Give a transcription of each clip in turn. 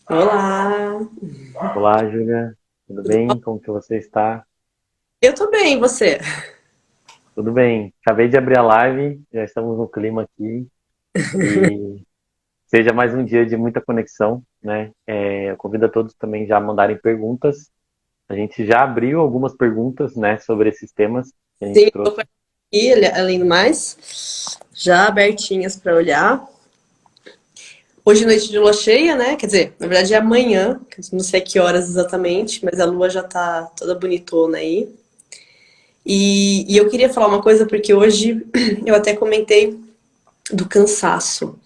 Olá, Olá, Júlia. Tudo bem? Como que você está? eu tô bem, e você? Tudo bem. Acabei de abrir a live, já estamos no clima aqui e seja mais um dia de muita conexão, né? Eu convido a todos também já a mandarem perguntas. A gente já abriu algumas perguntas, né, sobre esses temas que a gente Sim, tô com trouxe. aqui, além do mais, já abertinhas para olhar. Hoje noite de lua cheia, né? Quer dizer, na verdade é amanhã, não sei que horas exatamente, mas a lua já tá toda bonitona aí. E eu queria falar uma coisa porque hoje eu até comentei do cansaço,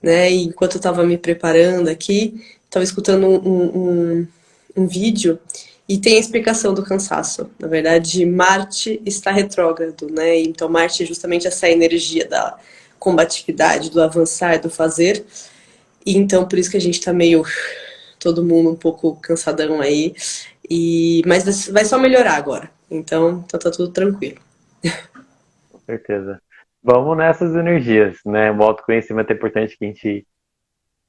né? E enquanto eu tava me preparando aqui, tava escutando um vídeo e tem a explicação do cansaço. Na verdade, Marte está retrógrado, né? Então, Marte é justamente essa energia da combatividade, do avançar, do fazer. E então, por isso que a gente tá meio todo mundo um pouco cansadão aí. Mas vai só melhorar agora. Então tá tudo tranquilo. Com certeza. Vamos nessas energias, né? O autoconhecimento é importante que a gente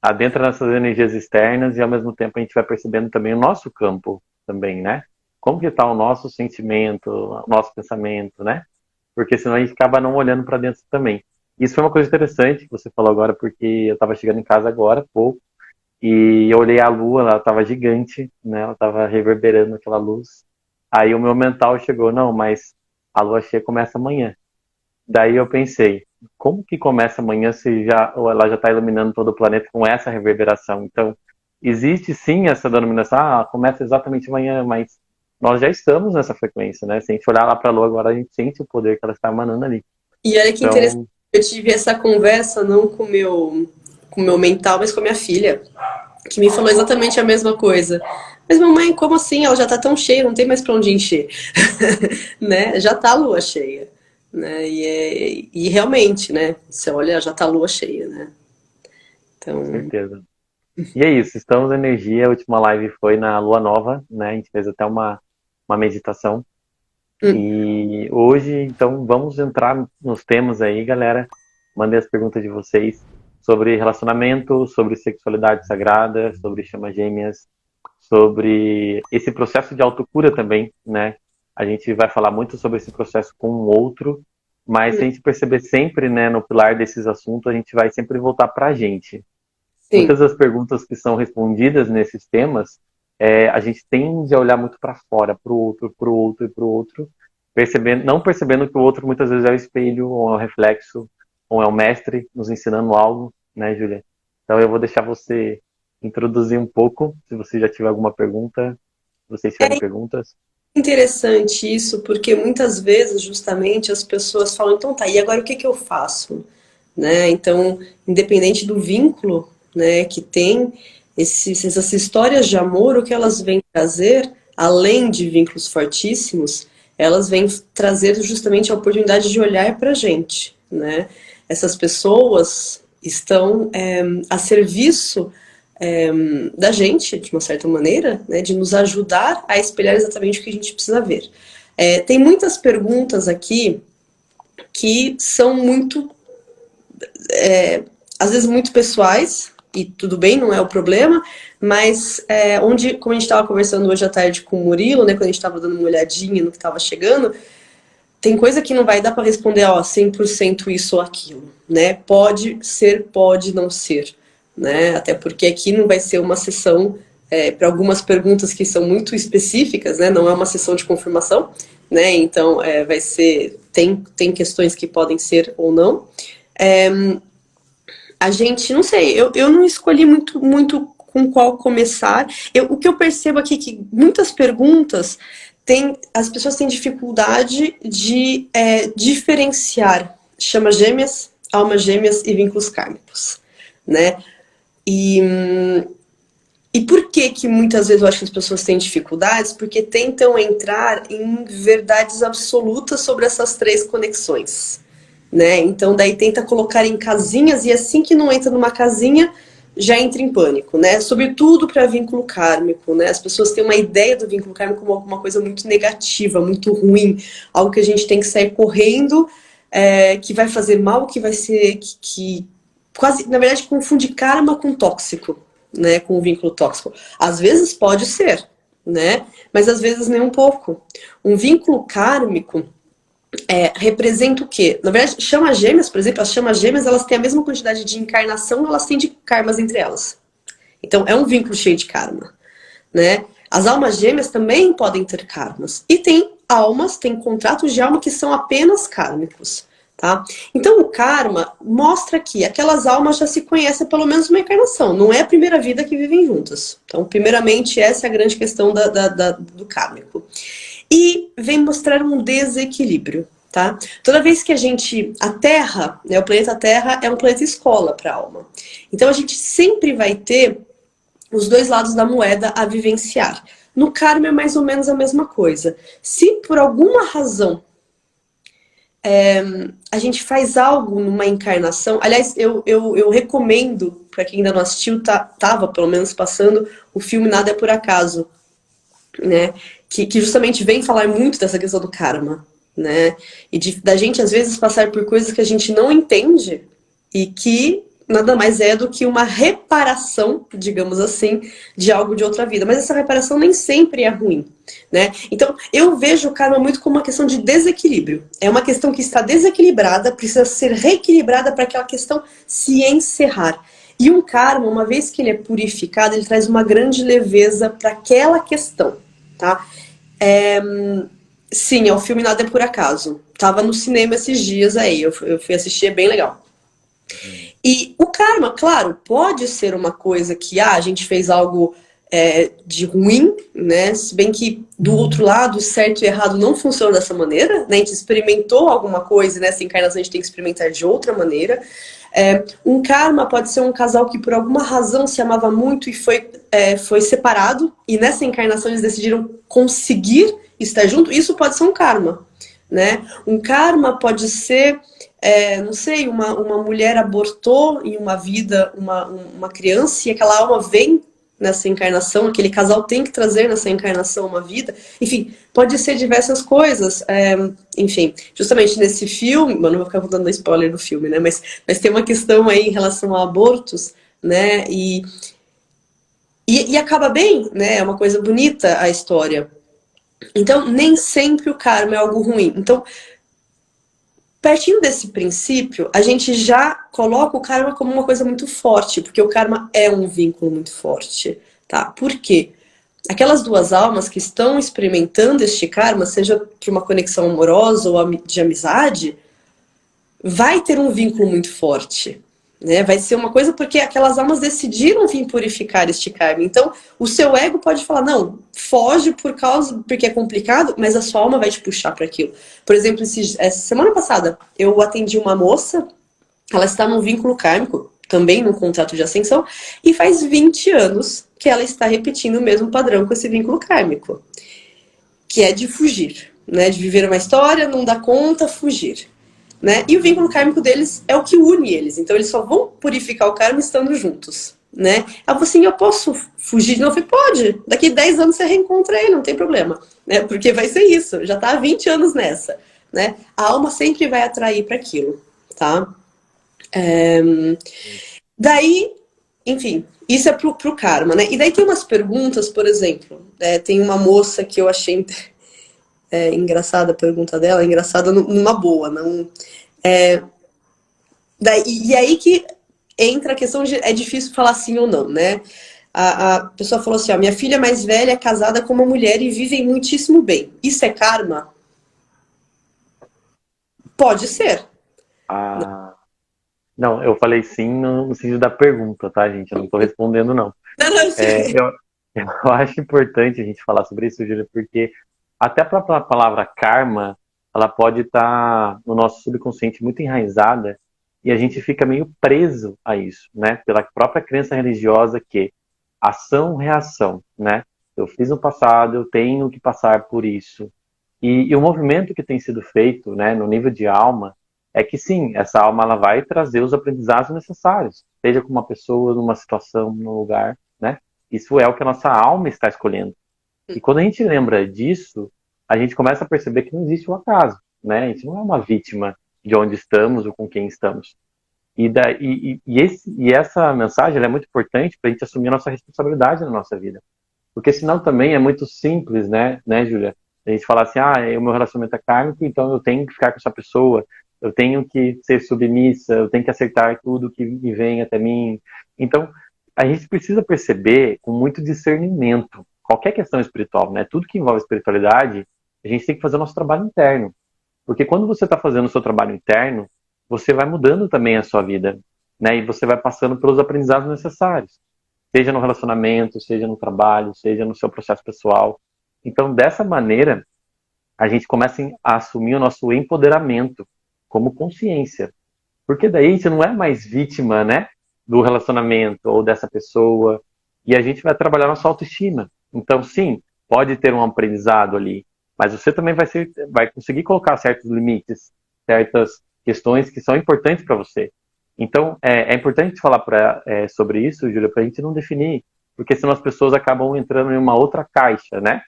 adentra nessas energias externas e ao mesmo tempo a gente vai percebendo também o nosso campo também, né? Como que está o nosso sentimento, o nosso pensamento, né? Porque senão a gente acaba não olhando para dentro também. Isso foi uma coisa interessante que você falou agora, porque eu estava chegando em casa agora, há pouco, e eu olhei a lua, ela estava gigante, né? Ela estava reverberando aquela luz. Aí o meu mental chegou, não, mas a lua cheia começa amanhã. Daí eu pensei, como que começa amanhã se já ou ela já está iluminando todo o planeta com essa reverberação? Então, existe sim essa denominação, começa exatamente amanhã, mas nós já estamos nessa frequência, né? Se a gente olhar lá para a Lua agora, a gente sente o poder que ela está emanando ali. E olha que interessante, Então, eu tive essa conversa não com o meu mental, mas com a minha filha, que me falou exatamente a mesma coisa. Mas mamãe, como assim? Ela já tá tão cheia, não tem mais pra onde encher, né? Já tá a lua cheia, né? E realmente, né? Você olha, já tá a lua cheia, né? com Então, certeza. E é isso, estamos na energia. A última live foi na Lua Nova, né? A gente fez até uma meditação. hum, E hoje, então, vamos entrar nos temas aí, galera. Mandei as perguntas de vocês sobre relacionamento, sobre sexualidade sagrada, sobre chamas gêmeas, sobre esse processo de autocura também, né? A gente vai falar muito sobre esse processo com o outro, mas se a gente perceber sempre, né, no pilar desses assuntos, a gente vai sempre voltar para a gente. sim. Muitas das perguntas que são respondidas nesses temas, a gente tende a olhar muito para fora, para o outro, para o outro e para o outro, percebendo, não percebendo que o outro muitas vezes é o espelho, ou é o reflexo, ou é o mestre nos ensinando algo, né, Júlia? Então eu vou deixar você introduzir um pouco, se você já tiver alguma pergunta, se vocês tiverem É perguntas. interessante isso, porque muitas vezes, justamente, as pessoas falam, então tá, e agora o que que eu faço? Né? Então, independente do vínculo, né, que tem, essas histórias de amor, o que elas vêm trazer, além de vínculos fortíssimos, elas vêm trazer justamente a oportunidade de olhar para a gente, né? Essas pessoas estão a serviço é, da gente, de uma certa maneira, né, de nos ajudar a espelhar exatamente o que a gente precisa ver. Tem muitas perguntas aqui que são muito às vezes muito pessoais, e tudo bem, não é o problema, mas onde, como a gente estava conversando hoje à tarde com o Murilo, né, quando a gente estava dando uma olhadinha no que estava chegando, tem coisa que não vai dar para responder, ó, 100% isso ou aquilo, né? Pode ser, pode não ser, né? Até porque aqui não vai ser uma sessão para algumas perguntas que são muito específicas, né? Não é uma sessão de confirmação, né? Então vai ser tem questões que podem ser ou não. É, a gente, não sei, eu não escolhi muito com qual começar. O que eu percebo aqui é que muitas perguntas as pessoas têm dificuldade de diferenciar chamas gêmeas, almas gêmeas e vínculos kármicos, né? E, e por que que muitas vezes eu acho que as pessoas têm dificuldades? Porque tentam entrar em verdades absolutas sobre essas três conexões, né? Então daí tenta colocar em casinhas e assim que não entra numa casinha já entra em pânico, né? Sobretudo para vínculo kármico, né? As pessoas têm uma ideia do vínculo kármico como alguma coisa muito negativa, muito ruim, algo que a gente tem que sair correndo, que vai fazer mal, que vai ser que quase, na verdade, confunde karma com tóxico. né, com um vínculo tóxico. Às vezes pode ser, né, mas às vezes nem um pouco. Um vínculo kármico representa o quê? Na verdade, chamas gêmeas, por exemplo, as chamas gêmeas, elas têm a mesma quantidade de encarnação, elas têm de karmas entre elas. Então, é um vínculo cheio de karma, né? As almas gêmeas também podem ter karmas. E tem contratos de alma que são apenas kármicos, tá? Então, o karma mostra que aquelas almas já se conhecem pelo menos uma encarnação. Não é a primeira vida que vivem juntas. Então, primeiramente, essa é a grande questão do kármico. E vem mostrar um desequilíbrio, tá? Toda vez que a Terra, né, o planeta Terra é um planeta escola para a alma. Então, a gente sempre vai ter os dois lados da moeda a vivenciar. No karma é mais ou menos a mesma coisa. Se por alguma razão a gente faz algo numa encarnação, aliás, eu recomendo, para quem ainda não assistiu, tava pelo menos passando o filme Nada é por Acaso, né? Que justamente vem falar muito dessa questão do karma, né? E da gente às vezes passar por coisas que a gente não entende e que nada mais é do que uma reparação, digamos assim, de algo de outra vida. Mas essa reparação nem sempre é ruim, né? Então, eu vejo o karma muito como uma questão de desequilíbrio. É uma questão que está desequilibrada, precisa ser reequilibrada para aquela questão se encerrar. E um karma, uma vez que ele é purificado, ele traz uma grande leveza para aquela questão, tá? Sim, é o filme Nada é por Acaso. Tava no cinema esses dias aí, eu fui assistir, é bem legal. E o karma, claro, pode ser uma coisa que a gente fez algo de ruim, né? Se bem que do outro lado, certo e errado não funciona dessa maneira, né? A gente experimentou alguma coisa, e nessa encarnação a gente tem que experimentar de outra maneira. Um karma pode ser um casal que por alguma razão se amava muito e foi separado, e nessa encarnação eles decidiram conseguir estar junto. Isso pode ser um karma, né? Um karma pode ser, não sei, uma mulher abortou em uma vida uma criança e aquela alma vem nessa encarnação, aquele casal tem que trazer nessa encarnação uma vida. Enfim, pode ser diversas coisas. Enfim, justamente nesse filme, eu não vou ficar dando spoiler do filme, né? Mas tem uma questão aí em relação a abortos, né? E acaba bem, né? É uma coisa bonita a história. Então, nem sempre o karma é algo ruim. Então, partindo desse princípio, a gente já coloca o karma como uma coisa muito forte, porque o karma é um vínculo muito forte, tá? Por quê? Aquelas duas almas que estão experimentando este karma, seja por uma conexão amorosa ou de amizade, vai ter um vínculo muito forte, né? Vai ser uma coisa porque aquelas almas decidiram vir purificar este karma. Então, o seu ego pode falar, não, foge porque é complicado, mas a sua alma vai te puxar para aquilo. Por exemplo, essa semana passada, eu atendi uma moça, ela está num vínculo kármico, também num contrato de ascensão, e faz 20 anos que ela está repetindo o mesmo padrão com esse vínculo kármico, que é de fugir, né? De viver uma história, não dar conta, fugir. Né? E o vínculo kármico deles é o que une eles. Então eles só vão purificar o karma estando juntos. Né? Ela falou assim, eu posso fugir de novo? Eu falei, pode. Daqui 10 anos você reencontra ele, não tem problema. Né? Porque vai ser isso. Já está há 20 anos nessa. Né? A alma sempre vai atrair para aquilo. Tá? Daí, enfim, isso é pro karma. Né? E daí tem umas perguntas, por exemplo. Tem uma moça que eu achei... engraçada a pergunta dela, engraçada numa boa, não. E aí que entra a questão de é difícil falar sim ou não, né? A pessoa falou assim, ó, minha filha mais velha é casada com uma mulher e vivem muitíssimo bem. Isso é karma? Pode ser. Ah, não, eu falei sim no sentido da pergunta, tá, gente? Eu não estou respondendo, não. Não, não, sei. Eu acho importante a gente falar sobre isso, Júlia, porque até a própria palavra karma, ela pode estar no nosso subconsciente muito enraizada e a gente fica meio preso a isso, né? Pela própria crença religiosa que ação-reação, né? Eu fiz no passado, eu tenho que passar por isso. E o movimento que tem sido feito, né, no nível de alma, é que sim, essa alma ela vai trazer os aprendizados necessários, seja com uma pessoa, numa situação, num lugar, né? Isso é o que a nossa alma está escolhendo. E quando a gente lembra disso, a gente começa a perceber que não existe um acaso, né? A gente não é uma vítima de onde estamos ou com quem estamos. E essa mensagem ela é muito importante para a gente assumir a nossa responsabilidade na nossa vida. Porque senão também é muito simples, né, Júlia? A gente falar assim, o meu relacionamento é kármico, então eu tenho que ficar com essa pessoa, eu tenho que ser submissa, eu tenho que aceitar tudo que me vem até mim. Então, a gente precisa perceber com muito discernimento qualquer questão espiritual, né? Tudo que envolve espiritualidade, a gente tem que fazer o nosso trabalho interno. Porque quando você está fazendo o seu trabalho interno, você vai mudando também a sua vida, né? E você vai passando pelos aprendizados necessários, seja no relacionamento, seja no trabalho, seja no seu processo pessoal. Então, dessa maneira, a gente começa a assumir o nosso empoderamento como consciência. Porque daí a gente não é mais vítima, né, do relacionamento ou dessa pessoa, e a gente vai trabalhar nossa autoestima. Então, sim, pode ter um aprendizado ali, mas você também vai conseguir colocar certos limites, certas questões que são importantes para você. Então, é importante falar sobre isso, Júlia, para a gente não definir, porque senão as pessoas acabam entrando em uma outra caixa, né?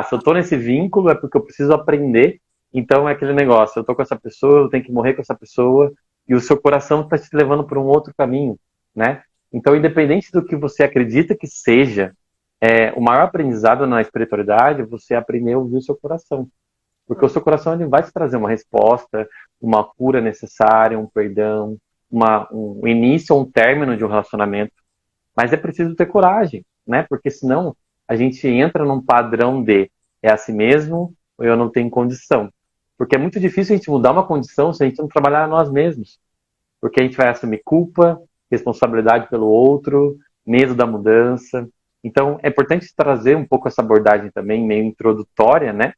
Se eu estou nesse vínculo é porque eu preciso aprender, então é aquele negócio, eu estou com essa pessoa, eu tenho que morrer com essa pessoa, e o seu coração está te levando para um outro caminho, né? Então, independente do que você acredita que seja, o maior aprendizado na espiritualidade é você aprender a ouvir o seu coração. Porque o seu coração ele vai te trazer uma resposta, uma cura necessária, um perdão, um início ou um término de um relacionamento. Mas é preciso ter coragem, né? Porque senão a gente entra num padrão de é assim mesmo ou eu não tenho condição. Porque é muito difícil a gente mudar uma condição se a gente não trabalhar nós mesmos. Porque a gente vai assumir culpa, responsabilidade pelo outro, medo da mudança. Então é importante trazer um pouco essa abordagem também, meio introdutória, né?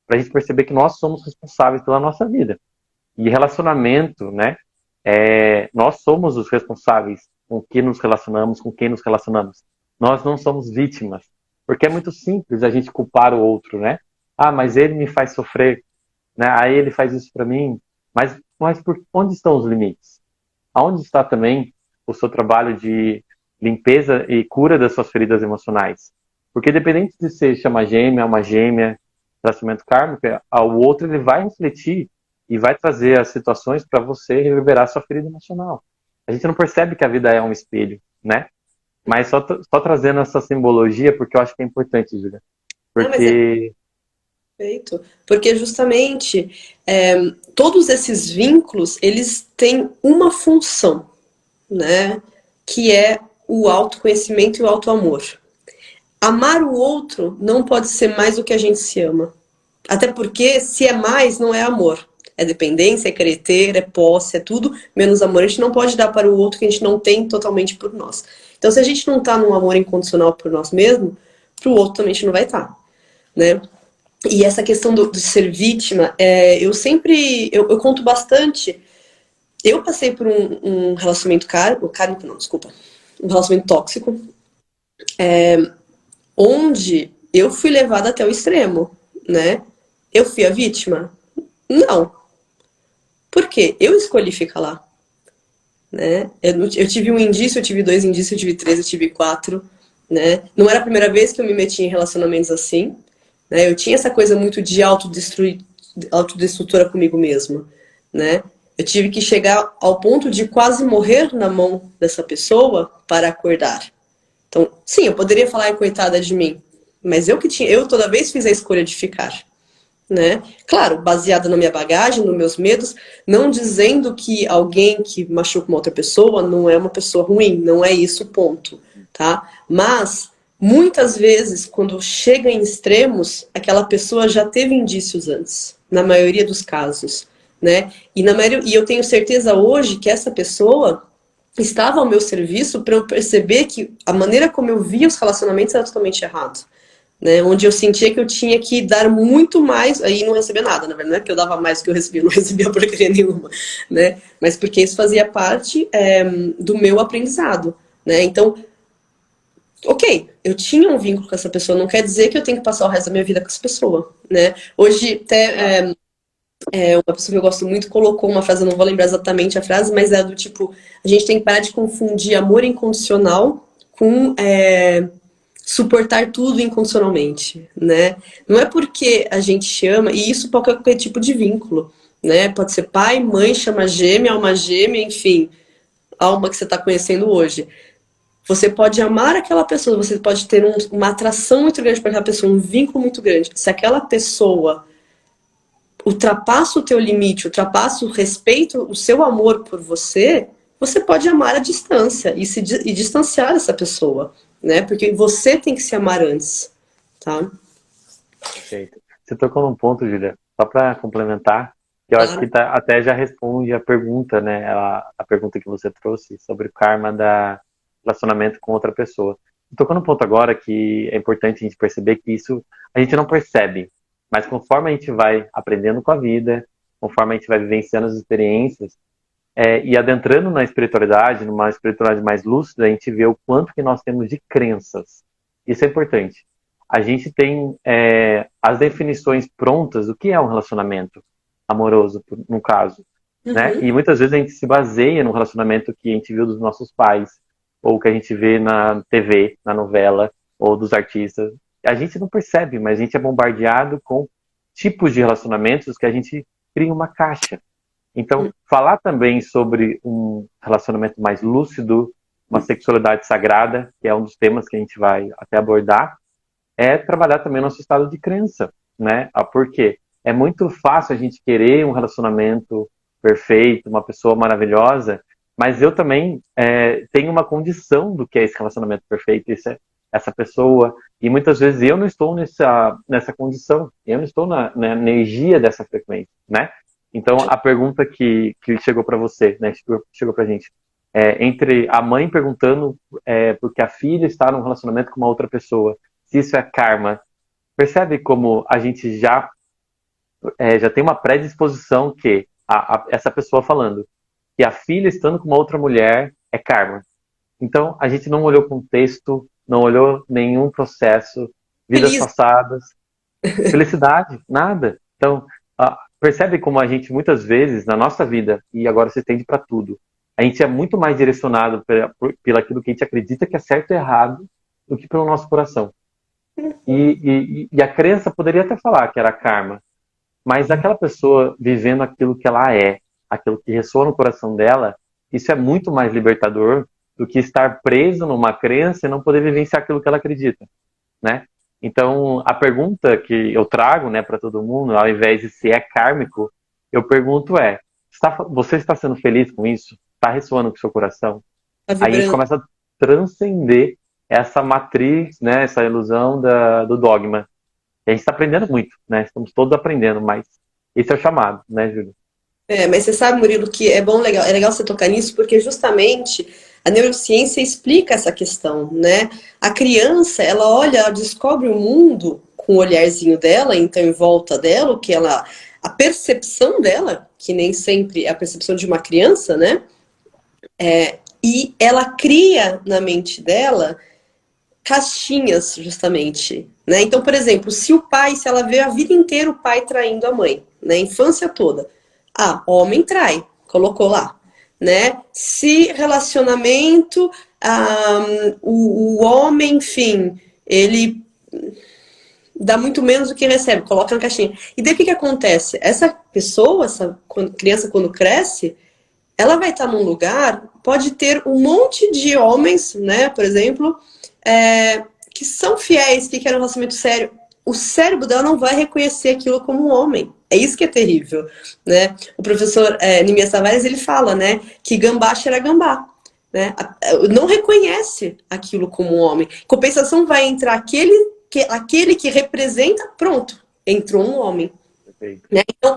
Para a gente perceber que nós somos responsáveis pela nossa vida. E relacionamento, né? Nós somos os responsáveis com quem nos relacionamos, com quem nos relacionamos. Nós não somos vítimas. Porque é muito simples a gente culpar o outro, né? Mas ele me faz sofrer, né? Aí ele faz isso para mim. Mas onde estão os limites? Aonde está também o seu trabalho de limpeza e cura das suas feridas emocionais? Porque independente de ser chama gêmea, uma gêmea, relacionamento kármico, o outro ele vai refletir e vai trazer as situações para você reverberar sua ferida emocional. A gente não percebe que a vida é um espelho, né? Mas só trazendo essa simbologia, porque eu acho que é importante, Júlia. Porque... Perfeito. Porque justamente todos esses vínculos, eles têm uma função, né? Que é o autoconhecimento e o autoamor. Amar o outro não pode ser mais do que a gente se ama. Até porque, se é mais, não é amor. É dependência, é querer ter, é posse, é tudo, menos amor. A gente não pode dar para o outro que a gente não tem totalmente por nós. Então, se a gente não está num amor incondicional por nós mesmos, para o outro também a gente não vai estar, né? E essa questão de ser vítima, eu conto bastante. Eu passei por um relacionamento kármico, não, desculpa. Um relacionamento tóxico, onde eu fui levada até o extremo, né? Eu fui a vítima? Não. Por quê? Eu escolhi ficar lá, né? Eu tive um indício, eu tive 2 indícios, eu tive 3, eu tive 4, né? Não era a primeira vez que eu me metia em relacionamentos assim, né? Eu tinha essa coisa muito de autodestrutora comigo mesma, né? Eu tive que chegar ao ponto de quase morrer na mão dessa pessoa para acordar. Então, sim, eu poderia falar, coitada de mim, mas eu toda vez fiz a escolha de ficar, né? Claro, baseada na minha bagagem, nos meus medos, não dizendo que alguém que machuca uma outra pessoa não é uma pessoa ruim, não é isso o ponto, tá? Mas muitas vezes, quando chega em extremos, aquela pessoa já teve indícios antes, na maioria dos casos, né? E eu tenho certeza hoje que essa pessoa estava ao meu serviço para eu perceber que a maneira como eu via os relacionamentos era totalmente errado. Né, onde eu sentia que eu tinha que dar muito mais, aí não recebia nada, na verdade, não é que eu dava mais do que eu recebia, não recebia porcaria nenhuma, né, mas porque isso fazia parte do meu aprendizado, né, então, ok, eu tinha um vínculo com essa pessoa, não quer dizer que eu tenho que passar o resto da minha vida com essa pessoa, né, hoje até uma pessoa que eu gosto muito colocou uma frase, eu não vou lembrar exatamente a frase, mas é do tipo, a gente tem que parar de confundir amor incondicional com suportar tudo incondicionalmente, né? Não é porque a gente ama, e isso pode ser qualquer tipo de vínculo, né? Pode ser pai, mãe, chama gêmea, alma gêmea, enfim, alma que você está conhecendo hoje. Você pode amar aquela pessoa, você pode ter uma atração muito grande para aquela pessoa, um vínculo muito grande. Se aquela pessoa ultrapassa o teu limite, ultrapassa o respeito, o seu amor por você, você pode amar à distância e distanciar essa pessoa, né? Porque você tem que se amar antes, tá? Perfeito. Você tocou num ponto, Julia, só para complementar, que eu acho que Claro. até já responde a pergunta, né? A pergunta que você trouxe sobre o karma da relacionamento com outra pessoa. Você tocou num ponto agora que é importante a gente perceber que isso a gente não percebe, mas conforme a gente vai aprendendo com a vida, conforme a gente vai vivenciando as experiências, e adentrando na espiritualidade, numa espiritualidade mais lúcida, a gente vê o quanto que nós temos de crenças. Isso é importante. A gente tem as definições prontas do que é um relacionamento amoroso, no caso, né? Uhum. E muitas vezes a gente se baseia no relacionamento que a gente viu dos nossos pais, ou que a gente vê na TV, na novela, ou dos artistas. A gente não percebe, mas a gente é bombardeado com tipos de relacionamentos que a gente cria uma caixa. Então, falar também sobre um relacionamento mais lúcido, uma sexualidade sagrada, que é um dos temas que a gente vai até abordar, é trabalhar também o nosso estado de crença, né? Por quê? É muito fácil a gente querer um relacionamento perfeito, uma pessoa maravilhosa, mas eu também tenho uma condição do que é esse relacionamento perfeito, essa pessoa, e muitas vezes eu não estou nessa condição, eu não estou na energia dessa frequência, né? Então, a pergunta que chegou para você, né, chegou para a gente, entre a mãe perguntando porque a filha está num relacionamento com uma outra pessoa, se isso é karma, percebe como a gente já tem uma predisposição que essa pessoa falando que a filha estando com uma outra mulher é karma. Então, a gente não olhou contexto, não olhou nenhum processo, vidas Feliz. passadas, felicidade, nada. Então, percebe como a gente muitas vezes na nossa vida, e agora se estende para tudo, a gente é muito mais direcionado pelo aquilo que a gente acredita que é certo e errado do que pelo nosso coração. E a crença poderia até falar que era karma, mas aquela pessoa vivendo aquilo que ela é, aquilo que ressoa no coração dela, isso é muito mais libertador do que estar preso numa crença e não poder vivenciar aquilo que ela acredita, né? Então, a pergunta que eu trago, né, para todo mundo, ao invés de se é kármico, eu pergunto você está sendo feliz com isso? Está ressoando com o seu coração? Tá Aí a gente vibrando. começa a transcender essa matriz, né, essa ilusão do dogma. E a gente está aprendendo muito, né? Estamos todos aprendendo, mas esse é o chamado, né, Júlio? Mas você sabe, Murilo, que é legal você tocar nisso, porque justamente a neurociência explica essa questão, né? A criança, ela olha, ela descobre o mundo com o olharzinho dela, então em volta dela, a percepção dela, que nem sempre é a percepção de uma criança, né? E ela cria na mente dela caixinhas, justamente, né? Então, por exemplo, se ela vê a vida inteira o pai traindo a mãe, né? A infância toda. Homem trai, colocou lá, né? Se relacionamento, o homem, enfim, ele dá muito menos do que recebe, coloca na caixinha. E daí o que acontece? Essa pessoa, criança quando cresce, ela vai estar num lugar, pode ter um monte de homens, né, por exemplo, que são fiéis, que querem um relacionamento sério. O cérebro dela não vai reconhecer aquilo como um homem. É isso que é terrível, né? O professor Niemias Tavares, ele fala, né, que gambá cheira gambá, né? Não reconhece aquilo como um homem. Compensação vai entrar aquele que representa, pronto, entrou um homem, Perfeito. né? Então,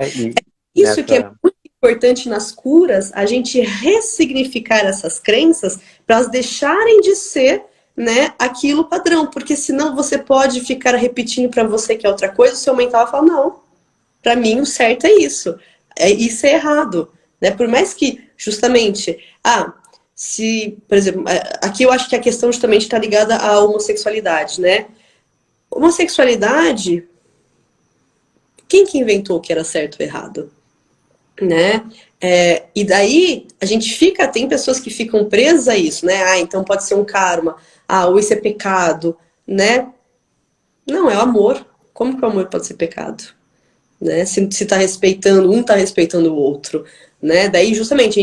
E isso que é nessa. muito importante nas curas, a gente ressignificar essas crenças para elas deixarem de ser, né, aquilo padrão, porque senão você pode ficar repetindo para você que é outra coisa, o seu mental vai falar, não, para mim o certo é isso, isso é errado, né? Por mais que, justamente, se, por exemplo, aqui eu acho que a questão justamente está ligada à homossexualidade, né? Homossexualidade, quem que inventou que era certo ou errado? Né? E daí a gente tem pessoas que ficam presas a isso, né? Então pode ser um karma, ou isso é pecado, né? Não, é o amor. Como que o amor pode ser pecado? né? Se tá respeitando, um tá respeitando o outro, né? Daí justamente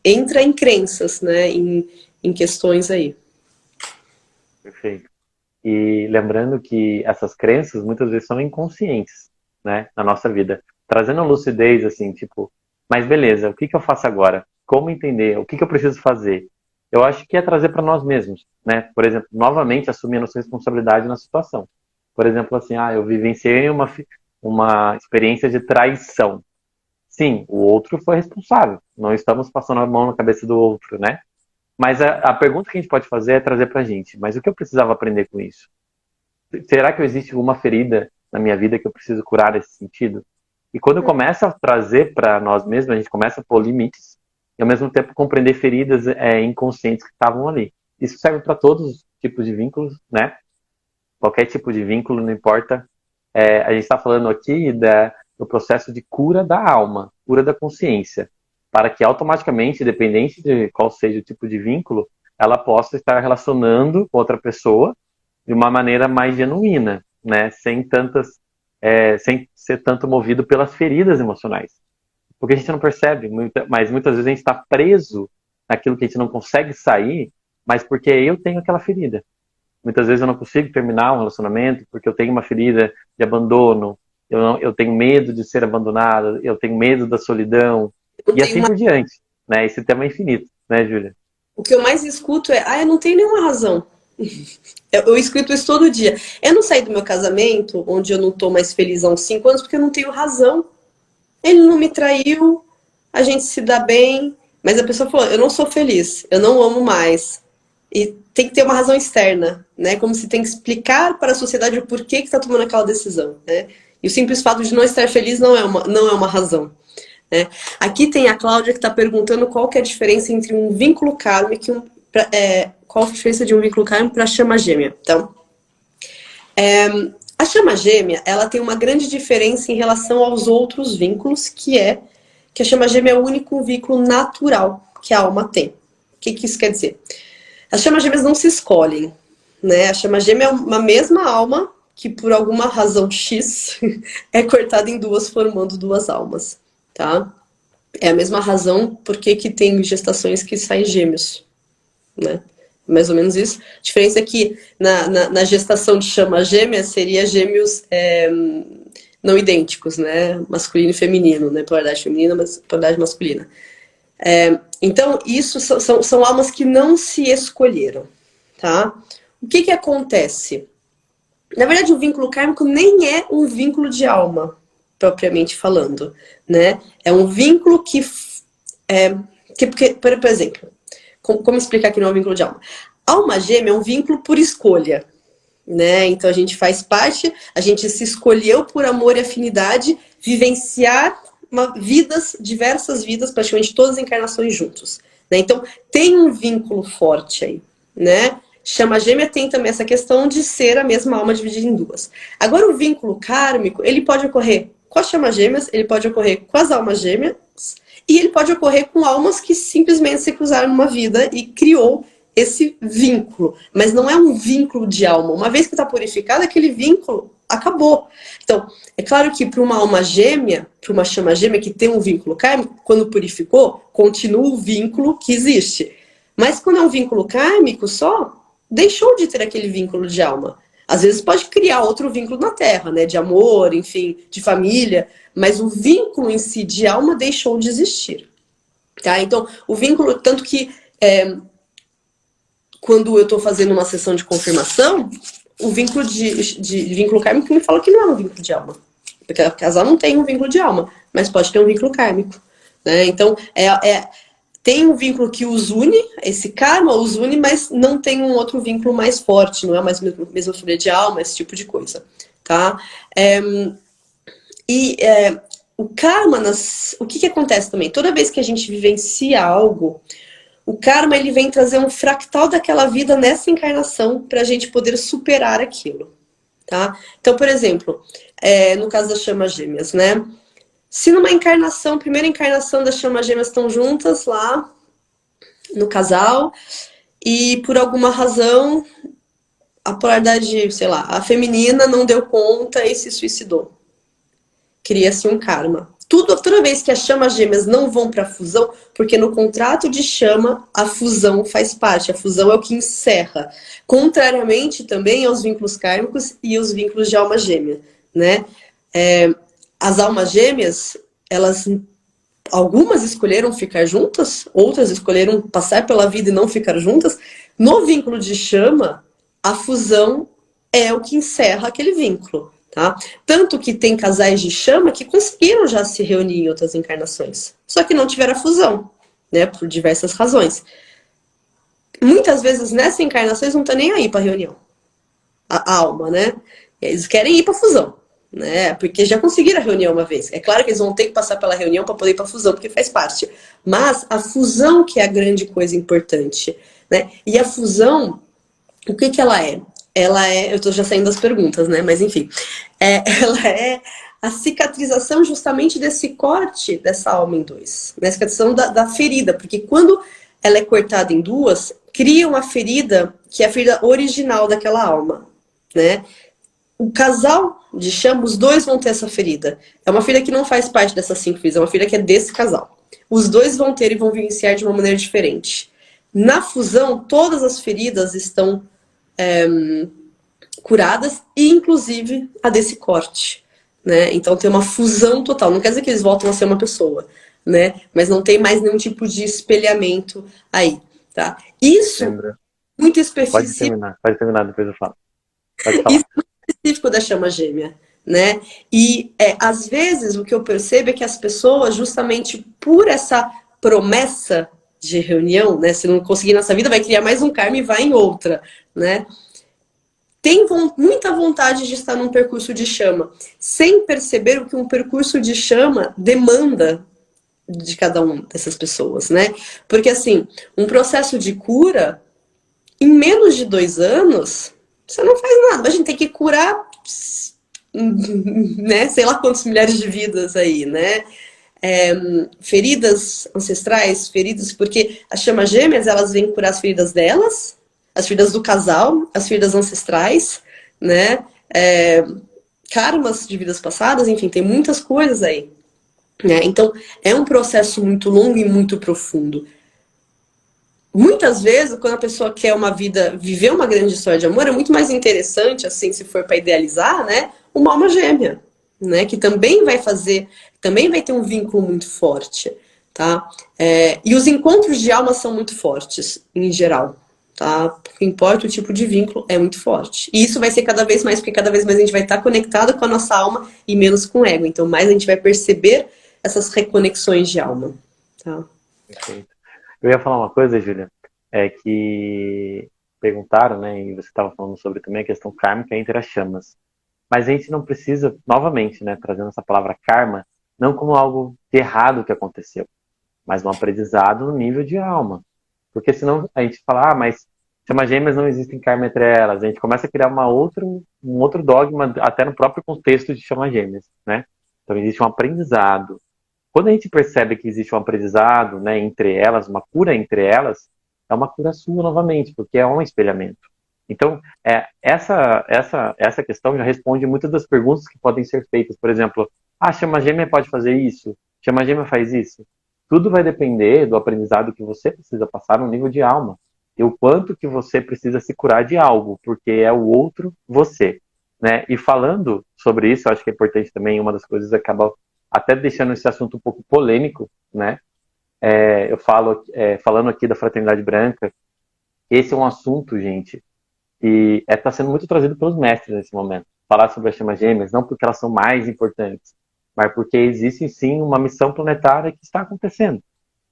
entra em crenças, né? Em questões aí. Perfeito. E lembrando que essas crenças muitas vezes são inconscientes, né, na nossa vida. Trazendo lucidez, assim, tipo, mas beleza, o que que eu faço agora? Como entender? O que que eu preciso fazer? Eu acho que é trazer para nós mesmos, né? Por exemplo, novamente assumir a nossa responsabilidade na situação. Por exemplo, assim, eu vivenciei uma experiência de traição. Sim, o outro foi responsável. Não estamos passando a mão na cabeça do outro, né? Mas a pergunta que a gente pode fazer é trazer para a gente, mas o que eu precisava aprender com isso? Será que existe alguma ferida na minha vida que eu preciso curar nesse sentido? E quando eu começo a trazer para nós mesmos, a gente começa a pôr limites e ao mesmo tempo compreender feridas inconscientes que estavam ali. Isso serve para todos os tipos de vínculos, né? Qualquer tipo de vínculo, não importa. A gente está falando aqui do processo de cura da alma, cura da consciência, para que automaticamente, independente de qual seja o tipo de vínculo, ela possa estar relacionando com outra pessoa de uma maneira mais genuína, né? Sem ser tanto movido pelas feridas emocionais. Porque a gente não percebe, mas muitas vezes a gente está preso naquilo que a gente não consegue sair, mas porque eu tenho aquela ferida. Muitas vezes eu não consigo terminar um relacionamento porque eu tenho uma ferida de abandono, eu tenho medo de ser abandonada, eu tenho medo da solidão, Eu e tenho assim uma... por diante, né? Esse tema é infinito, né, Júlia? O que eu mais escuto é, eu não tenho nenhuma razão. Eu escuto isso todo dia. Eu não saí do meu casamento, onde eu não tô mais feliz há uns 5 anos, porque eu não tenho razão. Ele não me traiu, a gente se dá bem, mas a pessoa falou, eu não sou feliz, eu não amo mais. E tem que ter uma razão externa, né? Como se tem que explicar para a sociedade o porquê que está tomando aquela decisão, né? E o simples fato de não estar feliz não é uma razão. Né? Aqui tem a Cláudia que está perguntando qual que é a diferença entre um vínculo kármico e qual a diferença de um vínculo kármico para a chama gêmea. Então, a chama gêmea, ela tem uma grande diferença em relação aos outros vínculos, que é que a chama gêmea é o único vínculo natural que a alma tem. O que isso quer dizer? As chamas gêmeas não se escolhem, né? A chama gêmea é uma mesma alma que por alguma razão X é cortada em duas, formando duas almas, tá? É a mesma razão porque que tem gestações que saem gêmeos, né? Mais ou menos isso. A diferença é que na gestação de chama gêmea seria gêmeos não idênticos, né? Masculino e feminino, né? Polaridade feminina, mas polaridade masculina. Então, isso são almas que não se escolheram, tá? O que acontece? Na verdade, o vínculo kármico nem é um vínculo de alma, propriamente falando, né? É um vínculo por exemplo, como explicar que não é um vínculo de alma? Alma gêmea é um vínculo por escolha, né? Então a gente faz parte, a gente se escolheu por amor e afinidade vivenciar diversas vidas, praticamente todas as encarnações juntos, né? Então tem um vínculo forte aí, né? Chama gêmea tem também essa questão de ser a mesma alma dividida em duas. Agora o vínculo kármico, ele pode ocorrer com as chamas gêmeas, ele pode ocorrer com as almas gêmeas, e ele pode ocorrer com almas que simplesmente se cruzaram numa vida e criou esse vínculo. Mas não é um vínculo de alma. Uma vez que está purificado, aquele vínculo acabou. Então, é claro que para uma alma gêmea, para uma chama gêmea que tem um vínculo kármico, quando purificou, continua o vínculo que existe. Mas quando é um vínculo kármico só, deixou de ter aquele vínculo de alma. Às vezes pode criar outro vínculo na Terra, né? De amor, enfim, de família. Mas o vínculo em si de alma deixou de existir. Tá? Então, o vínculo, tanto que quando eu estou fazendo uma sessão de confirmação, o vínculo de vínculo kármico me fala que não é um vínculo de alma. Porque o casal não tem um vínculo de alma, mas pode ter um vínculo kármico. Né? Então, tem um vínculo que os une, esse karma os une, mas não tem um outro vínculo mais forte, não é mais a mesma folha de alma, esse tipo de coisa. Tá? O karma, o que acontece também? Toda vez que a gente vivencia algo, o karma ele vem trazer um fractal daquela vida nessa encarnação para a gente poder superar aquilo. Tá? Então, por exemplo, no caso das chamas gêmeas, né? Se numa encarnação, primeira encarnação das chamas gêmeas estão juntas lá no casal e por alguma razão a polaridade, sei lá, a feminina não deu conta e se suicidou. cria-se um karma. Toda vez que as chamas gêmeas não vão para a fusão, porque no contrato de chama a fusão faz parte, a fusão é o que encerra. Contrariamente também aos vínculos kármicos e os vínculos de alma gêmea, né? As almas gêmeas, algumas escolheram ficar juntas, outras escolheram passar pela vida e não ficar juntas. No vínculo de chama, a fusão é o que encerra aquele vínculo. Tá? Tanto que tem casais de chama que conseguiram já se reunir em outras encarnações, só que não tiveram a fusão, né? Por diversas razões. Muitas vezes nessa encarnação eles não estão nem aí para reunião, a alma, né? Eles querem ir para fusão, né? Porque já conseguiram a reunião uma vez. É claro que eles vão ter que passar pela reunião para poder ir para fusão, porque faz parte. Mas a fusão que é a grande coisa importante, né? E a fusão, o que ela é? Ela é, eu estou já saindo das perguntas, né? Mas enfim, ela é a cicatrização justamente desse corte dessa alma em dois, né? A cicatrização da ferida, porque quando ela é cortada em duas, cria uma ferida que é a ferida original daquela alma, né? O casal de chama, os dois vão ter essa ferida. É uma ferida que não faz parte dessas 5 feridas, é uma ferida que é desse casal. Os dois vão ter e vão vivenciar de uma maneira diferente. Na fusão, todas as feridas estão curadas, e inclusive a desse corte, né? Então tem uma fusão total. Não quer dizer que eles voltam a ser uma pessoa, né? Mas não tem mais nenhum tipo de espelhamento aí, tá? Isso Lembra? muito específico. Pode terminar, depois eu falo. Pode falar. Isso é muito específico da chama gêmea, né? E às vezes o que eu percebo é que as pessoas, justamente por essa promessa de reunião, né? Se não conseguir nessa vida, vai criar mais um karma e vai em outra, né? Tem muita vontade de estar num percurso de chama, sem perceber o que um percurso de chama demanda de cada uma dessas pessoas, né? Porque, assim, um processo de cura, em menos de 2 anos, você não faz nada. A gente tem que curar, né? Sei lá quantos milhares de vidas aí, né? Feridas ancestrais, feridas, porque as chamas gêmeas, elas vêm curar as feridas delas, as feridas do casal, as feridas ancestrais, né? Karmas de vidas passadas, enfim, tem muitas coisas aí, né? Então, é um processo muito longo e muito profundo. Muitas vezes, quando a pessoa quer uma vida, viver uma grande história de amor, é muito mais interessante, assim, se for para idealizar, né? Uma alma gêmea, né? Que também vai ter um vínculo muito forte, tá? E os encontros de alma são muito fortes, em geral, tá? Não importa o tipo de vínculo, é muito forte. E isso vai ser cada vez mais, porque cada vez mais a gente vai estar conectado com a nossa alma e menos com o ego. Então, mais a gente vai perceber essas reconexões de alma, tá? Perfeito. Eu ia falar uma coisa, Júlia, que perguntaram, né, e você estava falando sobre também a questão kármica entre as chamas. Mas a gente não precisa, novamente, né, trazendo essa palavra karma, não como algo de errado que aconteceu, mas um aprendizado no nível de alma. Porque senão a gente fala, mas chamas gêmeas não existem karma entre elas. A gente começa a criar um outro dogma, até no próprio contexto de chamas gêmeas, né? Então existe um aprendizado. Quando a gente percebe que existe um aprendizado, né, entre elas, uma cura entre elas, é uma cura sua novamente, porque é um espelhamento. Então, essa questão já responde muitas das perguntas que podem ser feitas. Por exemplo, chama gêmea pode fazer isso? Chama gêmea faz isso? Tudo vai depender do aprendizado que você precisa passar no nível de alma. E o quanto que você precisa se curar de algo, porque é o outro você, né? E falando sobre isso, eu acho que é importante também, uma das coisas acaba até deixando esse assunto um pouco polêmico, né? Falando aqui da Fraternidade Branca, esse é um assunto, gente, que está sendo muito trazido pelos mestres nesse momento. Falar sobre as chamas gêmeas, não porque elas são mais importantes, mas porque existe sim uma missão planetária que está acontecendo.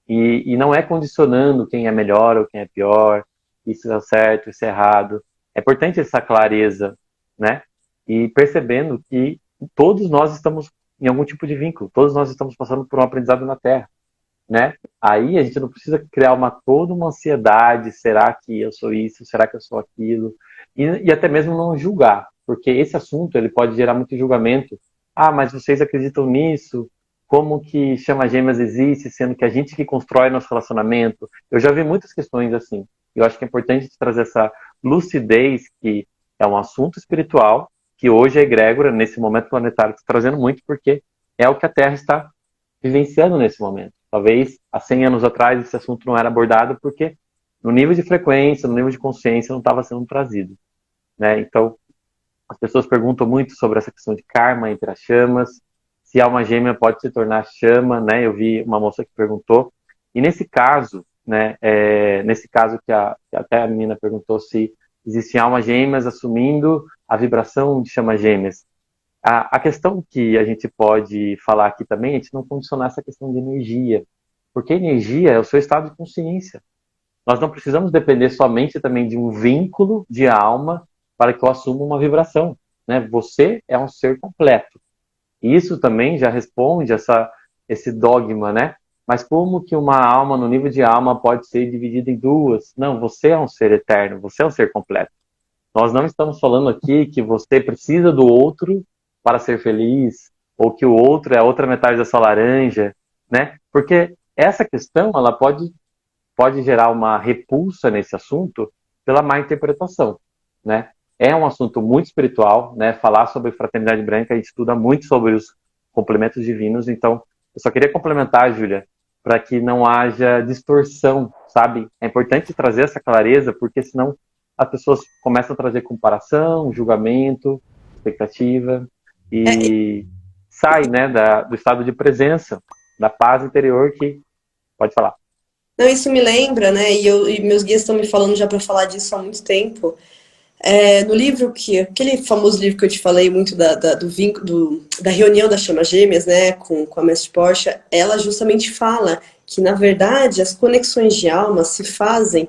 E não é condicionando quem é melhor ou quem é pior, isso é certo, isso é errado. É importante essa clareza, né? E percebendo que todos nós estamos em algum tipo de vínculo, todos nós estamos passando por um aprendizado na Terra, né? Aí a gente não precisa criar toda uma ansiedade, será que eu sou isso, será que eu sou aquilo? E até mesmo não julgar, porque esse assunto ele pode gerar muito julgamento. Mas vocês acreditam nisso? Como que chama gêmeas existe, sendo que a gente que constrói nosso relacionamento? Eu já vi muitas questões assim. Eu acho que é importante trazer essa lucidez, que é um assunto espiritual, que hoje a egrégora, nesse momento planetário, está trazendo muito, porque é o que a Terra está vivenciando nesse momento. Talvez há 100 anos atrás esse assunto não era abordado porque no nível de frequência, no nível de consciência não estava sendo trazido, né? Então, as pessoas perguntam muito sobre essa questão de karma entre as chamas, se a alma gêmea pode se tornar chama, né? Eu vi uma moça que perguntou, e nesse caso, né, nesse caso que até a menina perguntou se existem almas gêmeas assumindo a vibração de chamas gêmeas. A questão que a gente pode falar aqui também é a gente não condicionar essa questão de energia, porque energia é o seu estado de consciência. Nós não precisamos depender somente também de um vínculo de alma para que eu assuma uma vibração, né? Você é um ser completo. E isso também já responde esse dogma, né? Mas como que uma alma, no nível de alma, pode ser dividida em duas? Não, você é um ser eterno, você é um ser completo. Nós não estamos falando aqui que você precisa do outro para ser feliz, ou que o outro é a outra metade da sua laranja, né? Porque essa questão, ela pode gerar uma repulsa nesse assunto pela má interpretação, né? É um assunto muito espiritual, né? Falar sobre fraternidade branca, a gente estuda muito sobre os complementos divinos, então eu só queria complementar, Júlia, para que não haja distorção, sabe? É importante trazer essa clareza, porque senão as pessoas começam a trazer comparação, julgamento, expectativa, É, e sai, né, do estado de presença, da paz interior que... Pode falar. não, isso me lembra, né? E meus guias estão me falando já para falar disso há muito tempo. No livro aquele famoso livro que eu te falei muito do vínculo, da reunião das chamas gêmeas, né, com a Mestre Portia, ela justamente fala que, na verdade, as conexões de alma se fazem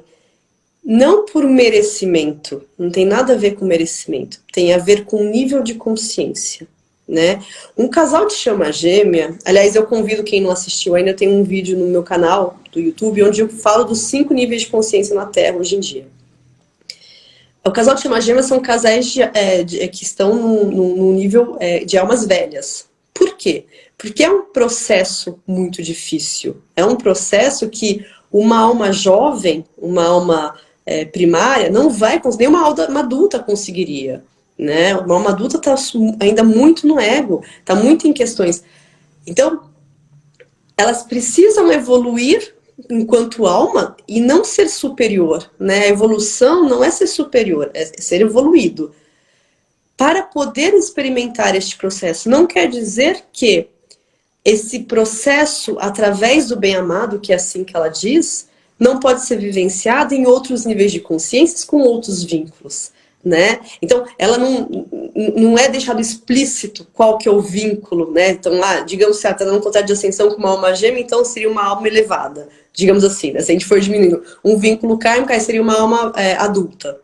não por merecimento, não tem nada a ver com merecimento, tem a ver com nível de consciência, né? Um casal de chama gêmea, aliás, eu convido quem não assistiu ainda, tem um vídeo no meu canal do YouTube onde eu falo dos 5 níveis de consciência na Terra hoje em dia. O casal de chama gêmea são casais que estão num nível de almas velhas. Por quê? Porque é um processo muito difícil. É um processo que uma alma jovem, uma alma primária, não vai conseguir, nem uma adulta conseguiria. Né? Uma alma adulta está ainda muito no ego, está muito em questões. Então, elas precisam evoluir enquanto alma e não ser superior, né? A evolução não é ser superior, é ser evoluído. Para poder experimentar este processo, não quer dizer que esse processo, através do bem-amado, que é assim que ela diz, não pode ser vivenciado em outros níveis de consciências com outros vínculos. Né? Então, ela não é deixado explícito qual que é o vínculo, né? Então, digamos que ela está dando contrato de ascensão com uma alma gêmea, então seria uma alma elevada, digamos assim, né? Se a gente for diminuindo um vínculo kármico, aí seria uma alma adulta,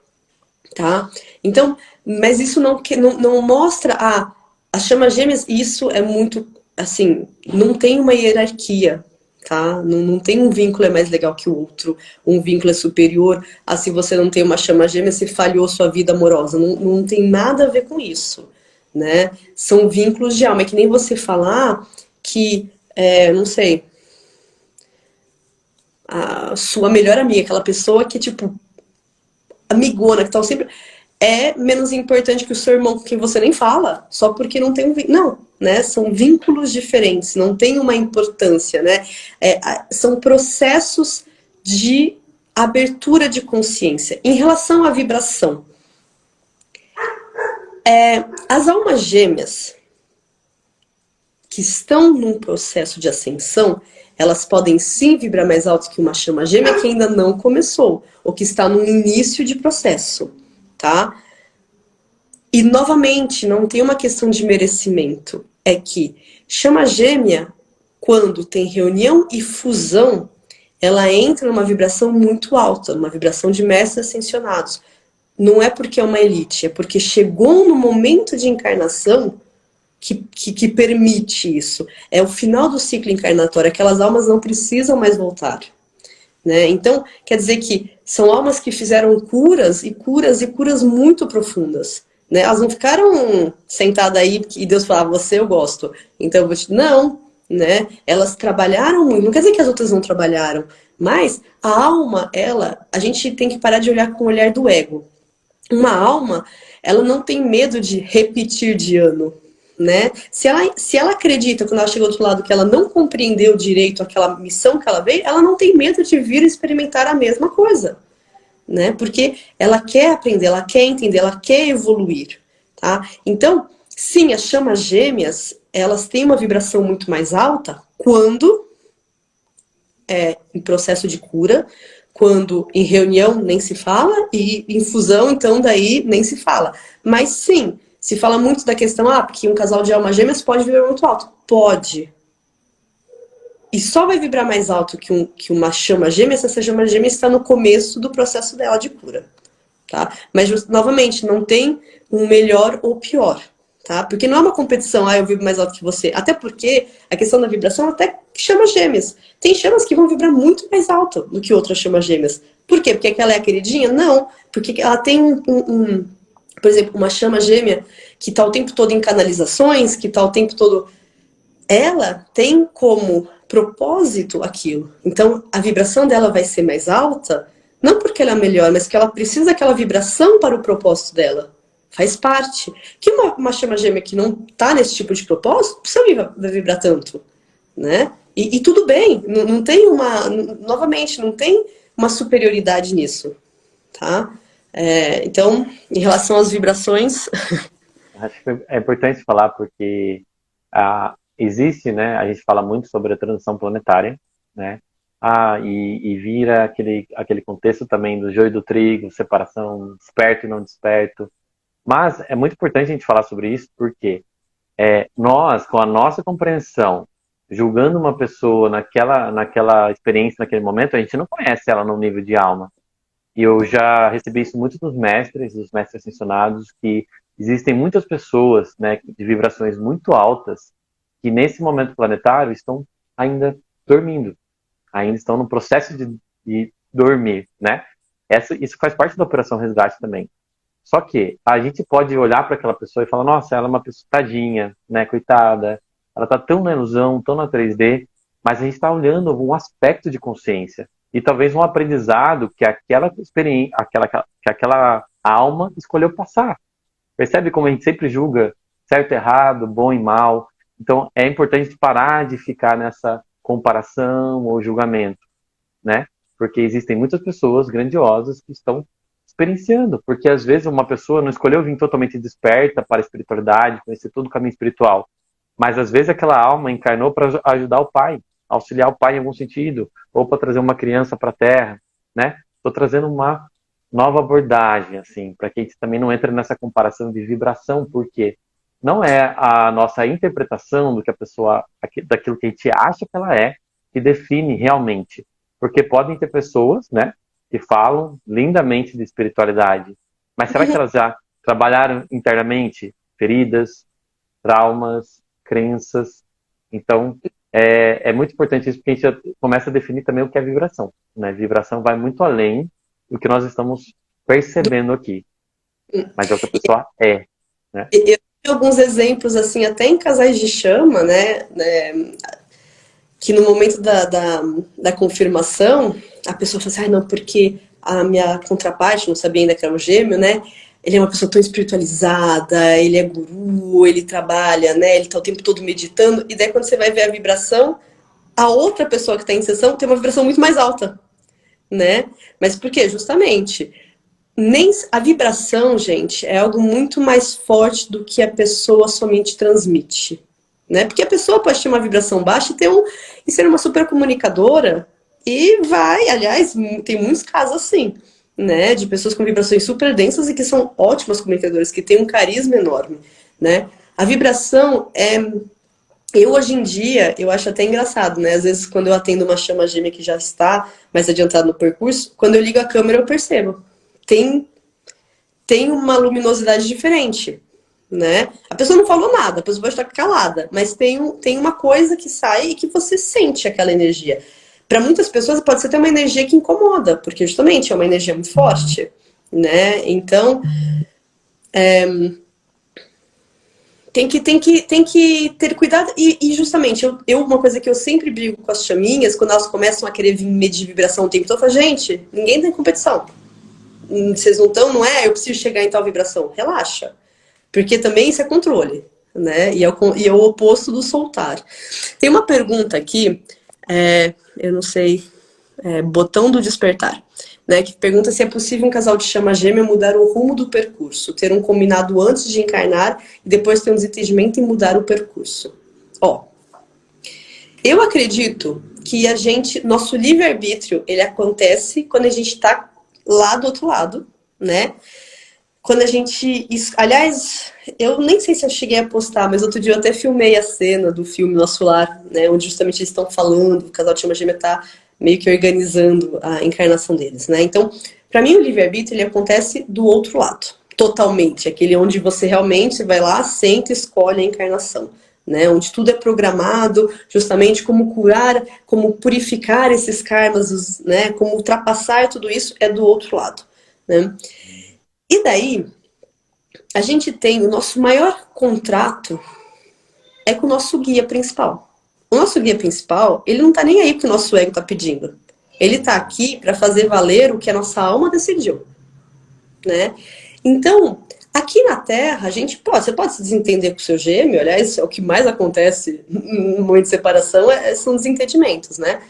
tá? Então, mas isso não mostra as chamas gêmeas, isso é muito, assim, não tem uma hierarquia, tá? Não tem um vínculo é mais legal que o outro, um vínculo é superior a se você não tem uma chama gêmea, se falhou sua vida amorosa. Não tem nada a ver com isso, né? São vínculos de alma. É que nem você falar que, não sei, a sua melhor amiga, aquela pessoa que, tipo, amigona, que tá sempre... é menos importante que o seu irmão com quem você nem fala, só porque não tem um vínculo. Não, né? São vínculos diferentes, não tem uma importância, né? São processos de abertura de consciência. Em relação à vibração, as almas gêmeas que estão num processo de ascensão, elas podem sim vibrar mais alto que uma chama gêmea que ainda não começou, ou que está no início de processo. Tá? E, novamente, não tem uma questão de merecimento. É que chama gêmea, quando tem reunião e fusão, ela entra numa vibração muito alta, numa vibração de mestres ascensionados. Não é porque é uma elite, é porque chegou no momento de encarnação que permite isso. É o final do ciclo encarnatório, aquelas almas não precisam mais voltar. Né? Então, quer dizer que são almas que fizeram curas e curas e curas muito profundas. Né? Elas não ficaram sentadas aí e Deus falava, você eu gosto. Então eu vou te... Não, né? Elas trabalharam muito. Não quer dizer que as outras não trabalharam, mas a alma, a gente tem que parar de olhar com o olhar do ego. Uma alma, ela não tem medo de repetir de ano. né? Se ela acredita, quando ela chega do outro lado, que ela não compreendeu direito aquela missão que ela veio, ela não tem medo de vir experimentar a mesma coisa, né? Porque ela quer aprender, ela quer entender, ela quer evoluir, tá? Então, sim, as chamas gêmeas, elas têm uma vibração muito mais alta quando é em processo de cura, quando em reunião nem se fala, e em fusão, então, daí nem se fala. Mas sim, se fala muito da questão, porque um casal de almas gêmeas pode vibrar muito alto. Pode. E só vai vibrar mais alto que uma chama gêmea se essa chama gêmea está no começo do processo dela de cura. Tá? Mas, novamente, não tem um melhor ou pior. Tá? Porque não é uma competição, eu vibro mais alto que você. Até porque a questão da vibração até chama gêmeas. Tem chamas que vão vibrar muito mais alto do que outras chamas gêmeas. Por quê? Porque ela é a queridinha? Não. Porque ela tem por exemplo, uma chama gêmea que está o tempo todo em canalizações, que está o tempo todo... Ela tem como propósito aquilo. Então, a vibração dela vai ser mais alta, não porque ela é melhor, mas porque ela precisa daquela vibração para o propósito dela. Faz parte. Que uma chama gêmea que não está nesse tipo de propósito, precisa vibrar tanto, né? E tudo bem, não tem novamente, não tem uma superioridade nisso, tá? Então, em relação às vibrações... Acho que é importante falar porque existe, né, a gente fala muito sobre a transição planetária, né? E vira aquele contexto também do joio e do trigo, separação, desperto e não desperto. Mas é muito importante a gente falar sobre isso porque nós, com a nossa compreensão, julgando uma pessoa naquela experiência, naquele momento, a gente não conhece ela no nível de alma. E eu já recebi isso muito dos mestres ascensionados, que existem muitas pessoas, né, de vibrações muito altas que nesse momento planetário estão ainda dormindo, ainda estão no processo de dormir, né? Isso faz parte da Operação Resgate também. Só que a gente pode olhar para aquela pessoa e falar, nossa, ela é uma pessoa tadinha, né, coitada, ela está tão na ilusão, tão na 3D, mas a gente está olhando um aspecto de consciência e talvez um aprendizado que aquela experiência, que aquela alma escolheu passar. Percebe como a gente sempre julga certo e errado, bom e mal? Então é importante parar de ficar nessa comparação ou julgamento, né? Porque existem muitas pessoas grandiosas que estão experienciando, porque às vezes uma pessoa não escolheu vir totalmente desperta para a espiritualidade, conhecer todo o caminho espiritual, mas às vezes aquela alma encarnou para ajudar o pai, auxiliar o pai em algum sentido, ou para trazer uma criança para a Terra, né? Estou trazendo uma nova abordagem, assim, para que a gente também não entre nessa comparação de vibração, porque não é a nossa interpretação do que a pessoa, daquilo que a gente acha que ela é, que define realmente. Porque podem ter pessoas, né, que falam lindamente de espiritualidade, mas será que elas já trabalharam internamente feridas, traumas, crenças? Então, é muito importante isso, porque a gente já começa a definir também o que é vibração, né? Vibração vai muito além do que nós estamos percebendo aqui, mas é o que a pessoa é, né? Eu tenho alguns exemplos, assim, até em casais de chama, né? Que no momento da confirmação, a pessoa fala assim, não, porque a minha contraparte, não sabia ainda que era um gêmeo, né? Ele é uma pessoa tão espiritualizada, ele é guru, ele trabalha, né? Ele tá o tempo todo meditando. E daí quando você vai ver a vibração, a outra pessoa que está em sessão tem uma vibração muito mais alta, né? Mas por quê? Justamente, a vibração, gente, é algo muito mais forte do que a pessoa somente transmite, né? Porque a pessoa pode ter uma vibração baixa e ser uma super comunicadora e aliás, tem muitos casos assim, né? De pessoas com vibrações super densas e que são ótimas comunicadoras, que têm um carisma enorme, né? A vibração eu, hoje em dia, eu acho até engraçado, né? Às vezes, quando eu atendo uma chama gêmea que já está mais adiantada no percurso, quando eu ligo a câmera, eu percebo. Tem uma luminosidade diferente, né? A pessoa não falou nada, a pessoa pode estar calada, mas tem uma coisa que sai e que você sente aquela energia. Para muitas pessoas pode ser até uma energia que incomoda, porque justamente é uma energia muito forte, né? Então, tem que ter cuidado e justamente, uma coisa que eu sempre brigo com as chaminhas, quando elas começam a querer medir vibração o tempo todo, eu falo, gente, ninguém tem competição. Vocês não estão, não é? Eu preciso chegar em tal vibração. Relaxa. Porque também isso é controle. né? E é o oposto do soltar. Tem uma pergunta aqui, eu não sei, botão do despertar, né? Que pergunta se é possível um casal de chama gêmea mudar o rumo do percurso, ter um combinado antes de encarnar e depois ter um desentendimento e mudar o percurso. Ó, eu acredito que nosso livre-arbítrio, ele acontece quando a gente tá lá do outro lado, né? Quando a gente. Aliás, eu nem sei se eu cheguei a postar, mas outro dia eu até filmei a cena do filme Nosso Lar, né? Onde justamente eles estão falando, o casal de chama gêmea tá meio que organizando a encarnação deles, né? Então, para mim, o livre-arbítrio ele acontece do outro lado, totalmente. Aquele onde você realmente vai lá, senta e escolhe a encarnação. Né, onde tudo é programado, justamente como curar, como purificar esses karmas, né, como ultrapassar tudo isso é do outro lado. Né? E daí, a gente tem o nosso maior contrato é com o nosso guia principal. O nosso guia principal, ele não tá nem aí porque o nosso ego tá pedindo. Ele tá aqui para fazer valer o que a nossa alma decidiu, né? Então, aqui na Terra, você pode se desentender com o seu gêmeo, aliás, é o que mais acontece no momento de separação, são desentendimentos, né?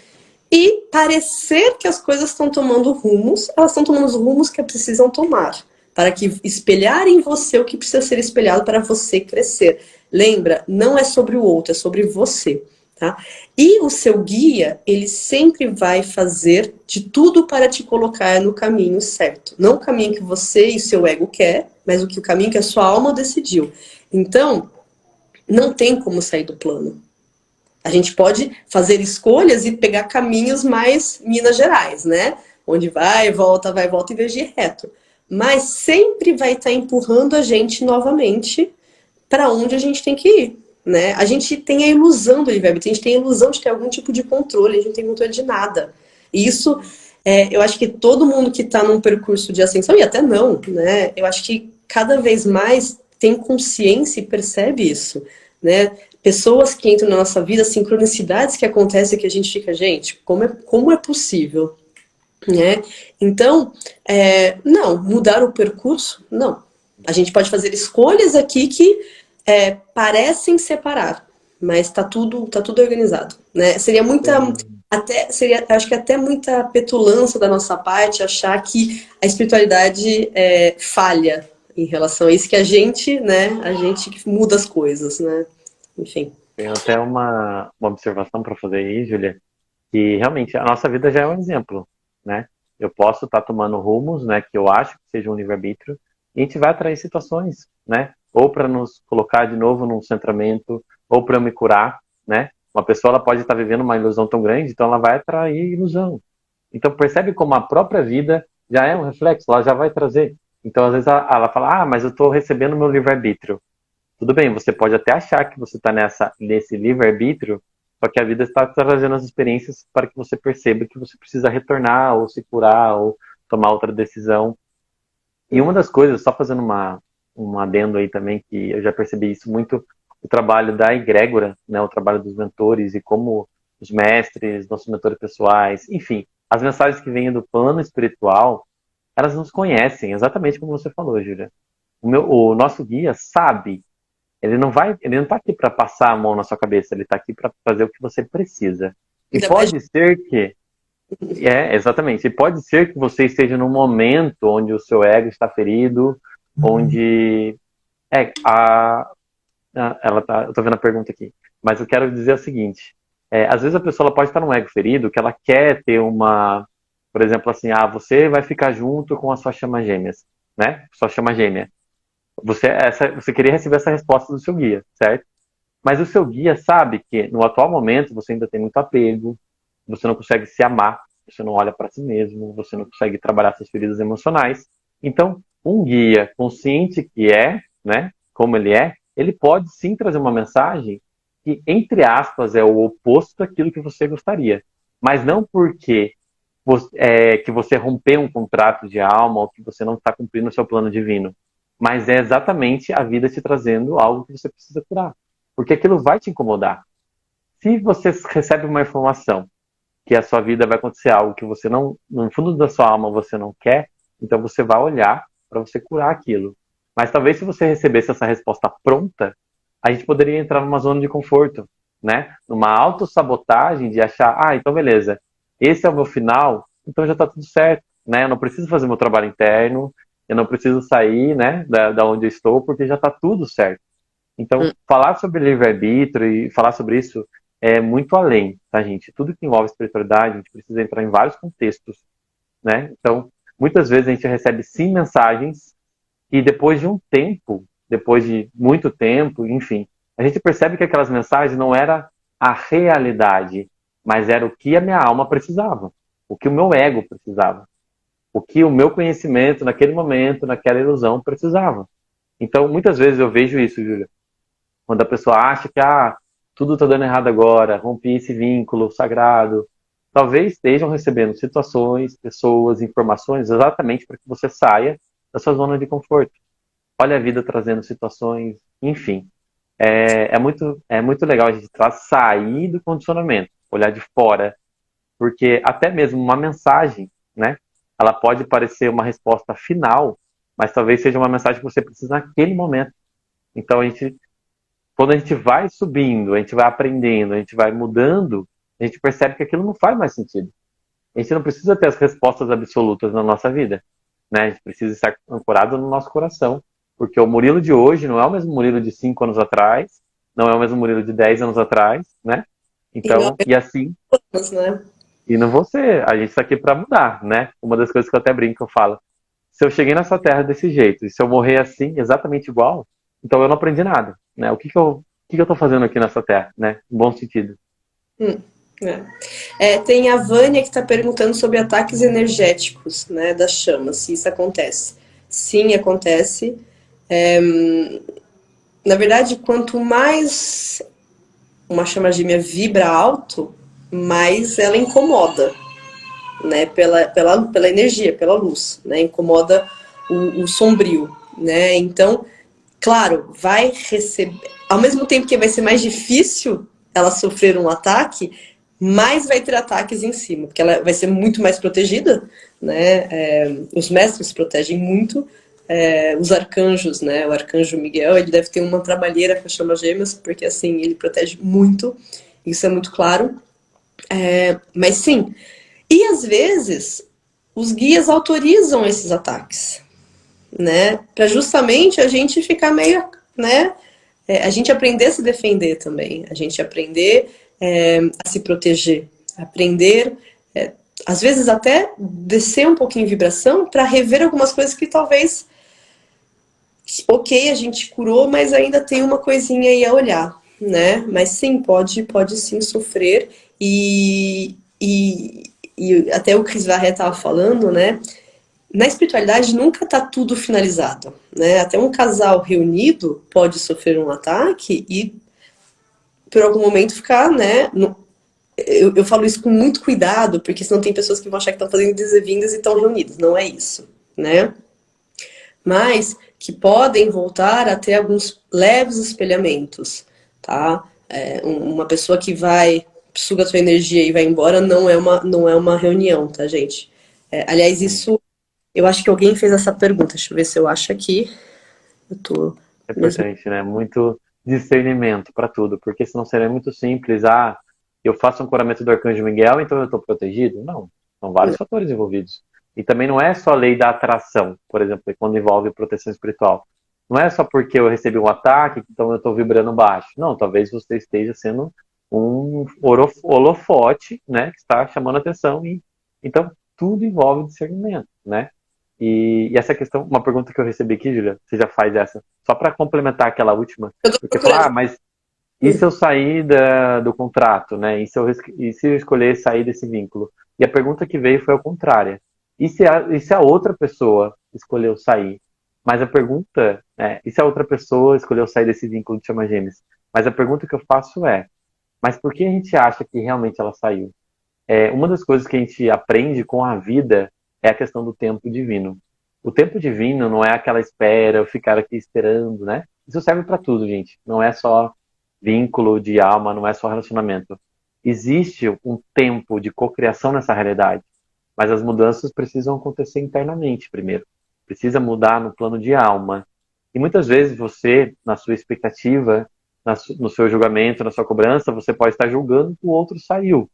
E parecer que as coisas estão tomando rumos, elas estão tomando os rumos que precisam tomar, para que espelhar em você o que precisa ser espelhado para você crescer. Lembra, não é sobre o outro, é sobre você. Tá? E o seu guia, ele sempre vai fazer de tudo para te colocar no caminho certo. Não o caminho que você e seu ego quer, mas o caminho que a sua alma decidiu. Então, não tem como sair do plano. A gente pode fazer escolhas e pegar caminhos mais Minas Gerais, né? Onde vai, volta, em vez de ir reto. Mas sempre vai estar empurrando a gente novamente para onde a gente tem que ir, né? A gente tem a ilusão do livre-arbítrio, a gente tem a ilusão de ter algum tipo de controle, a gente não tem controle de nada. E isso, eu acho que todo mundo que está num percurso de ascensão, e até não, né? Eu acho que cada vez mais tem consciência e percebe isso, né? Pessoas que entram na nossa vida, sincronicidades que acontecem que a gente fica, gente, como é possível? Né? Então, não, mudar o percurso, não. A gente pode fazer escolhas aqui que parecem separar, mas tá tudo organizado. Né? Seria muita. Acho que até muita petulância da nossa parte achar que a espiritualidade falha em relação a isso, que a gente, né, a gente que muda as coisas, né? Enfim. Tenho até uma observação para fazer aí, Júlia, que realmente a nossa vida já é um exemplo, né? Eu posso estar tomando rumos, né, que eu acho que seja um livre-arbítrio, e a gente vai atrair situações, né? Ou para nos colocar de novo num centramento, ou para me curar, né? Uma pessoa ela pode estar vivendo uma ilusão tão grande, então ela vai atrair ilusão. Então percebe como a própria vida já é um reflexo, ela já vai trazer. Então às vezes ela fala, mas eu estou recebendo meu livre-arbítrio. Tudo bem, você pode até achar que você está nesse livre-arbítrio, só que a vida está trazendo as experiências para que você perceba que você precisa retornar, ou se curar, ou tomar outra decisão. E uma das coisas, só fazendo um adendo aí também, que eu já percebi isso muito, o trabalho da egrégora, né, o trabalho dos mentores, e como os mestres, nossos mentores pessoais, enfim, as mensagens que vêm do plano espiritual, elas nos conhecem, exatamente como você falou, Júlia. O nosso guia sabe. Ele não está aqui para passar a mão na sua cabeça, ele está aqui para fazer o que você precisa. E Ainda mais. pode ser que, exatamente, e pode ser que você esteja num momento onde o seu ego está ferido, onde, eu estou vendo a pergunta aqui, mas eu quero dizer o seguinte, às vezes a pessoa ela pode estar num ego ferido, que ela quer ter por exemplo, assim, você vai ficar junto com a sua chama gêmeas, né? Sua chama gêmea. Você queria receber essa resposta do seu guia, certo? Mas o seu guia sabe que no atual momento você ainda tem muito apego, você não consegue se amar, você não olha para si mesmo, você não consegue trabalhar suas feridas emocionais. Então, um guia consciente que né, como ele pode sim trazer uma mensagem que, entre aspas, é o oposto daquilo que você gostaria. Mas não porque que você rompeu um contrato de alma ou que você não está cumprindo o seu plano divino. Mas é exatamente a vida te trazendo algo que você precisa curar. Porque aquilo vai te incomodar. Se você recebe uma informação que a sua vida vai acontecer algo que você não, no fundo da sua alma, você não quer, então você vai olhar para você curar aquilo. Mas talvez se você recebesse essa resposta pronta, a gente poderia entrar numa zona de conforto, né? Numa autossabotagem de achar, então beleza, esse é o meu final, então já está tudo certo, né? Eu não preciso fazer meu trabalho interno, eu não preciso sair, né, da onde eu estou, porque já está tudo certo. Então, falar sobre livre-arbítrio e falar sobre isso é muito além, tá, gente? Tudo que envolve espiritualidade, a gente precisa entrar em vários contextos, né? Então, muitas vezes a gente recebe sim mensagens e depois de um tempo, depois de muito tempo, enfim, a gente percebe que aquelas mensagens não era a realidade, mas era o que a minha alma precisava, o que o meu ego precisava, o que o meu conhecimento naquele momento, naquela ilusão precisava. Então, muitas vezes eu vejo isso, Júlia, quando a pessoa acha que tudo está dando errado agora, rompi esse vínculo sagrado. Talvez estejam recebendo situações, pessoas, informações exatamente para que você saia da sua zona de conforto. Olha a vida trazendo situações, enfim. É muito legal a gente sair do condicionamento, olhar de fora, porque até mesmo uma mensagem, né? Ela pode parecer uma resposta final, mas talvez seja uma mensagem que você precisa naquele momento. Então quando a gente vai subindo, a gente vai aprendendo, a gente vai mudando, a gente percebe que aquilo não faz mais sentido. A gente não precisa ter as respostas absolutas na nossa vida, né? A gente precisa estar ancorado no nosso coração, porque o Murilo de hoje não é o mesmo Murilo de 5 anos atrás, não é o mesmo Murilo de 10 anos atrás, né? E não Então, e assim, apenas, né? e não você, a gente está aqui para mudar, né? Uma das coisas que eu até brinco, eu falo, se eu cheguei nessa terra desse jeito, e se eu morrer assim, exatamente igual, então eu não aprendi nada, né? O que que eu tô fazendo aqui nessa terra, né? Em bom sentido. Hum, é. Tem a Vânia que está perguntando sobre ataques energéticos, né, das chamas, se isso acontece. Sim, acontece. É, na verdade, quanto mais uma chama gêmea vibra alto, mais ela incomoda, né, pela energia, pela luz, né, incomoda o sombrio, né, então, claro, vai receber, ao mesmo tempo que vai ser mais difícil ela sofrer um ataque, mais vai ter ataques em cima, porque ela vai ser muito mais protegida, né, os mestres protegem muito, os arcanjos, né, o arcanjo Miguel, ele deve ter uma trabalheira com as chamas gêmeas, porque assim, ele protege muito, isso é muito claro, mas sim, e às vezes os guias autorizam esses ataques, né? Para justamente a gente ficar meio, né? A gente aprender a se defender também, a gente aprender a se proteger, aprender, às vezes até descer um pouquinho em vibração para rever algumas coisas que talvez, ok, a gente curou, mas ainda tem uma coisinha aí a olhar, né? Mas sim, pode sim sofrer e até o Chris Varret estava falando, né? Na espiritualidade nunca está tudo finalizado, né? Até um casal reunido pode sofrer um ataque e por algum momento ficar, né? Eu falo isso com muito cuidado, porque senão tem pessoas que vão achar que estão fazendo idas e vindas e estão reunidos. Não é isso, né? Mas que podem voltar a ter alguns leves espelhamentos, tá? Uma pessoa que vai suga a sua energia e vai embora não é uma reunião, tá, gente? Aliás, isso eu acho que alguém fez essa pergunta. Deixa eu ver se eu acho aqui. Eu tô É mesmo. importante, né? Muito discernimento para tudo, porque senão seria muito simples. Eu faço um curamento do Arcanjo Miguel, então eu estou protegido? Não, são vários fatores envolvidos. E também não é só a lei da atração, por exemplo, quando envolve proteção espiritual. Não é só porque eu recebi um ataque, então eu estou vibrando baixo. Não, talvez você esteja sendo um holofote, né, que está chamando atenção. Então, tudo envolve discernimento, né? E essa questão, uma pergunta que eu recebi aqui, Julia, você já faz essa, só para complementar aquela última, Eu tô porque falar, procurando. mas e se eu sair do contrato, né? E se eu escolher sair desse vínculo? E a pergunta que veio foi ao contrária. E se a outra pessoa escolheu sair? Mas a pergunta, e se a outra pessoa escolheu sair desse vínculo de chama gêmeas? Mas a pergunta que eu faço mas por que a gente acha que realmente ela saiu? Uma das coisas que a gente aprende com a vida é a questão do tempo divino. O tempo divino não é aquela espera, eu ficar aqui esperando, né? Isso serve para tudo, gente. Não é só vínculo de alma, não é só relacionamento. Existe um tempo de cocriação nessa realidade, mas as mudanças precisam acontecer internamente primeiro. Precisa mudar no plano de alma. E muitas vezes você, na sua expectativa no seu julgamento, na sua cobrança, você pode estar julgando que o outro saiu.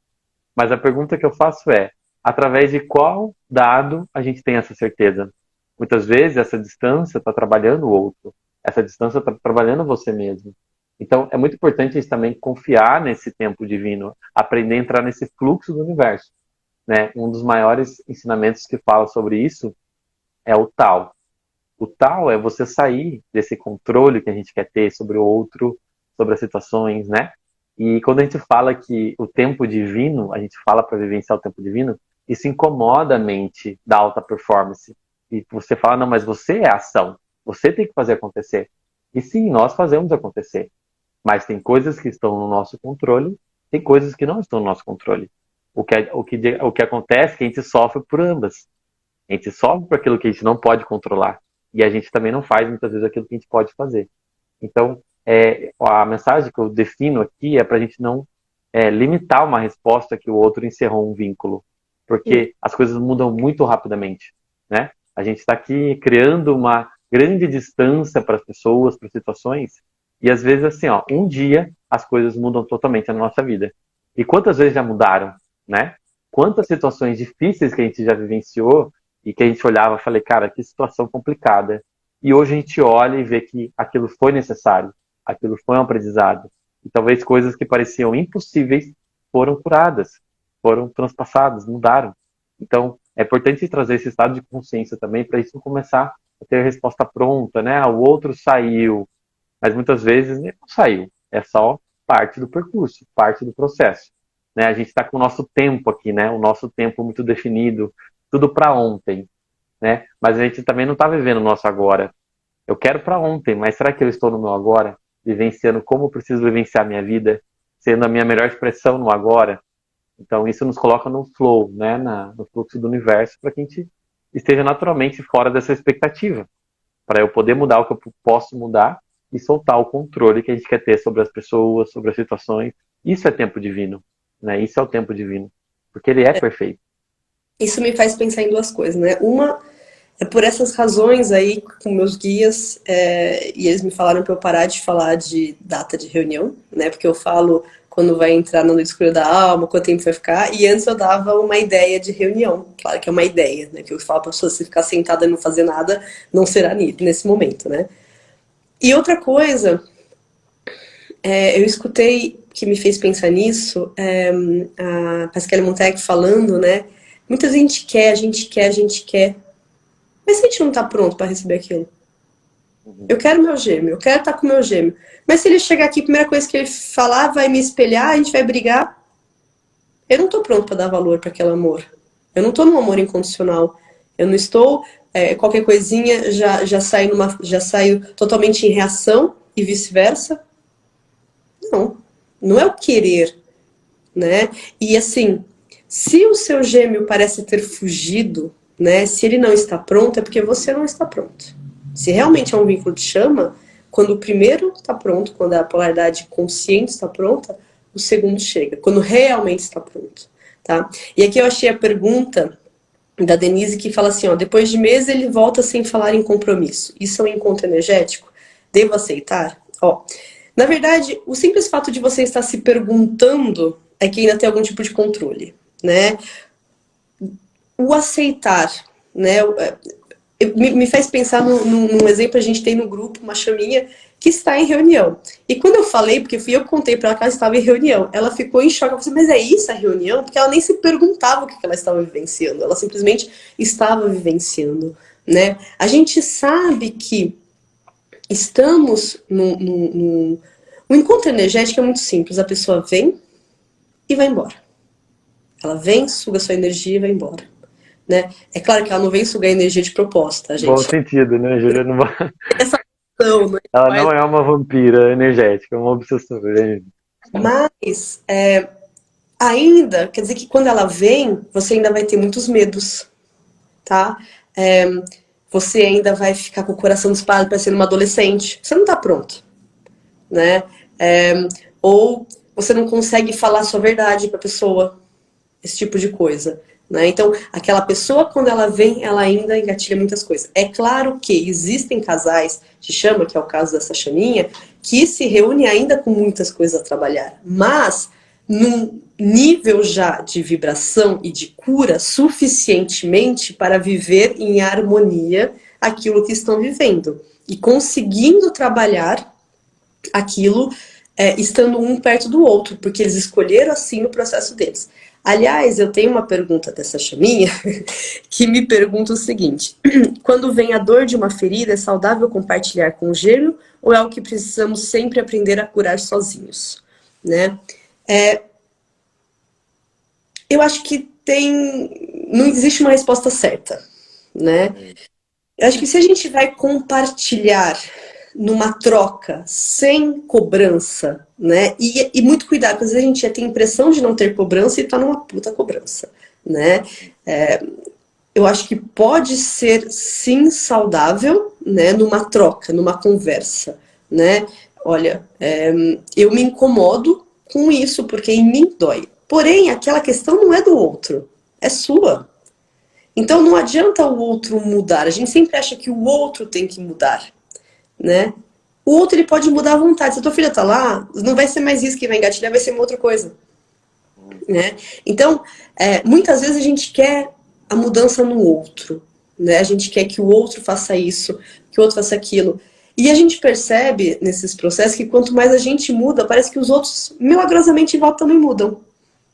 Mas a pergunta que eu faço é, através de qual dado a gente tem essa certeza? Muitas vezes essa distância está trabalhando o outro, essa distância está trabalhando você mesmo. Então é muito importante a gente também confiar nesse tempo divino, aprender a entrar nesse fluxo do universo, né? Um dos maiores ensinamentos que fala sobre isso é o Tao. O Tao é você sair desse controle que a gente quer ter sobre o outro, sobre as situações, né? E quando a gente fala que o tempo divino, a gente fala para vivenciar o tempo divino, isso incomoda a mente da alta performance. E você fala, não, mas você é a ação, você tem que fazer acontecer. E sim, nós fazemos acontecer. Mas tem coisas que estão no nosso controle, tem coisas que não estão no nosso controle. O que acontece é que a gente sofre por ambas. A gente sofre por aquilo que a gente não pode controlar. E a gente também não faz, muitas vezes, aquilo que a gente pode fazer. Então, a mensagem que eu defino aqui é para a gente não limitar uma resposta que o outro encerrou um vínculo. Porque as coisas mudam muito rapidamente, né? A gente está aqui criando uma grande distância para as pessoas, para as situações, e às vezes, assim, ó, um dia as coisas mudam totalmente na nossa vida. E quantas vezes já mudaram, né? Quantas situações difíceis que a gente já vivenciou e que a gente olhava e falei, cara, que situação complicada. E hoje a gente olha e vê que aquilo foi necessário, aquilo foi um aprendizado. E talvez coisas que pareciam impossíveis foram curadas, foram transpassadas, mudaram. Então, é importante trazer esse estado de consciência também para isso começar a ter a resposta pronta, né? O outro saiu, mas muitas vezes nem não saiu. É só parte do percurso, parte do processo. Né? A gente está com o nosso tempo aqui, né? O nosso tempo muito definido, tudo para ontem, né? Mas a gente também não está vivendo o nosso agora. Eu quero para ontem, mas será que eu estou no meu agora? Vivenciando como eu preciso vivenciar a minha vida, sendo a minha melhor expressão no agora? Então isso nos coloca no flow, né? No fluxo do universo, para que a gente esteja naturalmente fora dessa expectativa. Para eu poder mudar o que eu posso mudar e soltar o controle que a gente quer ter sobre as pessoas, sobre as situações. Isso é tempo divino, né? Isso é o tempo divino, porque ele é perfeito. Isso me faz pensar em duas coisas, né? Uma é por essas razões aí com meus guias, e eles me falaram para eu parar de falar de data de reunião, né? Porque eu falo quando vai entrar no escuro da alma, quanto tempo vai ficar, e antes eu dava uma ideia de reunião, claro que é uma ideia, né? Que eu falo para a pessoa, se ficar sentada e não fazer nada, não será nesse momento, né? E outra coisa, eu escutei que me fez pensar nisso, a Pasquale Montec falando, né? Muita gente quer, a gente quer, a gente quer. Mas se a gente não tá pronto para receber aquilo? Eu quero meu gêmeo, eu quero estar com meu gêmeo. Mas se ele chegar aqui, a primeira coisa que ele falar vai me espelhar, a gente vai brigar. Eu não tô pronto para dar valor para aquele amor. Eu não tô num amor incondicional. Eu não estou, qualquer coisinha já saio totalmente em reação e vice-versa. Não, não é o querer, né? E assim, se o seu gêmeo parece ter fugido, né? Se ele não está pronto, é porque você não está pronto. Se realmente é um vínculo de chama, quando o primeiro está pronto, quando a polaridade consciente está pronta, o segundo chega, quando realmente está pronto, tá? E aqui eu achei a pergunta da Denise que fala assim, ó, depois de meses ele volta sem falar em compromisso. Isso é um encontro energético? Devo aceitar? Ó, na verdade, o simples fato de você estar se perguntando é que ainda tem algum tipo de controle, né? O aceitar, né? Me faz pensar num exemplo, a gente tem no grupo uma chaminha que está em reunião. E quando eu falei, porque fui eu que contei para ela que ela estava em reunião, ela ficou em choque. Ela falou assim, mas é isso a reunião? Porque ela nem se perguntava o que ela estava vivenciando. Ela simplesmente estava vivenciando, né? A gente sabe que estamos num... O encontro energético é muito simples. A pessoa vem e vai embora. Ela vem, suga sua energia e vai embora. Né? É claro que ela não vem sugar energia de proposta, Bom gente. sentido, né, Julia? Essa ação, né? Ela Mas, não é uma vampira energética, é uma obsessora. mas ainda, quer dizer que quando ela vem, você ainda vai ter muitos medos, tá? É, você ainda vai ficar com o coração disparado parecendo uma adolescente. Você não tá pronto, né? Ou você não consegue falar a sua verdade pra pessoa, esse tipo de coisa. né? Então, aquela pessoa, quando ela vem, ela ainda engatilha muitas coisas. É claro que existem casais de chama, que é o caso dessa chaminha, que se reúne ainda com muitas coisas a trabalhar, mas num nível já de vibração e de cura suficientemente para viver em harmonia aquilo que estão vivendo e conseguindo trabalhar aquilo estando um perto do outro, porque eles escolheram assim no processo deles. Aliás, eu tenho uma pergunta dessa chaminha que me pergunta o seguinte: quando vem a dor de uma ferida, é saudável compartilhar com o gêmeo ou é algo que precisamos sempre aprender a curar sozinhos? Né? Eu acho que não existe uma resposta certa, né? Eu acho que se a gente vai compartilhar numa troca sem cobrança, né? E muito cuidado, porque às vezes a gente já tem a impressão de não ter cobrança e tá numa puta cobrança, né? Eu acho que pode ser sim saudável, né? Numa troca, numa conversa, né? Olha, eu me incomodo com isso porque em mim dói. Porém, aquela questão não é do outro, é sua. Então não adianta o outro mudar. A gente sempre acha que o outro tem que mudar, né? O outro ele pode mudar à vontade. Se a tua filha tá lá, não vai ser mais isso que vai engatilhar, vai ser uma outra coisa, né? Então, muitas vezes a gente quer a mudança no outro, né? A gente quer que o outro faça isso, que o outro faça aquilo. E a gente percebe nesses processos que quanto mais a gente muda, parece que os outros milagrosamente em volta também mudam.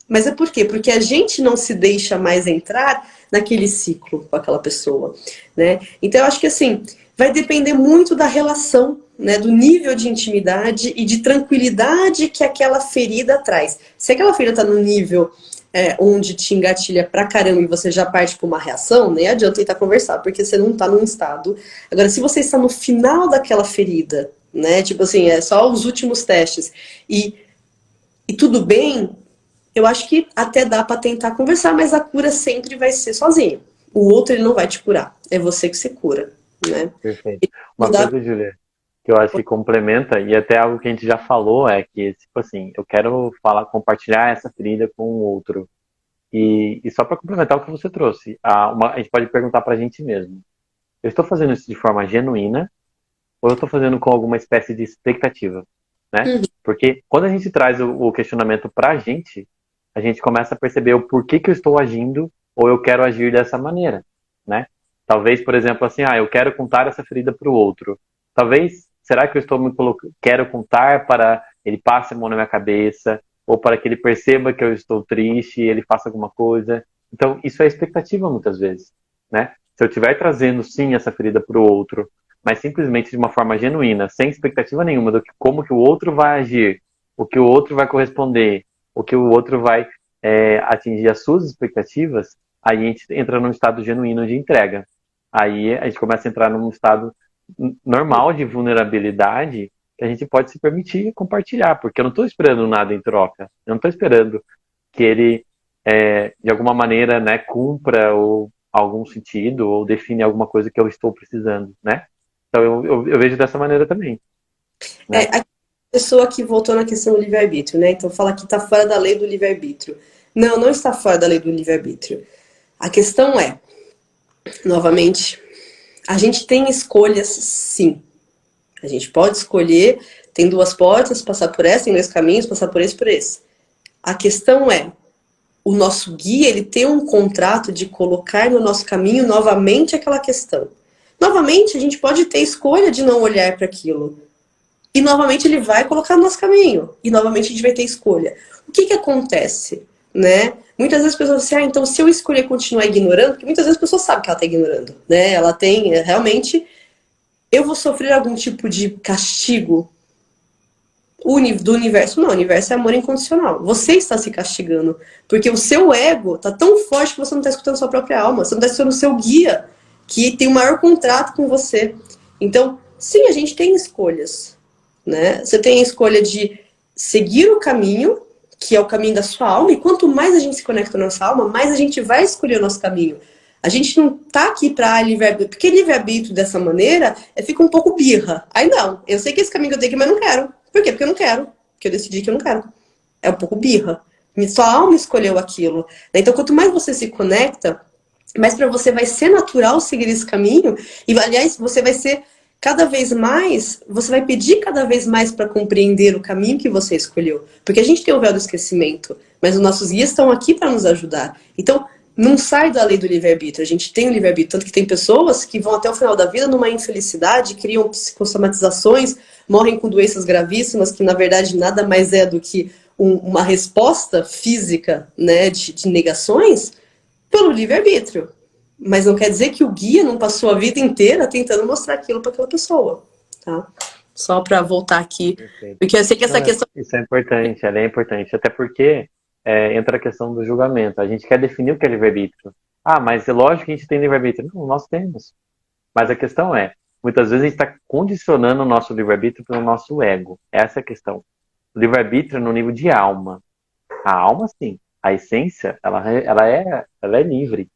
Mas é por quê? Porque a gente não se deixa mais entrar naquele ciclo com aquela pessoa, né? Então eu acho que assim, vai depender muito da relação, né? Do nível de intimidade e de tranquilidade que aquela ferida traz. Se aquela ferida tá no nível onde te engatilha pra caramba e você já parte pra uma reação, nem adianta tentar conversar, porque você não tá num estado. Agora, se você está no final daquela ferida, né? Tipo assim, é só os últimos testes e tudo bem, eu acho que até dá para tentar conversar, mas a cura sempre vai ser sozinho. O outro ele não vai te curar, é você que se cura, né? Perfeito. Uma Mudar. coisa, Julia, que eu acho que complementa, e até algo que a gente já falou, é que, tipo assim, eu quero compartilhar essa ferida com o outro. E só para complementar o que você trouxe, a gente pode perguntar para a gente mesmo: eu estou fazendo isso de forma genuína ou eu estou fazendo com alguma espécie de expectativa, né? Uhum. Porque quando a gente traz o questionamento para a gente começa a perceber o porquê que eu estou agindo ou eu quero agir dessa maneira, né? Talvez, por exemplo, assim, eu quero contar essa ferida para o outro. Talvez, será que eu estou quero contar para ele passe a mão na minha cabeça ou para que ele perceba que eu estou triste e ele faça alguma coisa? Então, isso é expectativa muitas vezes, né? Se eu estiver trazendo, sim, essa ferida para o outro, mas simplesmente de uma forma genuína, sem expectativa nenhuma do que como que o outro vai agir, o que o outro vai corresponder, o que o outro vai atingir as suas expectativas, aí a gente entra num estado genuíno de entrega. Aí a gente começa a entrar num estado normal de vulnerabilidade que a gente pode se permitir compartilhar, porque eu não estou esperando nada em troca. Eu não estou esperando que ele, de alguma maneira, né, cumpra ou algum sentido ou define alguma coisa que eu estou precisando, né? Então eu vejo dessa maneira também, né? A pessoa que voltou na questão do livre-arbítrio, né? Então fala que está fora da lei do livre-arbítrio. Não, não está fora da lei do livre-arbítrio. A questão é, novamente, a gente tem escolhas, sim. A gente pode escolher, tem duas portas, passar por essa, tem dois caminhos, passar por esse e por esse. A questão é, o nosso guia, ele tem um contrato de colocar no nosso caminho novamente aquela questão. Novamente, a gente pode ter escolha de não olhar para aquilo. E novamente ele vai colocar no nosso caminho. E novamente a gente vai ter escolha. O que acontece? Né? Muitas vezes as pessoas dizem, então se eu escolher continuar ignorando, porque muitas vezes a pessoa sabe que ela está ignorando. Né? Ela tem, realmente, eu vou sofrer algum tipo de castigo do universo. Não, o universo é amor incondicional. Você está se castigando. Porque o seu ego está tão forte que você não está escutando a sua própria alma. Você não está escutando o seu guia, que tem o maior contrato com você. Então, sim, a gente tem escolhas. Né? Você tem a escolha de seguir o caminho, que é o caminho da sua alma, e quanto mais a gente se conecta com a nossa alma, mais a gente vai escolher o nosso caminho. A gente não tá aqui pra livre-arbítrio, porque livre-arbítrio dessa maneira fica um pouco birra. Aí não, eu sei que esse caminho que eu tenho aqui, mas não quero. Por quê? Porque eu não quero. Porque eu decidi que eu não quero. É um pouco birra. Sua alma escolheu aquilo. Então, quanto mais você se conecta, mais para você vai ser natural seguir esse caminho. E, aliás, você vai ser cada vez mais, você vai pedir cada vez mais para compreender o caminho que você escolheu. Porque a gente tem o véu do esquecimento, mas os nossos guias estão aqui para nos ajudar. Então, não sai da lei do livre-arbítrio. A gente tem o livre-arbítrio. Tanto que tem pessoas que vão até o final da vida numa infelicidade, criam psicossomatizações, morrem com doenças gravíssimas, que na verdade nada mais é do que uma resposta física, né, de negações, pelo livre-arbítrio. Mas não quer dizer que o guia não passou a vida inteira tentando mostrar aquilo para aquela pessoa, tá? Só para voltar aqui. Perfeito. Porque eu sei que essa questão... Isso é importante, ela é importante. Até porque entra a questão do julgamento. A gente quer definir o que é livre-arbítrio. Ah, mas é lógico que a gente tem livre-arbítrio. Não, nós temos. Mas a questão é, muitas vezes a gente está condicionando o nosso livre-arbítrio pelo nosso ego. Essa é a questão. O livre-arbítrio é no nível de alma. A alma, sim. A essência, ela é livre.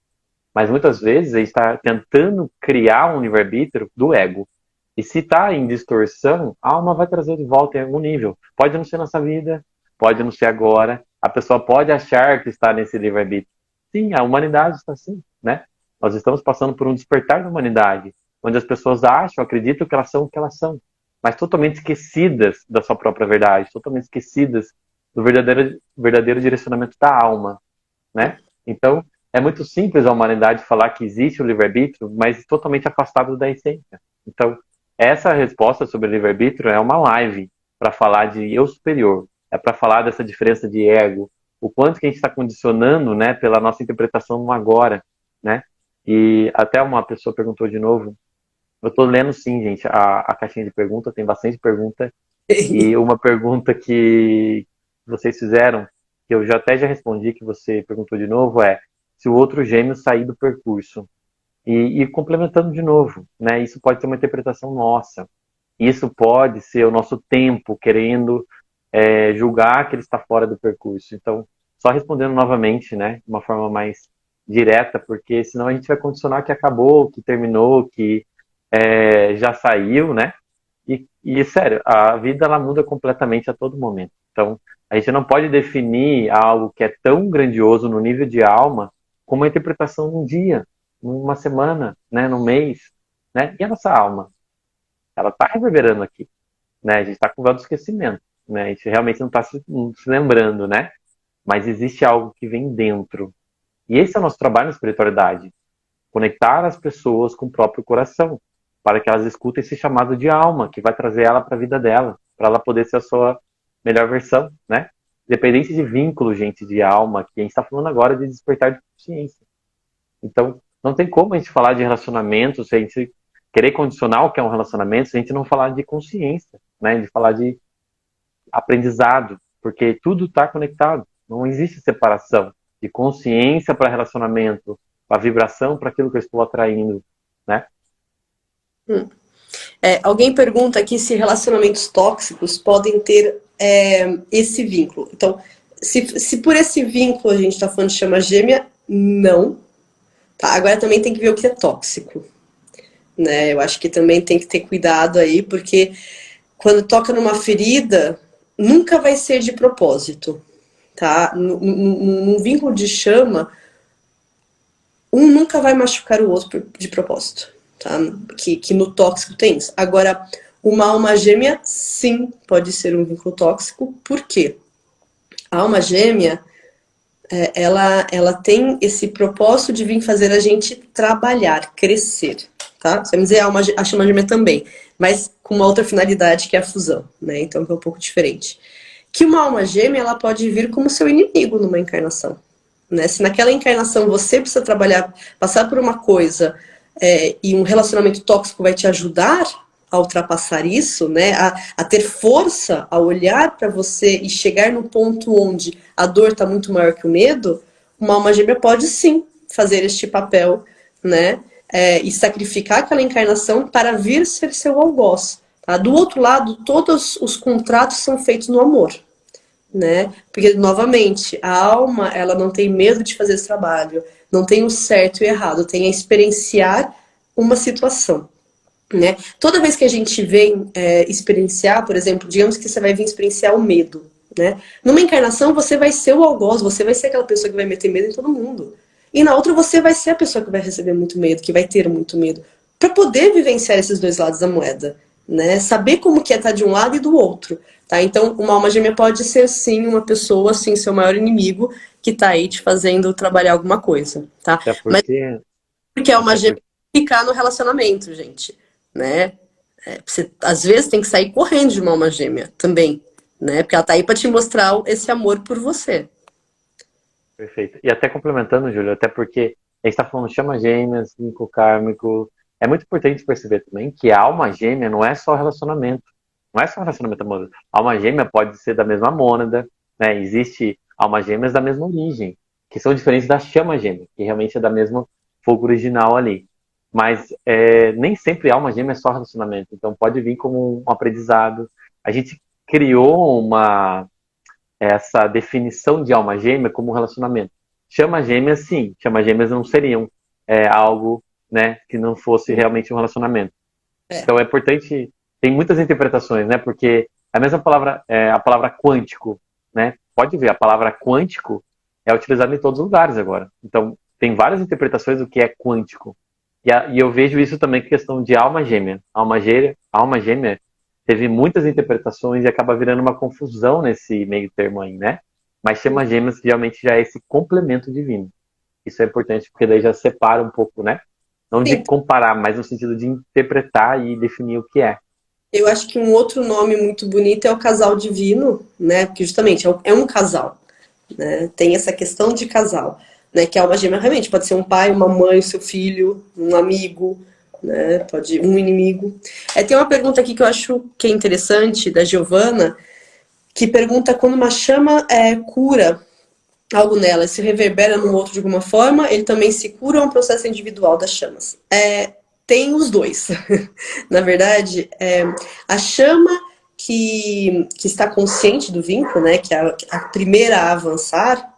Mas muitas vezes a gente está tentando criar um livre-arbítrio do ego. E se está em distorção, a alma vai trazer de volta em algum nível. Pode não ser nessa vida, pode não ser agora. A pessoa pode achar que está nesse livre-arbítrio. Sim, a humanidade está assim, né? Nós estamos passando por um despertar da humanidade, onde as pessoas acham, acreditam que elas são o que elas são, mas totalmente esquecidas da sua própria verdade, totalmente esquecidas do verdadeiro direcionamento da alma, né? Então, é muito simples a humanidade falar que existe o livre-arbítrio, mas totalmente afastado da essência. Então, essa resposta sobre livre-arbítrio é uma live para falar de eu superior, é para falar dessa diferença de ego, o quanto que a gente está condicionando, né, pela nossa interpretação no agora, né? E até uma pessoa perguntou de novo, eu estou lendo sim, gente, a caixinha de pergunta, tem bastante pergunta, e uma pergunta que vocês fizeram, que eu até já respondi, que você perguntou de novo, é se o outro gêmeo sair do percurso. E complementando de novo, né? Isso pode ser uma interpretação nossa. Isso pode ser o nosso tempo querendo julgar que ele está fora do percurso. Então, só respondendo novamente, né? De uma forma mais direta, porque senão a gente vai condicionar que acabou, que terminou, que já saiu, né? E sério, a vida ela muda completamente a todo momento. Então, a gente não pode definir algo que é tão grandioso no nível de alma como uma interpretação num dia, numa semana, né, num mês, né? E a nossa alma? Ela está reverberando aqui, né? A gente está com o véu do esquecimento, né? A gente realmente não está se lembrando, né? Mas existe algo que vem dentro. E esse é o nosso trabalho na espiritualidade. Conectar as pessoas com o próprio coração, para que elas escutem esse chamado de alma, que vai trazer ela para a vida dela, para ela poder ser a sua melhor versão, né? Independente de vínculo, gente, de alma, que a gente está falando agora de despertar de consciência. Então, não tem como a gente falar de relacionamento, se a gente querer condicionar o que é um relacionamento, se a gente não falar de consciência, né? De falar de aprendizado, porque tudo está conectado. Não existe separação de consciência para relacionamento, a vibração para aquilo que eu estou atraindo, né? Alguém pergunta aqui se relacionamentos tóxicos podem ter esse vínculo. Então, se por esse vínculo a gente está falando de chama gêmea, não. Tá? Agora também tem que ver o que é tóxico. Né? Eu acho que também tem que ter cuidado aí, porque quando toca numa ferida, nunca vai ser de propósito. Tá? Num vínculo de chama, um nunca vai machucar o outro de propósito. Tá? Que no tóxico tem isso. Agora, uma alma gêmea, sim, pode ser um vínculo tóxico. Por quê? A alma gêmea, ela tem esse propósito de vir fazer a gente trabalhar, crescer. Tá? Você vai dizer a chama gêmea também, mas com uma outra finalidade que é a fusão, né? Então é um pouco diferente. Que uma alma gêmea, ela pode vir como seu inimigo numa encarnação. Né? Se naquela encarnação você precisa trabalhar, passar por uma coisa e um relacionamento tóxico vai te ajudar a ultrapassar isso, né? A ter força, a olhar para você e chegar no ponto onde a dor está muito maior que o medo, uma alma gêmea pode sim fazer este papel, né? E sacrificar aquela encarnação para vir ser seu algoz. Tá? Do outro lado, todos os contratos são feitos no amor. Né? Porque, novamente, a alma ela não tem medo de fazer esse trabalho, não tem o certo e o errado, tem a experienciar uma situação. Né? Toda vez que a gente vem experienciar, por exemplo, digamos que você vai vir experienciar o medo, né? Numa encarnação, você vai ser o algoz, você vai ser aquela pessoa que vai meter medo em todo mundo. E na outra, você vai ser a pessoa que vai receber muito medo, que vai ter muito medo. Para poder vivenciar esses dois lados da moeda, né? Saber como que é estar de um lado e do outro, tá? Então, uma alma gêmea pode ser, sim, uma pessoa, assim, seu maior inimigo, que tá aí te fazendo trabalhar alguma coisa, tá? Até Mas porque, porque é uma até gêmea porque, ficar no relacionamento, gente, né? Você, às vezes, tem que sair correndo de uma alma gêmea também, né? Porque ela tá aí pra te mostrar esse amor por você. perfeito. E até complementando, Júlio, até porque a gente está falando chama gêmeas, vínculo kármico. É muito importante perceber também que a alma gêmea não é só relacionamento. Não é só relacionamento amoroso. A alma gêmea pode ser da mesma mônada, né? Existe almas gêmeas da mesma origem, que são diferentes da chama gêmea, que realmente é da mesma fogo original ali. Mas nem sempre alma gêmea é só relacionamento. Então pode vir como um aprendizado. A gente criou essa definição de alma gêmea como um relacionamento. Chama gêmeas, sim. Chama gêmeas não seriam algo, né, que não fosse realmente um relacionamento. É. Então é importante, tem muitas interpretações, né? Porque a mesma palavra, a palavra quântico, né? Pode ver, a palavra quântico é utilizada em todos os lugares agora. Então tem várias interpretações do que é quântico. E eu vejo isso também com a questão de alma gêmea. Alma gêmea teve muitas interpretações e acaba virando uma confusão nesse meio termo aí, né? Mas chama gêmeas realmente já é esse complemento divino. Isso é importante porque daí já separa um pouco, né? Não de Sim, comparar, mas no sentido de interpretar e definir o que é. eu acho que um outro nome muito bonito é o casal divino, né? Porque justamente é um casal, né? Tem essa questão de casal, né? Que a alma gêmea realmente pode ser um pai, uma mãe, seu filho, um amigo, né? Pode um inimigo. Tem uma pergunta aqui que eu acho que é interessante da Giovana, que pergunta quando uma chama cura algo nela, se reverbera no outro de alguma forma, ele também se cura ou é um processo individual das chamas? Tem os dois. Na verdade, a chama que está consciente do vínculo, né, que é a primeira a avançar,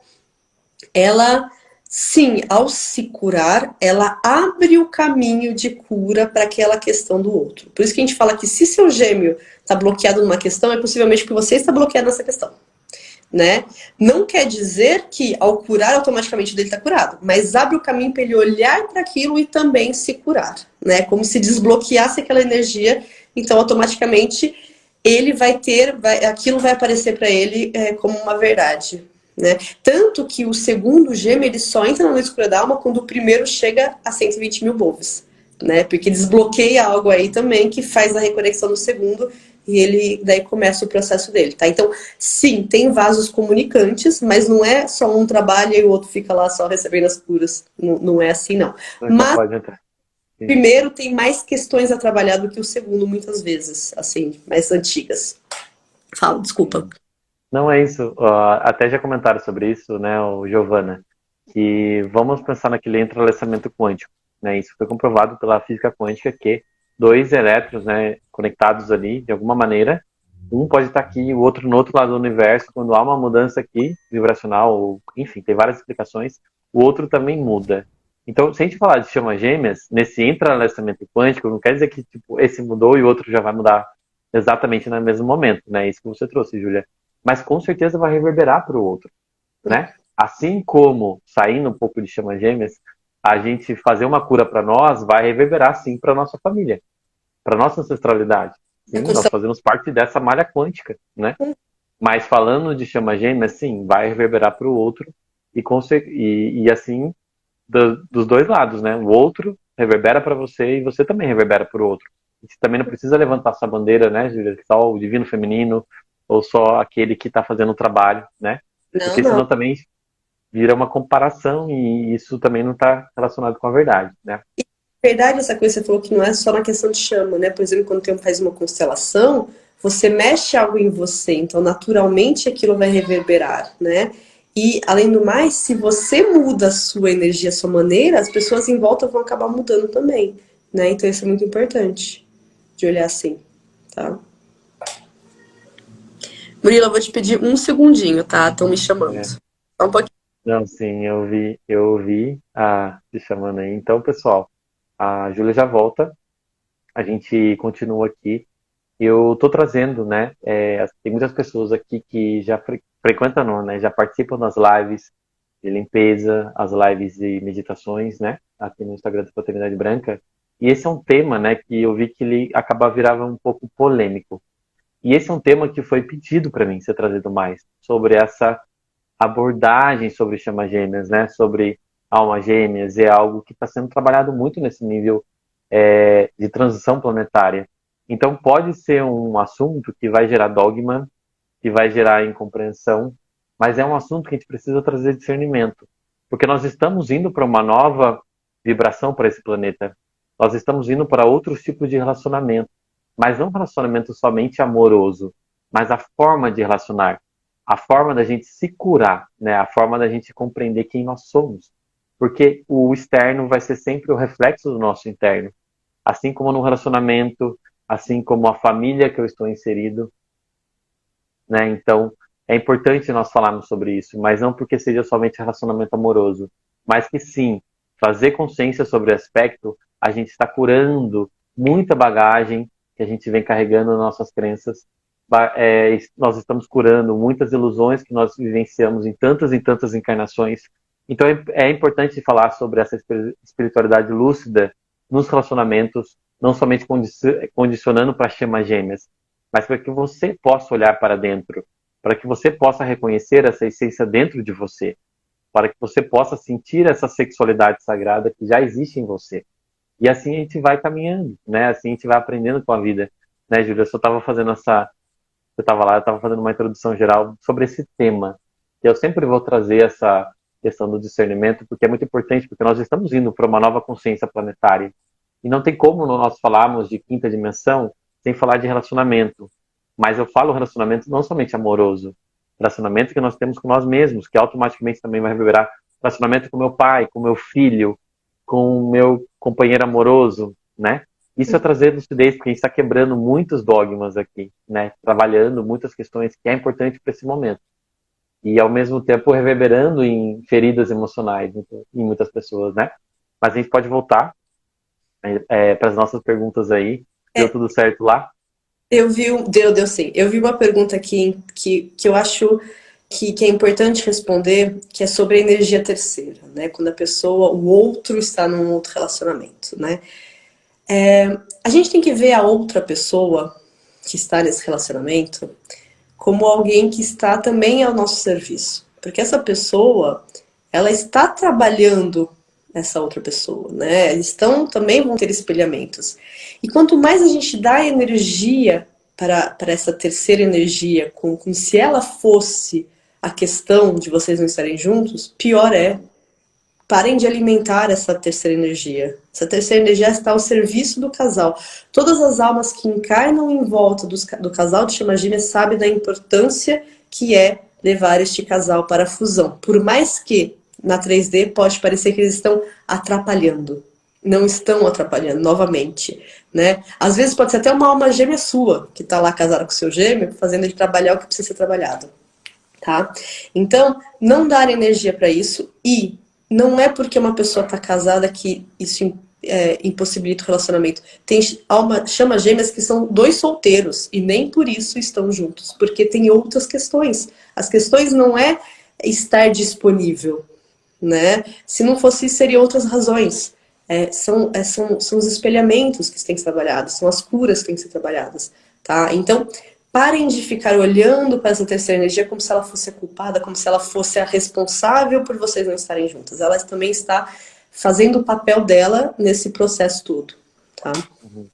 ela, sim, ao se curar, ela abre o caminho de cura para aquela questão do outro. Por isso que a gente fala que se seu gêmeo está bloqueado numa questão, é possivelmente porque você está bloqueado nessa questão, né? Não quer dizer que ao curar automaticamente dele está curado, mas abre o caminho para ele olhar para aquilo e também se curar, né? Como se desbloqueasse aquela energia, então automaticamente ele aquilo vai aparecer para ele como uma verdade, né? Tanto que o segundo gêmeo ele só entra na noite escura da alma quando o primeiro chega a 120 mil volts, né? Porque desbloqueia algo aí também que faz a reconexão no segundo e ele daí começa o processo dele, tá? Então, sim, tem vasos comunicantes, mas não é só um trabalha e o outro fica lá só recebendo as curas. Não, não é assim, não. Então já Mas pode entrar. o Sim. primeiro tem mais questões a trabalhar do que o segundo, muitas vezes, assim, mais antigas. Fala, desculpa. Não é isso. Até já comentaram sobre isso, né, o Giovana, que vamos pensar naquele entrelaçamento quântico, né? Isso foi comprovado pela física quântica que dois elétrons, né, conectados ali de alguma maneira, um pode estar aqui e o outro no outro lado do universo. Quando há uma mudança aqui vibracional, ou, enfim, tem várias explicações, o outro também muda. Então, se a gente falar de chama gêmeas, nesse entrelaçamento quântico, não quer dizer que tipo, esse mudou e o outro já vai mudar exatamente no mesmo momento, né? Isso que você trouxe, Júlia. Mas com certeza vai reverberar para o outro, né? Assim como saindo um pouco de chama gêmeas, a gente fazer uma cura para nós vai reverberar sim para nossa família, para nossa ancestralidade. A Sim, nós constelação. fazemos parte dessa malha quântica, né? Mas falando de chama gêmea, sim, vai reverberar para o outro e assim dos dois lados, né? O outro reverbera para você e você também reverbera para o outro. Você também não precisa levantar essa bandeira, né, Júlia? Só o divino feminino ou só aquele que está fazendo o trabalho, né? Não, Porque não. senão também vira uma comparação e isso também não está relacionado com a verdade, né? Verdade, essa coisa que você falou que não é só na questão de chama, né? Por exemplo, quando faz uma constelação, você mexe algo em você, então naturalmente aquilo vai reverberar, né? E além do mais, se você muda a sua energia, a sua maneira, as pessoas em volta vão acabar mudando também, né? Então isso é muito importante de olhar assim, tá? Murilo, eu vou te pedir um segundinho, tá? Estão me chamando. É. Só um pouquinho. Não, sim, eu vi a te chamando aí. Então, pessoal, a Júlia já volta. A gente continua aqui. eu estou trazendo, né? Tem muitas pessoas aqui que já frequentam, não, né? Já participam das lives de limpeza, as lives de meditações, né? Aqui no Instagram da Fraternidade Branca. E esse é um tema, né? Que eu vi que ele acaba virava um pouco polêmico. E esse é um tema que foi pedido para mim ser trazido mais sobre essa abordagem sobre chamas gêmeas, né? Sobre almas gêmeas, é algo que está sendo trabalhado muito nesse nível de transição planetária. Então pode ser um assunto que vai gerar dogma, que vai gerar incompreensão, mas é um assunto que a gente precisa trazer discernimento, porque nós estamos indo para uma nova vibração para esse planeta. Nós estamos indo para outros tipos de relacionamento, mas não um relacionamento somente amoroso, mas a forma de relacionar, a forma da gente se curar, né? A forma da gente compreender quem nós somos, porque o externo vai ser sempre o reflexo do nosso interno, assim como no relacionamento, assim como a família que eu estou inserido, né? Então, é importante nós falarmos sobre isso, mas não porque seja somente relacionamento amoroso, mas que sim, fazer consciência sobre o aspecto, a gente está curando muita bagagem que a gente vem carregando nas nossas crenças, nós estamos curando muitas ilusões que nós vivenciamos em tantas encarnações. Então, é importante falar sobre essa espiritualidade lúcida nos relacionamentos, não somente condicionando para chamas gêmeas, mas para que você possa olhar para dentro, para que você possa reconhecer essa essência dentro de você, para que você possa sentir essa sexualidade sagrada que já existe em você. E assim a gente vai caminhando, né? Assim a gente vai aprendendo com a vida, né, Júlia? Eu estava lá, eu estava fazendo uma introdução geral sobre esse tema. E eu sempre vou trazer essa questão do discernimento, porque é muito importante, porque nós estamos indo para uma nova consciência planetária. E não tem como nós falarmos de quinta dimensão sem falar de relacionamento. Mas eu falo relacionamento não somente amoroso, relacionamento que nós temos com nós mesmos, que automaticamente também vai reverberar relacionamento com meu pai, com meu filho, com o meu companheiro amoroso, né? Isso é trazer lucidez, porque a gente está quebrando muitos dogmas aqui, né? Trabalhando muitas questões que é importante para esse momento. E, ao mesmo tempo, reverberando em feridas emocionais em muitas pessoas, né? Mas a gente pode voltar para as nossas perguntas aí. Deu É, tudo certo lá? deu sim. Eu vi uma pergunta aqui que eu acho que é importante responder, que é sobre a energia terceira, né? Quando a pessoa, o outro está num outro relacionamento, né? A gente tem que ver a outra pessoa que está nesse relacionamento como alguém que está também ao nosso serviço. Porque essa pessoa, ela está trabalhando essa outra pessoa, né? Eles também vão ter espelhamentos. E quanto mais a gente dá energia para essa terceira energia, como se ela fosse a questão de vocês não estarem juntos, pior é. Parem de alimentar essa terceira energia. Essa terceira energia está ao serviço do casal. Todas as almas que encarnam em volta do casal de chama gêmea sabem da importância que é levar este casal para a fusão. Por mais que na 3D pode parecer que eles estão atrapalhando. Não estão atrapalhando, novamente. Né? Às vezes pode ser até uma alma gêmea sua, que está lá casada com o seu gêmeo, fazendo ele trabalhar o que precisa ser trabalhado. Tá? Então, não dar energia para isso, e não é porque uma pessoa está casada que isso impossibilita o relacionamento. Tem chama gêmeas que são dois solteiros e nem por isso estão juntos, porque tem outras questões. As questões não é estar disponível, né? Se não fosse isso, seriam outras razões. São os espelhamentos que têm que ser trabalhados, são as curas que têm que ser trabalhadas, tá? Então, parem de ficar olhando para essa terceira energia como se ela fosse a culpada, como se ela fosse a responsável por vocês não estarem juntas. Ela também está fazendo o papel dela nesse processo todo, tá? Uhum.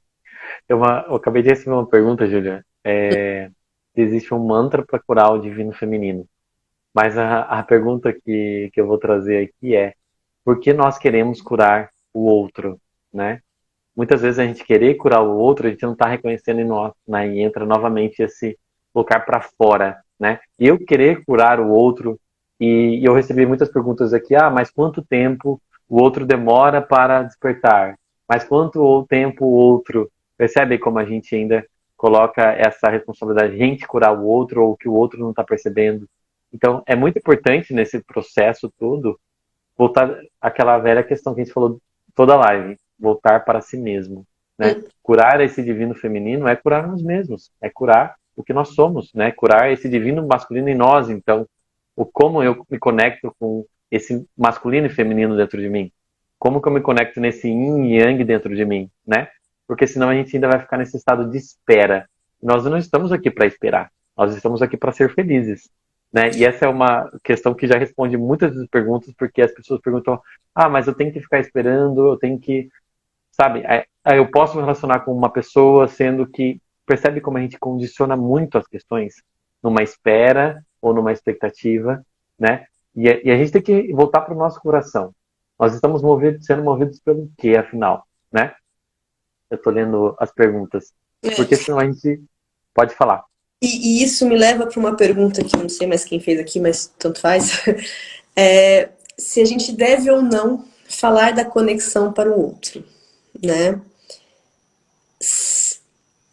Eu acabei de receber uma pergunta, Júlia. Existe um mantra para curar o divino feminino. Mas a pergunta que eu vou trazer aqui é: por que nós queremos curar o outro, né? Muitas vezes a gente querer curar o outro, a gente não está reconhecendo em nós, né? E entra novamente esse colocar para fora, né? E eu querer curar o outro, e eu recebi muitas perguntas aqui: mas quanto tempo o outro demora para despertar? Mas quanto tempo o outro... Percebe como a gente ainda coloca essa responsabilidade de a gente curar o outro ou que o outro não está percebendo? Então, é muito importante nesse processo todo voltar àquela velha questão que a gente falou toda a live, voltar para si mesmo. né? Curar esse divino feminino é curar nós mesmos, é curar o que nós somos, né? Curar esse divino masculino em nós. Então, o como eu me conecto com esse masculino e feminino dentro de mim, como que eu me conecto nesse yin e yang dentro de mim, né? Porque senão a gente ainda vai ficar nesse estado de espera. Nós não estamos aqui para esperar, nós estamos aqui para ser felizes, né? E essa é uma questão que já responde muitas das perguntas, porque as pessoas perguntam: ah, mas eu tenho que ficar esperando, eu tenho que, sabe? Aí eu posso me relacionar com uma pessoa, sendo que percebe como a gente condiciona muito as questões numa espera ou numa expectativa, né? E a gente tem que voltar para o nosso coração. Nós estamos sendo movidos pelo quê, afinal, né? Eu estou lendo as perguntas. Porque É. senão a gente pode falar. E isso me leva para uma pergunta que eu não sei mais quem fez aqui, mas tanto faz. É, se a gente deve ou não falar da conexão para o outro, né?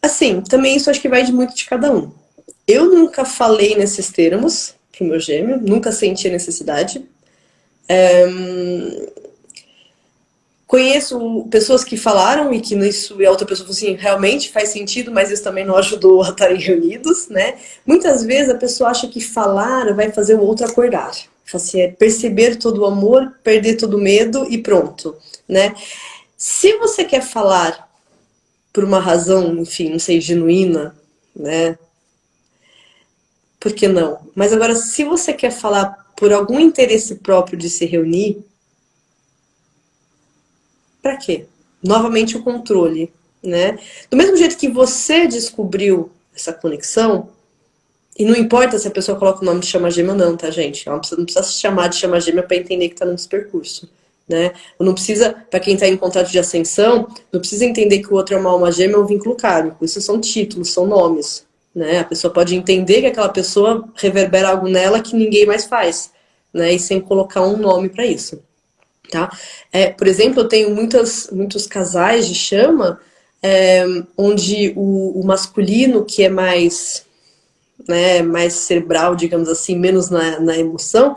Assim, também isso acho que vai de muito de cada um. Eu nunca falei nesses termos pro meu gêmeo, nunca senti a necessidade. Conheço pessoas que falaram e que isso e a outra pessoa falou assim, realmente faz sentido, mas isso também não ajudou a estarem reunidos, né? Muitas vezes a pessoa acha que falar vai fazer o outro acordar. Assim, é perceber todo o amor, perder todo o medo e pronto, né? Se você quer falar por uma razão, enfim, não sei, genuína, né? Por que não? Mas agora, se você quer falar por algum interesse próprio de se reunir, para quê? Novamente o controle, né? Do mesmo jeito que você descobriu essa conexão, e não importa se a pessoa coloca o nome de chama gêmea ou não, tá, gente? Ela não precisa se chamar de chama gêmea para entender que está num percurso, né? Ou não precisa, para quem está em contrato de ascensão, não precisa entender que o outro é uma alma gêmea ou um vínculo kármico. Isso são títulos, são nomes, né? A pessoa pode entender que aquela pessoa reverbera algo nela que ninguém mais faz, né? E sem colocar um nome para isso. Tá? Por exemplo, eu tenho muitos casais de chama onde o masculino, que é mais, né, mais cerebral, digamos assim, menos na emoção,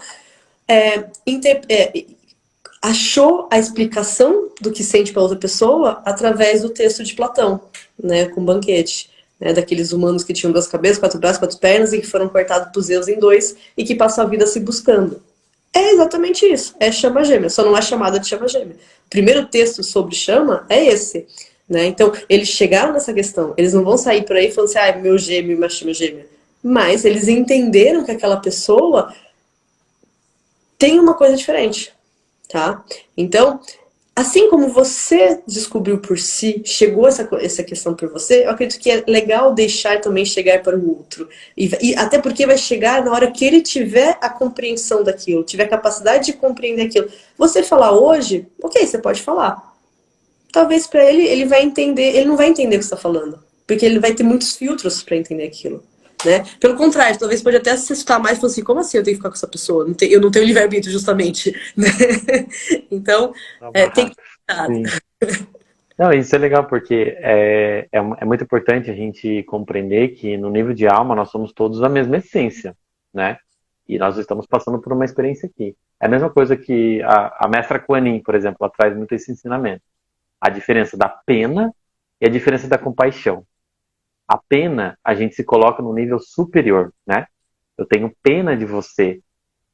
é, achou a explicação do que sente para outra pessoa através do texto de Platão, né, com banquete. Né, daqueles humanos que tinham duas cabeças, quatro braços, quatro pernas e que foram cortados por Zeus em dois e que passam a vida se buscando. É exatamente isso. É chama gêmea, só não é chamada de chama gêmea. O primeiro texto sobre chama é esse. Né? Então, eles chegaram nessa questão. Eles não vão sair por aí falando assim, ah, meu gêmeo, minha chama gêmea. Mas eles entenderam que aquela pessoa tem uma coisa diferente. Tá? Então, assim como você descobriu por si, chegou essa questão por você, eu acredito que é legal deixar também chegar para o outro. E até porque vai chegar na hora que ele tiver a compreensão daquilo, tiver a capacidade de compreender aquilo. Você falar hoje, ok, você pode falar. Talvez para ele, ele vai entender, ele não vai entender o que você está falando. Porque ele vai ter muitos filtros para entender aquilo. Né? Pelo contrário, talvez pode até se assustar mais e falar assim, como assim eu tenho que ficar com essa pessoa? Eu não tenho livre-arbítrio, justamente. Né? Então, tem que estar. Sim. Não, isso é legal porque é muito importante a gente compreender que no nível de alma nós somos todos a mesma essência, né? E nós estamos passando por uma experiência aqui. É a mesma coisa que a mestra Kuan Yin, por exemplo, ela traz muito esse ensinamento. A diferença da pena e a diferença da compaixão. A pena, a gente se coloca no nível superior, né? Eu tenho pena de você,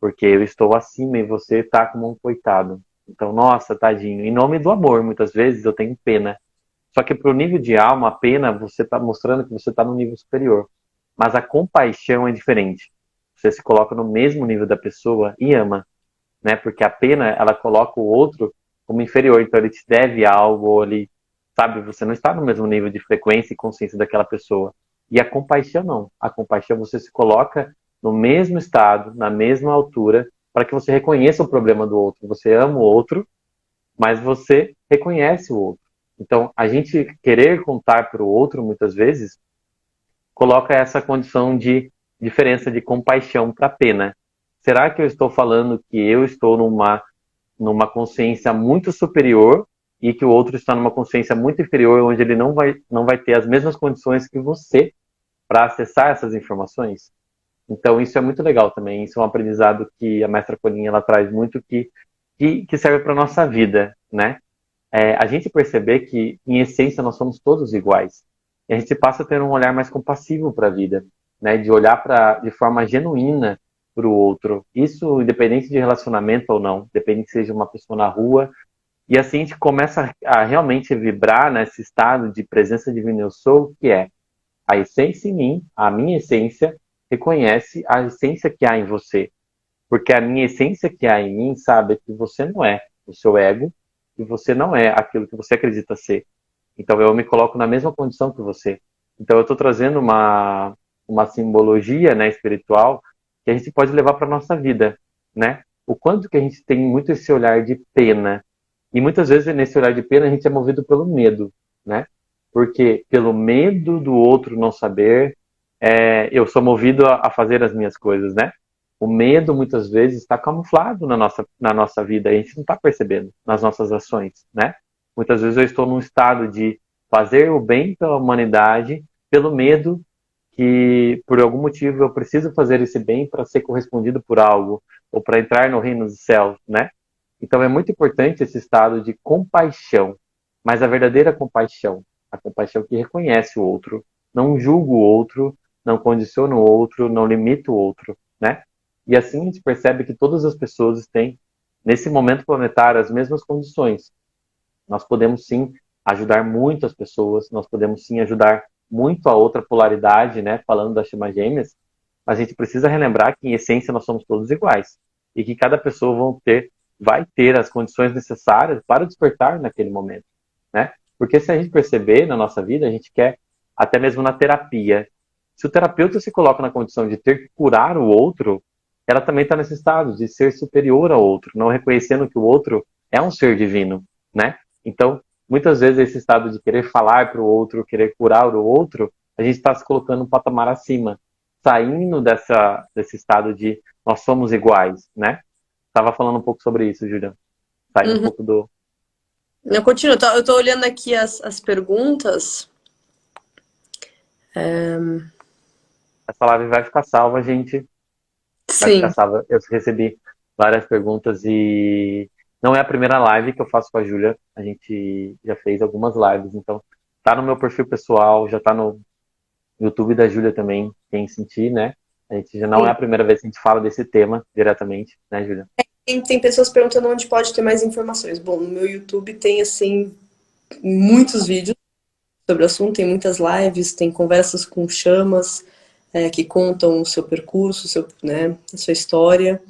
porque eu estou acima e você está como um coitado. Então, nossa, tadinho. Em nome do amor, muitas vezes eu tenho pena. Só que para o nível de alma, a pena, você está mostrando que você está no nível superior. Mas a compaixão é diferente. Você se coloca no mesmo nível da pessoa e ama, né? Porque a pena, ela coloca o outro como inferior. Então, ele te deve algo, ou ele, sabe, você não está no mesmo nível de frequência e consciência daquela pessoa. E a compaixão não. A compaixão você se coloca no mesmo estado, na mesma altura, para que você reconheça o problema do outro. Você ama o outro, mas você reconhece o outro. Então, a gente querer contar para o outro, muitas vezes, coloca essa condição de diferença de compaixão para pena. Será que eu estou falando que eu estou numa consciência muito superior e que o outro está numa consciência muito inferior, onde ele não vai ter as mesmas condições que você para acessar essas informações? Então, isso é muito legal também. Isso é um aprendizado que a mestra Colinha ela traz muito que serve para a nossa vida, né? a gente perceber que, em essência, nós somos todos iguais. E a gente passa a ter um olhar mais compassivo para a vida, né? De olhar de forma genuína para o outro. Isso independente de relacionamento ou não, independente se seja uma pessoa na rua. E assim a gente começa a realmente vibrar nesse estado de presença divina eu sou, que é a essência em mim, a minha essência, reconhece a essência que há em você. Porque a minha essência que há em mim sabe que você não é o seu ego, e você não é aquilo que você acredita ser. Então eu me coloco na mesma condição que você. Então eu estou trazendo uma simbologia, né, espiritual que a gente pode levar para a nossa vida, né? O quanto que a gente tem muito esse olhar de pena. E muitas vezes nesse olhar de pena a gente é movido pelo medo, né? Porque pelo medo do outro não saber, eu sou movido a fazer as minhas coisas, né? O medo muitas vezes está camuflado na nossa vida, e a gente não está percebendo nas nossas ações, né? Muitas vezes eu estou num estado de fazer o bem pela humanidade pelo medo que, por algum motivo, eu preciso fazer esse bem para ser correspondido por algo, ou para entrar no reino dos céus, né? Então é muito importante esse estado de compaixão, mas a verdadeira compaixão, a compaixão que reconhece o outro, não julga o outro, não condiciona o outro, não limita o outro, né? E assim a gente percebe que todas as pessoas têm, nesse momento planetário, as mesmas condições. Nós podemos sim ajudar muito as pessoas, nós podemos sim ajudar muito a outra polaridade, né? Falando das chamas gêmeas, mas a gente precisa relembrar que em essência nós somos todos iguais e que cada pessoa vai ter as condições necessárias para despertar naquele momento, né? Porque se a gente perceber na nossa vida, a gente quer, até mesmo na terapia, se o terapeuta se coloca na condição de ter que curar o outro, ela também está nesse estado de ser superior ao outro, não reconhecendo que o outro é um ser divino, né? Então, muitas vezes esse estado de querer falar para o outro, querer curar o outro, a gente está se colocando um patamar acima, saindo desse estado de nós somos iguais, né? Estava falando um pouco sobre isso, Juliana. Saindo um Uhum. pouco do... Eu continuo, eu tô olhando aqui as perguntas. Essa live vai ficar salva, gente. Vai ficar Sim. salva. Eu recebi várias perguntas e não é a primeira live que eu faço com a Júlia. A gente já fez algumas lives, então tá no meu perfil pessoal, já tá no YouTube da Júlia também, quem sentir, né? A gente já não é Sim. a primeira vez que a gente fala desse tema diretamente, né, Júlia? Tem pessoas perguntando onde pode ter mais informações. Bom, no meu YouTube tem, assim, muitos vídeos sobre o assunto, tem muitas lives, tem conversas com chamas, que contam o seu percurso, né, a sua história.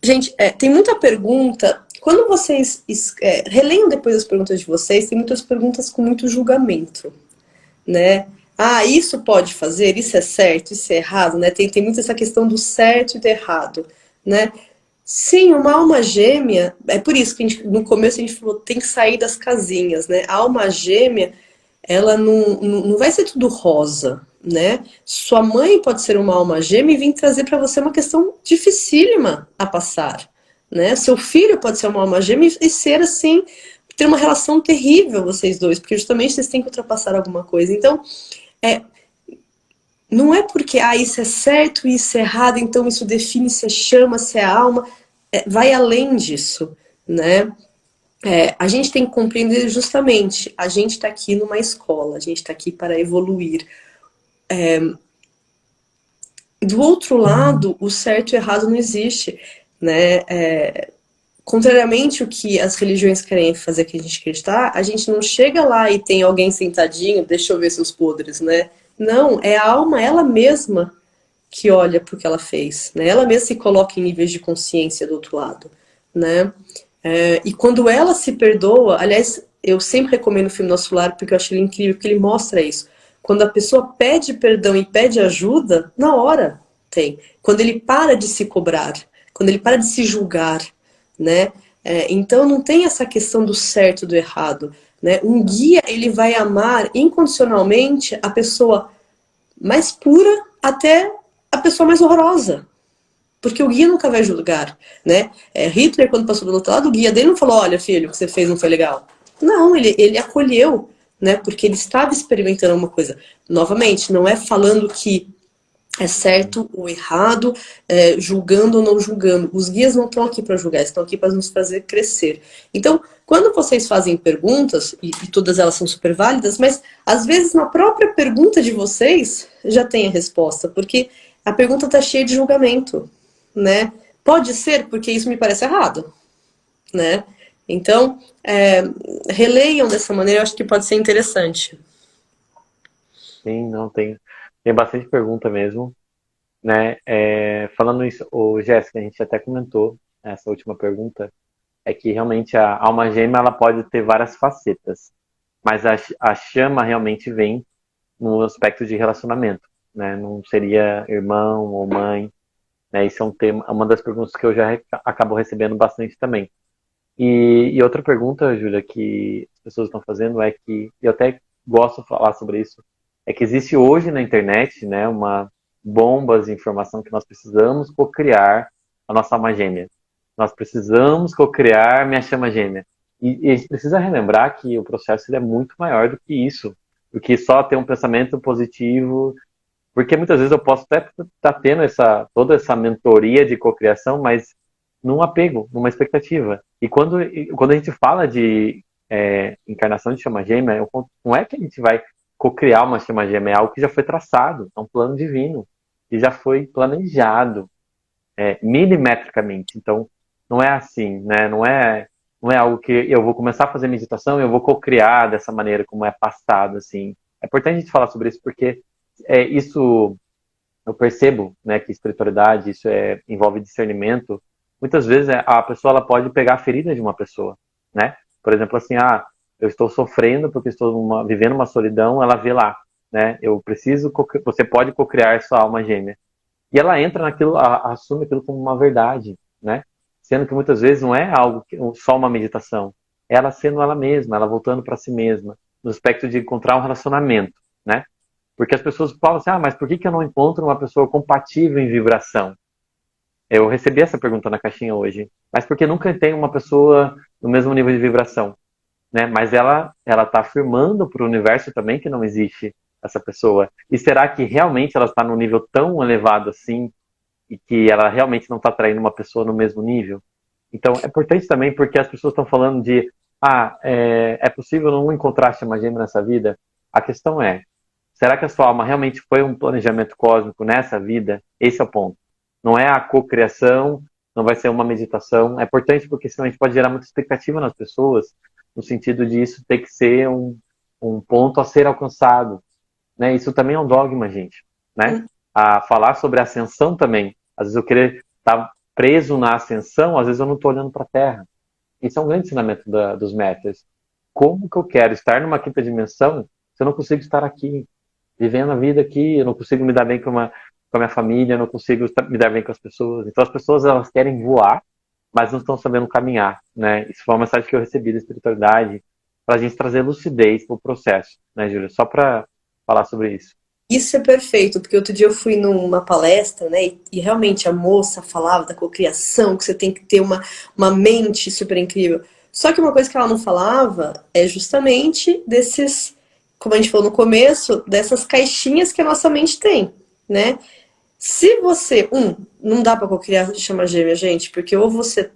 Gente, tem muita pergunta. Quando vocês releiam depois as perguntas de vocês, tem muitas perguntas com muito julgamento, né? Ah, isso pode fazer, isso é certo, isso é errado, né? Tem muito essa questão do certo e do errado, né? Sim, uma alma gêmea, é por isso que no começo a gente falou, tem que sair das casinhas, né? A alma gêmea, ela não vai ser tudo rosa, né? Sua mãe pode ser uma alma gêmea e vir trazer para você uma questão dificílima a passar, né? Seu filho pode ser uma alma gêmea e ser assim, ter uma relação terrível vocês dois, porque justamente vocês têm que ultrapassar alguma coisa. Então, é, não é porque isso é certo, isso é errado, então isso define se é chama, se é alma. Vai além disso, né? A gente tem que compreender justamente, a gente está aqui numa escola, a gente está aqui para evoluir. Do outro lado, o certo e o errado não existe, né? Contrariamente ao que as religiões querem fazer que a gente acreditar, a gente não chega lá e tem alguém sentadinho, deixa eu ver seus podres, né? Não, é a alma ela mesma que olha para o que ela fez, né? Ela mesma se coloca em níveis de consciência do outro lado, né? E quando ela se perdoa, aliás, eu sempre recomendo o filme Nosso Lar porque eu acho ele incrível, porque ele mostra isso. Quando a pessoa pede perdão e pede ajuda, na hora tem. Quando ele para de se cobrar, quando ele para de se julgar, né? Então não tem essa questão do certo e do errado, né? Um guia ele vai amar incondicionalmente a pessoa mais pura até a pessoa mais horrorosa. Porque o guia nunca vai julgar, né? Hitler, quando passou do outro lado, o guia dele não falou, olha, filho, o que você fez não foi legal. Não, ele acolheu, né? Porque ele estava experimentando uma coisa. Novamente, não é falando que é certo ou errado, julgando ou não julgando. Os guias não estão aqui para julgar, estão aqui para nos fazer crescer. Então, quando vocês fazem perguntas, e todas elas são super válidas, mas às vezes na própria pergunta de vocês já tem a resposta, porque a pergunta está cheia de julgamento, né? Pode ser porque isso me parece errado, né? Então, releiam dessa maneira, eu acho que pode ser interessante. Sim, não tem bastante pergunta mesmo, né? Falando isso, o Jéssica, a gente até comentou essa última pergunta, é que realmente a alma gêmea ela pode ter várias facetas, mas a chama realmente vem no aspecto de relacionamento, né? Não seria irmão ou mãe, né? Isso é um tema, uma das perguntas que eu já acabo recebendo bastante também. E outra pergunta, Júlia, que as pessoas estão fazendo é que, eu até gosto de falar sobre isso, é que existe hoje na internet, né, uma bombas de informação que nós precisamos cocriar a nossa alma gêmea. Nós precisamos cocriar minha chama gêmea. E a gente precisa relembrar que o processo ele é muito maior do que isso, do que só ter um pensamento positivo, porque muitas vezes eu posso até estar tendo toda essa mentoria de cocriação, mas num apego, numa expectativa. E quando a gente fala de encarnação de chama gêmea, não é que a gente vai cocriar uma chama gêmea, é algo que já foi traçado, é um plano divino, que já foi planejado milimetricamente. Então, não é assim, né? Não é algo que eu vou começar a fazer meditação e eu vou cocriar dessa maneira como é passado, assim. É importante a gente falar sobre isso porque isso eu percebo, né, que espiritualidade isso envolve discernimento. Muitas vezes a pessoa ela pode pegar a ferida de uma pessoa, né? Por exemplo, assim, eu estou sofrendo porque estou vivendo uma solidão, ela vê lá, né? Você pode cocriar sua alma gêmea. E ela entra naquilo, assume aquilo como uma verdade, né? Sendo que muitas vezes não é algo só uma meditação, é ela sendo ela mesma, ela voltando para si mesma, no aspecto de encontrar um relacionamento, né? Porque as pessoas falam assim, mas por que eu não encontro uma pessoa compatível em vibração? Eu recebi essa pergunta na caixinha hoje. Mas porque nunca tem uma pessoa no mesmo nível de vibração, né? Mas ela está afirmando para o universo também que não existe essa pessoa. E será que realmente ela está num nível tão elevado assim e que ela realmente não está atraindo uma pessoa no mesmo nível? Então é importante também porque as pessoas estão falando de é possível não encontrar chama gêmea nessa vida? A questão é, será que a sua alma realmente foi um planejamento cósmico nessa vida? Esse é o ponto. Não é a cocriação, não vai ser uma meditação. É importante porque senão a gente pode gerar muita expectativa nas pessoas, no sentido de isso ter que ser um ponto a ser alcançado. Né? Isso também é um dogma, gente. Né? A falar sobre ascensão também. Às vezes eu querer estar preso na ascensão, às vezes eu não estou olhando para a Terra. Isso é um grande ensinamento dos mestres. Como que eu quero estar numa quinta dimensão se eu não consigo estar aqui? Vivendo a vida aqui, eu não consigo me dar bem com a minha família, eu não consigo me dar bem com as pessoas. Então as pessoas elas querem voar, mas não estão sabendo caminhar, né? Isso foi uma mensagem que eu recebi da espiritualidade para a gente trazer lucidez para o processo, né, Júlia? Só para falar sobre isso. Isso é perfeito, porque outro dia eu fui numa palestra, né, e realmente a moça falava da cocriação, que você tem que ter uma mente super incrível. Só que uma coisa que ela não falava é justamente desses, como a gente falou no começo, dessas caixinhas que a nossa mente tem, né? Se você, não dá pra cocriar chama gêmea, gente, porque ou você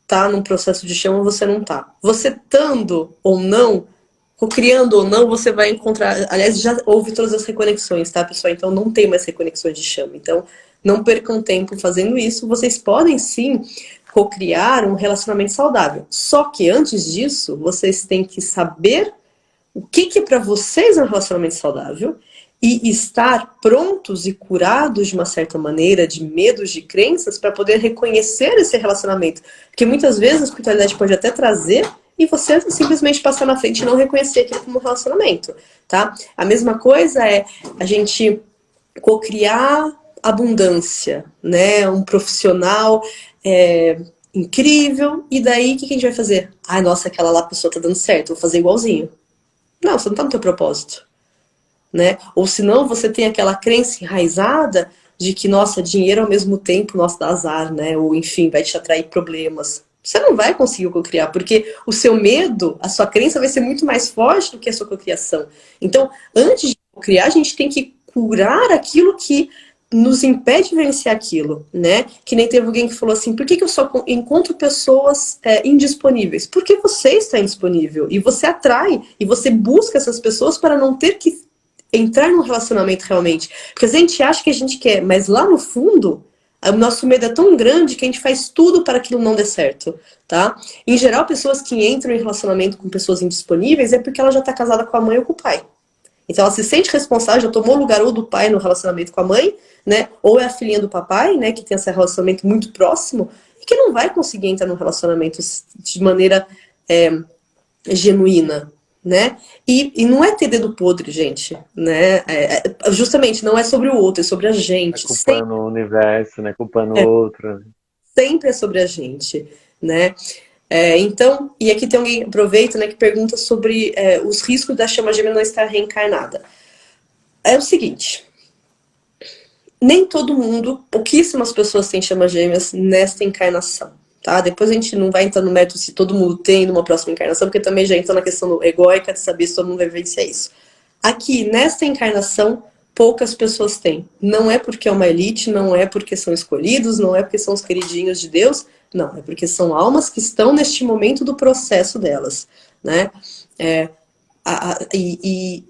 tá num processo de chama ou você não tá. Você estando ou não, cocriando ou não, você vai encontrar. Aliás, já houve todas as reconexões, tá, pessoal? Então não tem mais reconexões de chama. Então não percam tempo fazendo isso. Vocês podem sim cocriar um relacionamento saudável. Só que antes disso, vocês têm que saber o que é para vocês um relacionamento saudável e estar prontos e curados de uma certa maneira de medos, de crenças, para poder reconhecer esse relacionamento. Porque muitas vezes a espiritualidade pode até trazer e você simplesmente passar na frente e não reconhecer aquilo como um relacionamento, tá? A mesma coisa é a gente cocriar abundância, né? Um profissional incrível, e daí o que a gente vai fazer? Ai, nossa, aquela lá pessoa tá dando certo, vou fazer igualzinho. Não, você não tá no teu propósito, né? Ou senão você tem aquela crença enraizada de que, nossa, dinheiro ao mesmo tempo, nossa, dá azar, né? Ou enfim, vai te atrair problemas. Você não vai conseguir cocriar, porque o seu medo, a sua crença vai ser muito mais forte do que a sua cocriação. Então, antes de cocriar, a gente tem que curar aquilo que nos impede de vivenciar aquilo, né? Que nem teve alguém que falou assim, por que que eu só encontro pessoas indisponíveis? Porque você está indisponível, e você atrai, e você busca essas pessoas para não ter que entrar num relacionamento realmente. Porque a gente acha que a gente quer, mas lá no fundo, o nosso medo é tão grande que a gente faz tudo para aquilo não dê certo, tá? Em geral, pessoas que entram em relacionamento com pessoas indisponíveis é porque ela já está casada com a mãe ou com o pai. Então ela se sente responsável, já tomou o lugar ou do pai no relacionamento com a mãe, né? Ou é a filhinha do papai, né? Que tem esse relacionamento muito próximo e que não vai conseguir entrar num relacionamento de maneira genuína, né? E não é ter dedo podre, gente, né? Justamente, não é sobre o outro, é sobre a É gente. culpando o universo, né? Culpando o outro. Sempre é sobre a gente, né? Então, e aqui tem alguém, aproveita, né, que pergunta sobre os riscos da chama gêmea não estar reencarnada. É o seguinte, nem todo mundo, pouquíssimas pessoas têm chamas gêmeas nesta encarnação, tá? Depois a gente não vai entrar no mérito se todo mundo tem numa próxima encarnação, porque também já entra na questão egóica de saber se todo mundo vai vivenciar isso. Aqui, nesta encarnação, poucas pessoas têm. Não é porque é uma elite, não é porque são escolhidos, não é porque são os queridinhos de Deus, não, é porque são almas que estão neste momento do processo delas, né? E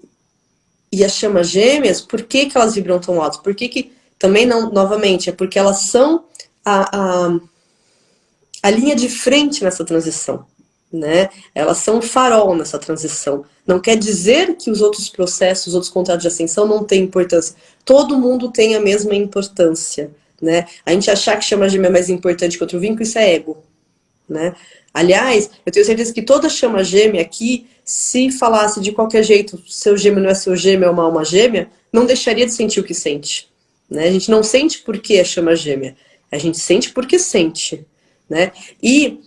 as chamas gêmeas, por que que elas vibram tão alto? Por que que, também não, novamente, é porque elas são a linha de frente nessa transição, né? Elas são o farol nessa transição. Não quer dizer que os outros processos, os outros contratos de ascensão não têm importância. Todo mundo tem a mesma importância, né? A gente achar que chama gêmea é mais importante que outro vínculo, isso é ego, né? Aliás, eu tenho certeza que toda chama gêmea aqui, se falasse de qualquer jeito, seu gêmeo não é seu gêmeo, é uma alma gêmea, não deixaria de sentir o que sente, né? A gente não sente porque é chama gêmea, a gente sente porque sente, né? E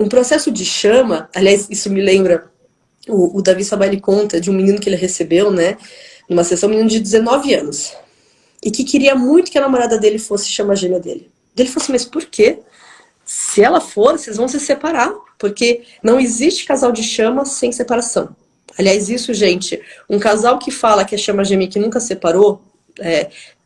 um processo de chama, aliás, isso me lembra, o Davi Sabali conta de um menino que ele recebeu, né? Numa sessão, um menino de 19 anos. E que queria muito que a namorada dele fosse chama gêmea dele. Ele falou assim, mas por quê? Se ela for, vocês vão se separar. Porque não existe casal de chama sem separação. Aliás, isso, gente, um casal que fala que é chama gêmea e que nunca separou,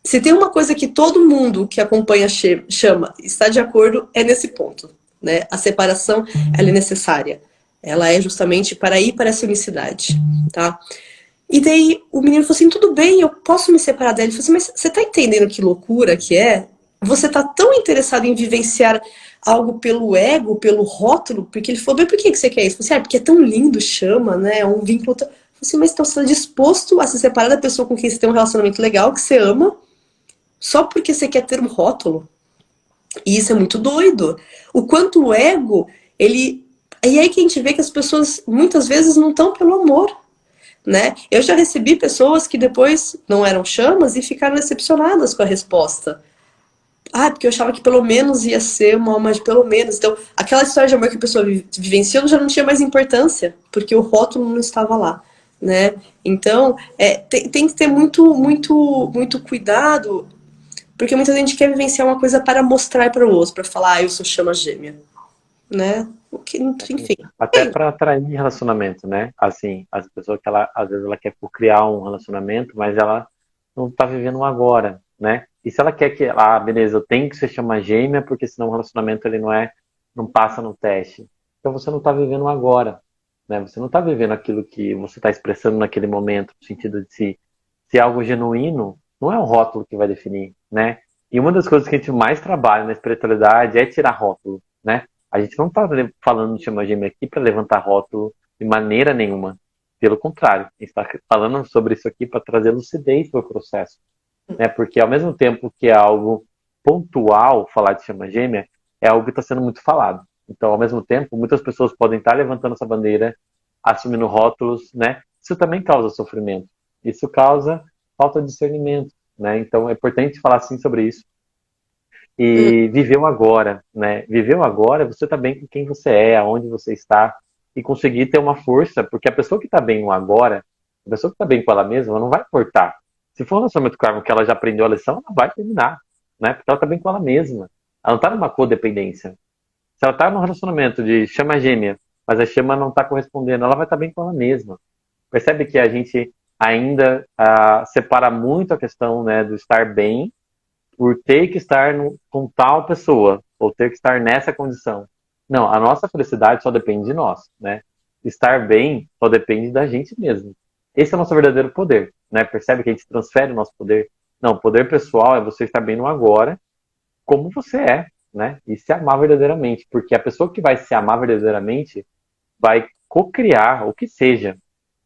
se tem uma coisa que todo mundo que acompanha chama está de acordo, é nesse ponto. Né? A separação ela é necessária. Ela é justamente para ir para essa unicidade. Tá? E daí o menino falou assim, tudo bem, eu posso me separar dela. Ele falou assim, mas você tá entendendo que loucura que é? Você tá tão interessado em vivenciar algo pelo ego, pelo rótulo, porque ele falou, bem, por que você quer isso? Eu falei assim, porque é tão lindo, chama, né? É um vínculo tão... Eu falei assim, mas então você está disposto a se separar da pessoa com quem você tem um relacionamento legal, que você ama, só porque você quer ter um rótulo? E isso é muito doido. O quanto o ego, ele... E aí que a gente vê que as pessoas, muitas vezes, não estão pelo amor. Né? Eu já recebi pessoas que depois não eram chamas e ficaram decepcionadas com a resposta. Ah, porque eu achava que pelo menos ia ser uma alma de pelo menos. Então, aquela história de amor que a pessoa vivenciou já não tinha mais importância, porque o rótulo não estava lá. Né? Então, tem que ter muito cuidado, porque muita gente quer vivenciar uma coisa para mostrar para o outro, para falar, eu sou chama gêmea. Né? O que, enfim. Até para atrair relacionamento, né? Assim, as pessoas que ela, às vezes ela quer criar um relacionamento, mas ela não tá vivendo um agora, né? E se ela quer que, beleza, eu tenho que se chamar gêmea, porque senão o relacionamento ele não passa no teste. Então você não tá vivendo um agora, né? Você não tá vivendo aquilo que você está expressando naquele momento, no sentido de se é algo genuíno, não é um rótulo que vai definir, né? E uma das coisas que a gente mais trabalha na espiritualidade é tirar rótulo, né? A gente não está falando de chama gêmea aqui para levantar rótulo de maneira nenhuma. Pelo contrário, a gente está falando sobre isso aqui para trazer lucidez para o processo. Né? Porque ao mesmo tempo que é algo pontual falar de chama gêmea, é algo que está sendo muito falado. Então, ao mesmo tempo, muitas pessoas podem estar levantando essa bandeira, assumindo rótulos, né? Isso também causa sofrimento. Isso causa falta de discernimento, né? Então, é importante falar sim sobre isso. E viver o agora, né? Viver o agora, você tá bem com quem você é, aonde você está, e conseguir ter uma força, porque a pessoa que tá bem no agora, a pessoa que tá bem com ela mesma, ela não vai cortar. Se for um relacionamento com que ela já aprendeu a lição, ela vai terminar, né? Porque ela tá bem com ela mesma. Ela não tá numa codependência. Se ela tá num relacionamento de chama gêmea, mas a chama não tá correspondendo, ela vai estar bem com ela mesma. Percebe que a gente ainda separa muito a questão, né, do estar bem por ter que estar com tal pessoa, ou ter que estar nessa condição. Não, a nossa felicidade só depende de nós, né? Estar bem só depende da gente mesmo. Esse é o nosso verdadeiro poder, né? Percebe que a gente transfere o nosso poder? Não, o poder pessoal é você estar bem no agora, como você é, né? E se amar verdadeiramente, porque a pessoa que vai se amar verdadeiramente vai co-criar o que seja,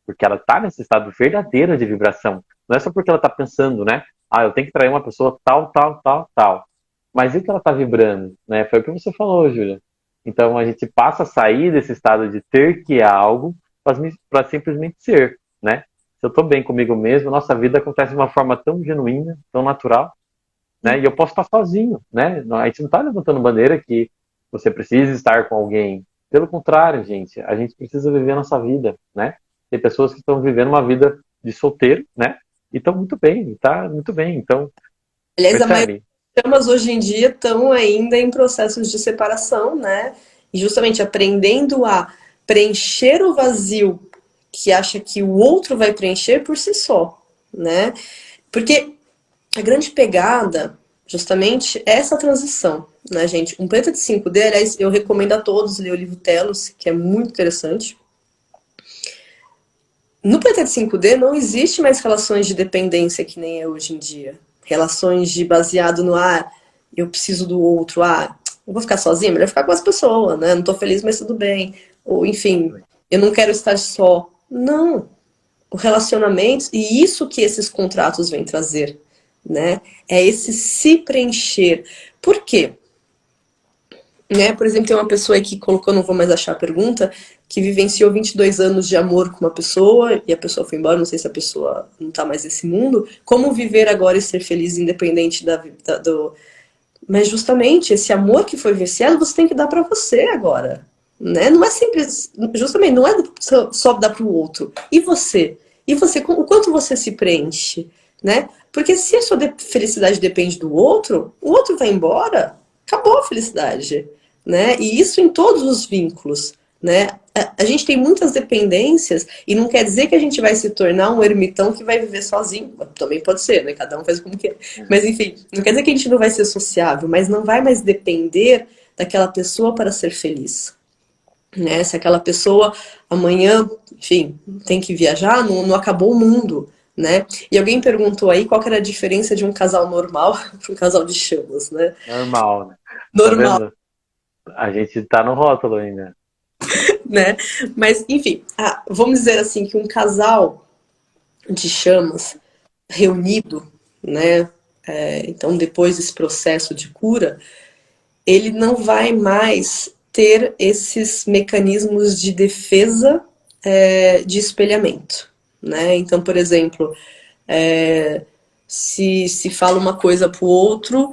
porque ela está nesse estado verdadeiro de vibração. Não é só porque ela está pensando, né? Ah, eu tenho que trair uma pessoa tal, tal, tal, tal. Mas e o que ela está vibrando, né? Foi o que você falou, Júlia. Então a gente passa a sair desse estado de ter que algo para simplesmente ser, né? Se eu estou bem comigo mesmo, nossa vida acontece de uma forma tão genuína, tão natural, né? E eu posso estar sozinho, né? A gente não está levantando bandeira que você precisa estar com alguém. Pelo contrário, gente, a gente precisa viver a nossa vida, né? Tem pessoas que estão vivendo uma vida de solteiro, né? E estão muito bem, tá muito bem. Então, Aliás, a maioria percebe? das chamas hoje em dia estão ainda em processos de separação, né? E justamente aprendendo a preencher o vazio que acha que o outro vai preencher por si só, né? Porque a grande pegada, justamente, é essa transição, né, gente? Um Planeta de 5D, aliás, eu recomendo a todos ler o livro Telos, que é muito interessante. No Planeta de 5D não existe mais relações de dependência que nem é hoje em dia. Relações de baseado no eu preciso do outro, eu vou ficar sozinha, melhor ficar com as pessoas, né? Não tô feliz, mas tudo bem. Ou, enfim, eu não quero estar só. Não. O relacionamento, e isso que esses contratos vêm trazer, né? É esse se preencher. Por quê? Né? Por exemplo, tem uma pessoa aí que colocou, não vou mais achar a pergunta, que vivenciou 22 anos de amor com uma pessoa e a pessoa foi embora, não sei se a pessoa não está mais nesse mundo. Como viver agora e ser feliz independente do... Mas justamente esse amor que foi vivenciado, você tem que dar para você agora. Né? Não é simples, justamente, não é só dar para o outro. E você? E você, o quanto você se preenche? Né? Porque se a sua felicidade depende do outro, o outro vai embora, acabou a felicidade. Né? E isso em todos os vínculos. Né? A gente tem muitas dependências e não quer dizer que a gente vai se tornar um ermitão que vai viver sozinho. Também pode ser, né? Cada um faz como quer. Mas enfim, não quer dizer que a gente não vai ser sociável, mas não vai mais depender daquela pessoa para ser feliz. Né? Se aquela pessoa amanhã, enfim, tem que viajar, não acabou o mundo. Né? E alguém perguntou aí qual que era a diferença de um casal normal para um casal de chamas, né? Normal, né? Tá Normal, vendo? A gente tá no rótulo ainda. né? Mas, enfim, vamos dizer assim que um casal de chamas reunido, né? Então, depois desse processo de cura, ele não vai mais ter esses mecanismos de defesa de espelhamento, né? Então, por exemplo, se fala uma coisa para o outro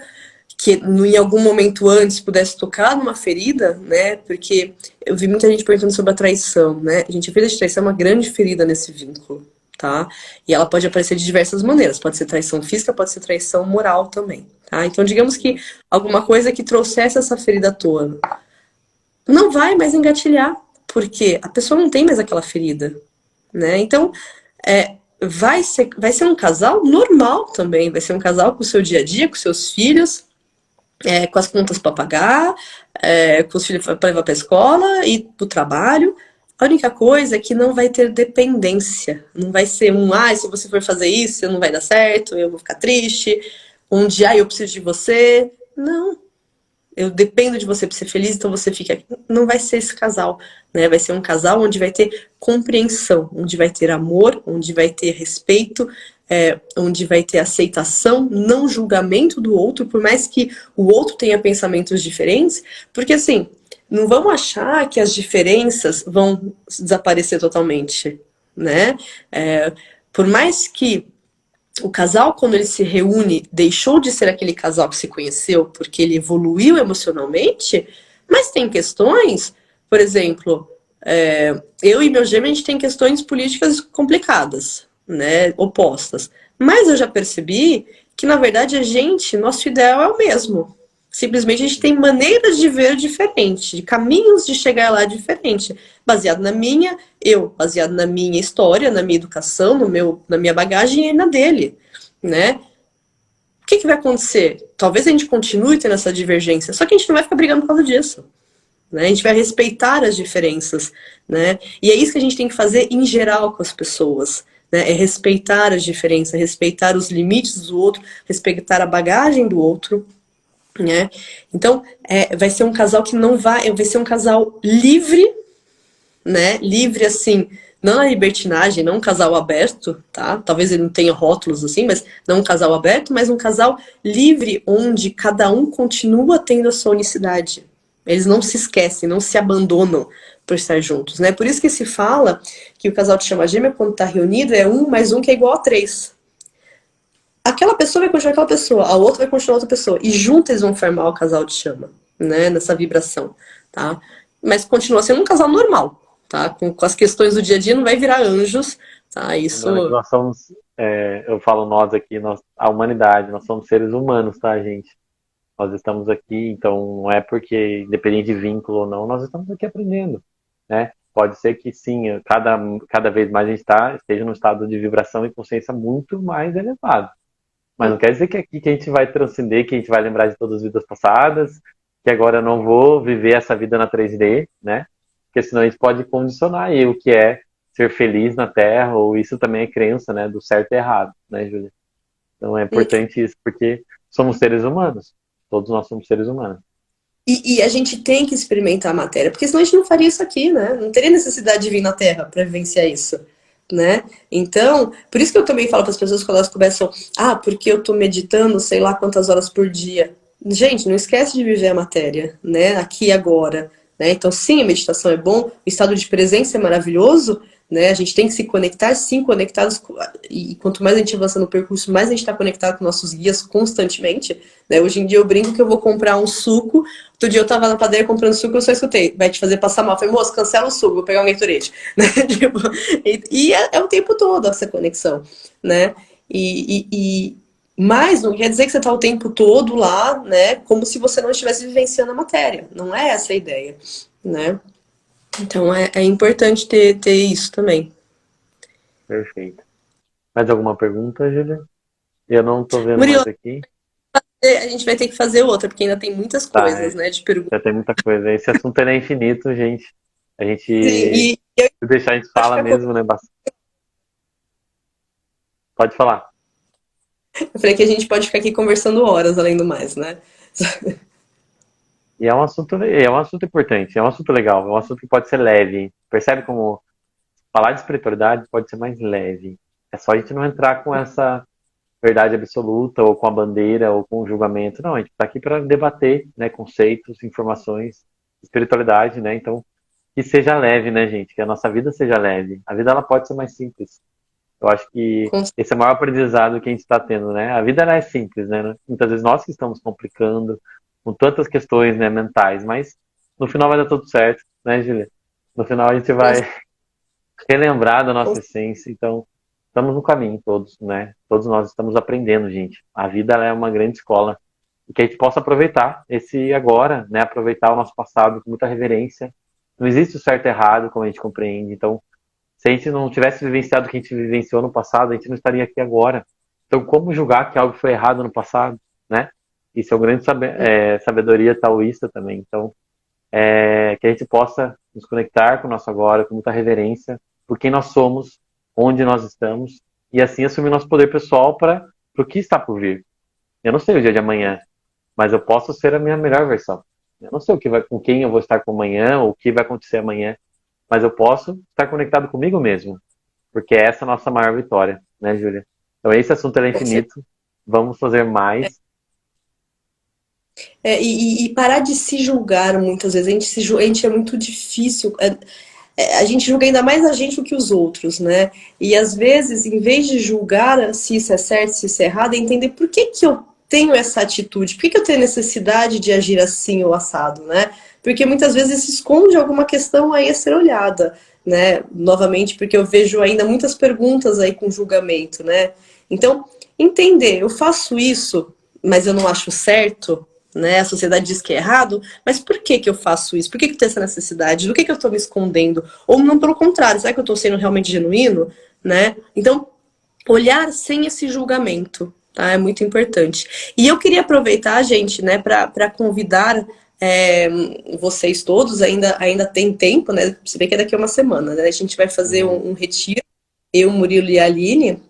que em algum momento antes pudesse tocar numa ferida, né? Porque eu vi muita gente perguntando sobre a traição, né? Gente, a ferida de traição é uma grande ferida nesse vínculo, tá? E ela pode aparecer de diversas maneiras. Pode ser traição física, pode ser traição moral também, tá? Então, digamos que alguma coisa que trouxesse essa ferida à tona não vai mais engatilhar, porque a pessoa não tem mais aquela ferida, né? Então, vai ser um casal normal também, vai ser um casal com o seu dia a dia, com seus filhos, com as contas para pagar, com os filhos para levar para a escola e para o trabalho. A única coisa é que não vai ter dependência. Não vai ser se você for fazer isso, não vai dar certo, eu vou ficar triste. Eu preciso de você. Não. Eu dependo de você para ser feliz, então você fica aqui. Não vai ser esse casal, né? Vai ser um casal onde vai ter compreensão, onde vai ter amor, onde vai ter respeito, onde vai ter aceitação, não julgamento do outro, por mais que o outro tenha pensamentos diferentes, porque assim, não vamos achar que as diferenças vão desaparecer totalmente, né? Por mais que o casal, quando ele se reúne, deixou de ser aquele casal que se conheceu porque ele evoluiu emocionalmente, mas tem questões, por exemplo, eu e meu gêmeo, a gente tem questões políticas complicadas, né, opostas. Mas eu já percebi que, na verdade, nosso ideal é o mesmo. Simplesmente a gente tem maneiras de ver diferente, de caminhos de chegar lá diferente, baseado na minha, baseado na minha história, na minha educação, na minha bagagem e na dele, né? O que vai acontecer? Talvez a gente continue tendo essa divergência, só que a gente não vai ficar brigando por causa disso. Né? A gente vai respeitar as diferenças, né? E é isso que a gente tem que fazer em geral com as pessoas, né? É respeitar as diferenças, respeitar os limites do outro, respeitar a bagagem do outro, né? Então, vai ser um casal que não vai ser um casal livre, né? Livre assim, não na libertinagem, não um casal aberto, tá? Talvez ele não tenha rótulos assim, mas não um casal aberto, mas um casal livre onde cada um continua tendo a sua unicidade. Eles não se esquecem, não se abandonam por estar juntos, né? Por isso que se fala que o casal de chama gêmea, quando está reunido, é 1 mais 1 que é igual a 3. Aquela pessoa vai continuar aquela pessoa, a outra vai continuar outra pessoa. E juntos eles vão formar o casal de chama, né? Nessa vibração, tá? Mas continua sendo um casal normal, tá? Com as questões do dia a dia, não vai virar anjos, tá? Isso... Nós somos, eu falo nós aqui, a humanidade, nós somos seres humanos, tá, gente? Nós estamos aqui, então não é porque, independente de vínculo ou não, nós estamos aqui aprendendo, né? Pode ser que sim, cada vez mais a gente esteja num estado de vibração e consciência muito mais elevado. Mas não quer dizer que aqui que a gente vai transcender, que a gente vai lembrar de todas as vidas passadas, que agora eu não vou viver essa vida na 3D, né? Porque senão a gente pode condicionar aí o que é ser feliz na Terra, ou isso também é crença, né? Do certo e errado, né, Júlia? Então é importante isso, porque somos seres humanos. Todos nós somos seres humanos. E a gente tem que experimentar a matéria, porque senão a gente não faria isso aqui, né? Não teria necessidade de vir na Terra para vivenciar isso, né? Então, por isso que eu também falo para as pessoas quando elas começam, porque eu tô meditando sei lá quantas horas por dia. Gente, não esquece de viver a matéria, né? Aqui e agora, né? Então, sim, a meditação é bom, o estado de presença é maravilhoso, né? A gente tem que se conectar, sim, conectados, e quanto mais a gente avança no percurso, mais a gente está conectado com nossos guias constantemente, né? Hoje em dia eu brinco que eu vou comprar um suco. Outro dia eu tava na padaria comprando suco, eu só escutei, vai te fazer passar mal. Eu falei, moço, cancela o suco, vou pegar um Gatorade, né? Tipo, e é o tempo todo essa conexão, né? Mas não quer dizer que você tá o tempo todo lá, né? Como se você não estivesse vivenciando a matéria. Não é essa a ideia, né? Então é importante ter isso também. Perfeito. Mais alguma pergunta, Júlia? Eu não tô vendo Murilo, mais aqui. a gente vai ter que fazer outra, porque ainda tem muitas coisas, né, de perguntas. Já tem muita coisa. Esse assunto é infinito, gente. A gente, Sim, se deixar, a gente fala mesmo, né? Pode falar. eu falei que a gente pode ficar aqui conversando horas, além do mais, né? E é um assunto importante, é um assunto legal, é um assunto que pode ser leve. Percebe como falar de espiritualidade pode ser mais leve. É só a gente não entrar com essa verdade absoluta, ou com a bandeira, ou com o julgamento. Não, a gente está aqui para debater, né, conceitos, informações, espiritualidade, né? Então, que seja leve, né, gente? Que a nossa vida seja leve. A vida ela pode ser mais simples. Eu acho que esse é o maior aprendizado que a gente está tendo, né? A vida ela é simples, né? Muitas vezes nós que estamos complicando com tantas questões, né, mentais, mas no final vai dar tudo certo, né, Julia? No final a gente vai relembrar da nossa essência, então estamos no caminho todos, né? Todos nós estamos aprendendo, gente. A vida ela é uma grande escola e que a gente possa aproveitar esse agora, né? Aproveitar o nosso passado com muita reverência. Não existe o certo e errado, como a gente compreende. Então, se a gente não tivesse vivenciado o que a gente vivenciou no passado, a gente não estaria aqui agora. Então, como julgar que algo foi errado no passado, né? Isso é uma grande sabedoria taoísta também. Então, que a gente possa nos conectar com o nosso agora, com muita reverência, por quem nós somos, onde nós estamos, e assim assumir nosso poder pessoal para o que está por vir. Eu não sei o dia de amanhã, mas eu posso ser a minha melhor versão. Eu não sei com quem eu vou estar com amanhã, ou o que vai acontecer amanhã, mas eu posso estar conectado comigo mesmo, porque essa é a nossa maior vitória, né, Júlia? Então esse assunto é infinito, vamos fazer mais. E parar de se julgar muitas vezes. A gente é muito difícil. A gente julga ainda mais a gente do que os outros, né? E às vezes, em vez de julgar se isso é certo, se isso é errado, é entender por que eu tenho essa atitude, por que eu tenho necessidade de agir assim ou assado, né? Porque muitas vezes se esconde alguma questão aí a ser olhada, né? Novamente, porque eu vejo ainda muitas perguntas aí com julgamento, né? Então, entender, eu faço isso, mas eu não acho certo, né? A sociedade diz que é errado, mas por que que eu faço isso? Por que que eu tenho essa necessidade? Do que eu estou me escondendo? Ou não, pelo contrário, será que eu estou sendo realmente genuíno, né? Então, olhar sem esse julgamento, tá? É muito importante. E eu queria aproveitar, gente, né, para convidar vocês todos, ainda tem tempo, né? Você vê que é daqui a uma semana, né? A gente vai fazer um retiro, eu, Murilo e a Aline,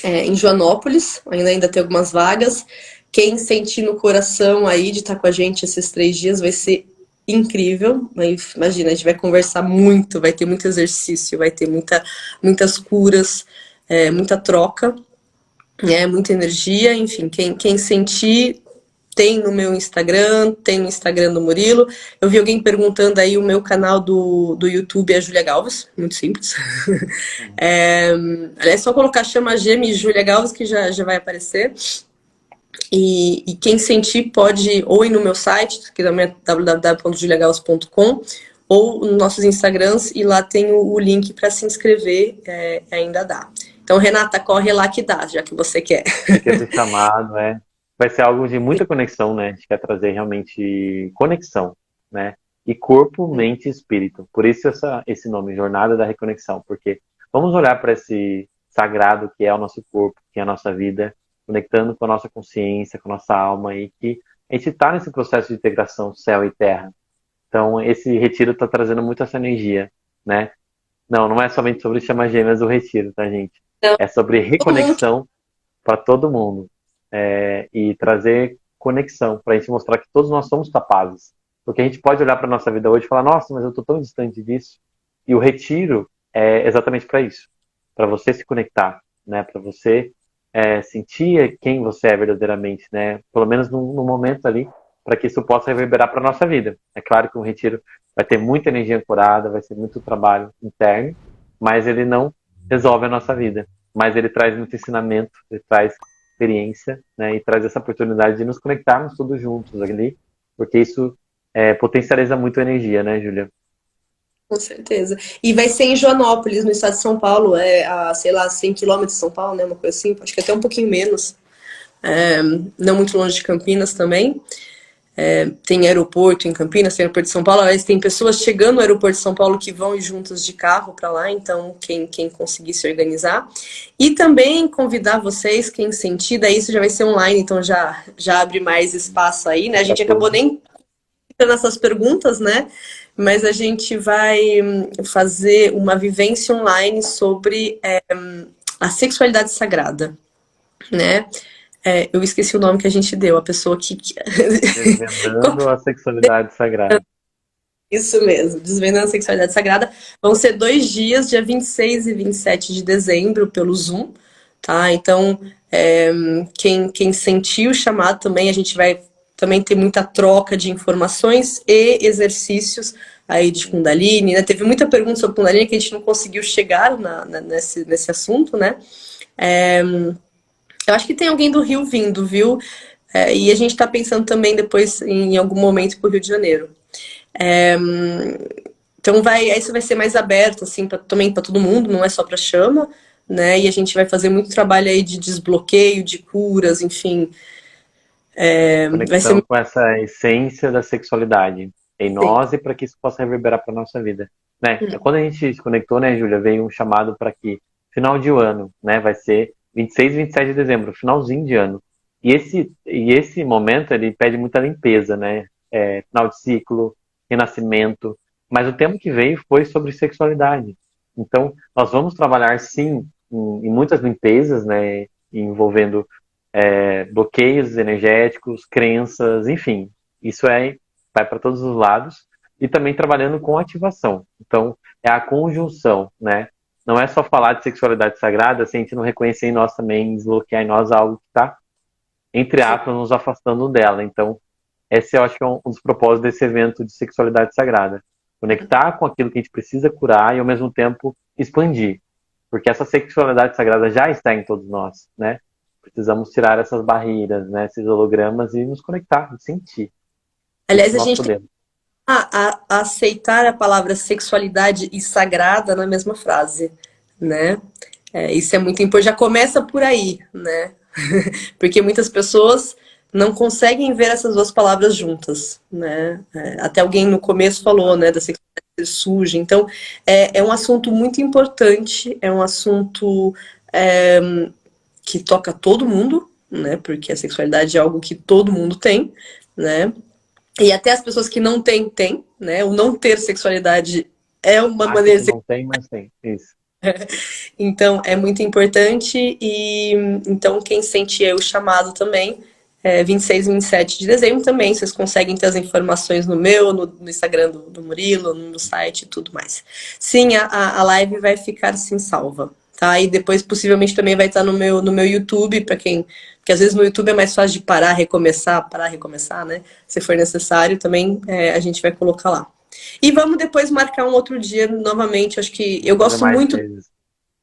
em Joanópolis, ainda tem algumas vagas. Quem sentir no coração aí de estar com a gente esses 3 dias vai ser incrível. Imagina, a gente vai conversar muito, vai ter muito exercício, vai ter muitas curas, muita troca, muita energia. Enfim, quem sentir, tem no meu Instagram, tem no Instagram do Murilo. Eu vi alguém perguntando aí, o meu canal do YouTube é Júlia Galvez, muito simples. É só colocar Chama Gêmea e Júlia Galvez que já vai aparecer. E quem sentir pode ou ir no meu site, que é www.juliagalvez.com, ou nos nossos Instagrams, e lá tem o link para se inscrever, ainda dá. Então, Renata, corre lá que dá, já que você quer. Fica esse chamado, vai ser algo de muita conexão, né? A gente quer trazer realmente conexão, né? E corpo, mente e espírito. Por isso esse nome, Jornada da Reconexão, porque vamos olhar para esse sagrado que é o nosso corpo, que é a nossa vida, conectando com a nossa consciência, com a nossa alma, e que a gente está nesse processo de integração céu e terra. Então, esse retiro está trazendo muito essa energia, né? Não é somente sobre chamas gêmeas do retiro, tá, gente? Não, É sobre reconexão para todo mundo. E trazer conexão, para a gente mostrar que todos nós somos capazes. Porque a gente pode olhar para a nossa vida hoje e falar, nossa, mas eu estou tão distante disso. E o retiro é exatamente para isso. Para você se conectar, né? Para você sentir quem você é verdadeiramente, né? Pelo menos no momento ali, para que isso possa reverberar para a nossa vida. É claro que um retiro vai ter muita energia ancorada, vai ser muito trabalho interno, mas ele não resolve a nossa vida. Mas ele traz muito ensinamento, ele traz experiência, né? E traz essa oportunidade de nos conectarmos todos juntos ali, porque isso potencializa muito a energia, né, Júlia? Com certeza. E vai ser em Joanópolis, no estado de São Paulo, sei lá, 100 quilômetros de São Paulo, né? Uma coisa assim, acho que até um pouquinho menos. Não muito longe de Campinas também. Tem aeroporto em Campinas, tem aeroporto de São Paulo. Aliás, tem pessoas chegando no aeroporto de São Paulo que vão ir juntas de carro para lá, então quem conseguir se organizar. E também convidar vocês, quem sentir, daí isso já vai ser online, então já abre mais espaço aí, né? A gente acabou nem nessas perguntas, né? Mas a gente vai fazer uma vivência online sobre a sexualidade sagrada, né? Eu esqueci o nome que a gente deu, a pessoa que... Desvendando a sexualidade sagrada. Isso mesmo, Desvendando a Sexualidade Sagrada. Vão ser 2 dias, dia 26 e 27 de dezembro, pelo Zoom, tá? Então, quem sentir o chamado também, a gente vai também ter muita troca de informações e exercícios aí de Kundalini, né? Teve muita pergunta sobre Kundalini que a gente não conseguiu chegar nesse assunto, né? Eu acho que tem alguém do Rio vindo, viu? E a gente tá pensando também depois em algum momento pro Rio de Janeiro. Então isso vai ser mais aberto assim também para todo mundo, não é só para chama, né? E a gente vai fazer muito trabalho aí de desbloqueio, de curas, enfim. Vai ser Conexão com essa essência da sexualidade em nós e para que isso possa reverberar para nossa vida, né? Quando a gente se conectou, né, Júlia, veio um chamado para que final de ano, né, vai ser 26 e 27 de dezembro, finalzinho de ano. E esse momento ele pede muita limpeza, né? Final de ciclo, renascimento. Mas o tema que veio foi sobre sexualidade. Então, nós vamos trabalhar, sim, em muitas limpezas, né? Envolvendo bloqueios energéticos, crenças, enfim. Isso vai para todos os lados. E também trabalhando com ativação. Então, é a conjunção, né? Não é só falar de sexualidade sagrada se a gente não reconhecer em nós também, desbloquear em nós algo que está, entre aspas, nos afastando dela. Então, esse eu acho que é um dos propósitos desse evento de sexualidade sagrada. Conectar com aquilo que a gente precisa curar e, ao mesmo tempo, expandir. Porque essa sexualidade sagrada já está em todos nós, né? Precisamos tirar essas barreiras, né? Esses hologramas e nos conectar, sentir. Aliás, a gente tem que aceitar a palavra sexualidade e sagrada na mesma frase, né? Isso é muito importante. Já começa por aí, né? Porque muitas pessoas não conseguem ver essas duas palavras juntas, né? Até alguém no começo falou, né, da sexualidade ser suja. Então, é um assunto muito importante, é um assunto é, que toca todo mundo, né? Porque a sexualidade é algo que todo mundo tem, né? E até as pessoas que não têm, têm, né? O não ter sexualidade é uma Acha maneira. que não tem, mas tem. Isso. Então, é muito importante e então quem sente o chamado também, 26 e 27 de dezembro também, vocês conseguem ter as informações no meu, no Instagram do Murilo, no site e tudo mais. Sim, a live vai ficar sim salva, tá? E depois possivelmente também vai estar no meu YouTube, para quem... Porque às vezes no YouTube é mais fácil de parar, recomeçar, né? Se for necessário, também a gente vai colocar lá. E vamos depois marcar um outro dia novamente. Acho que eu Fazer gosto mais muito vezes.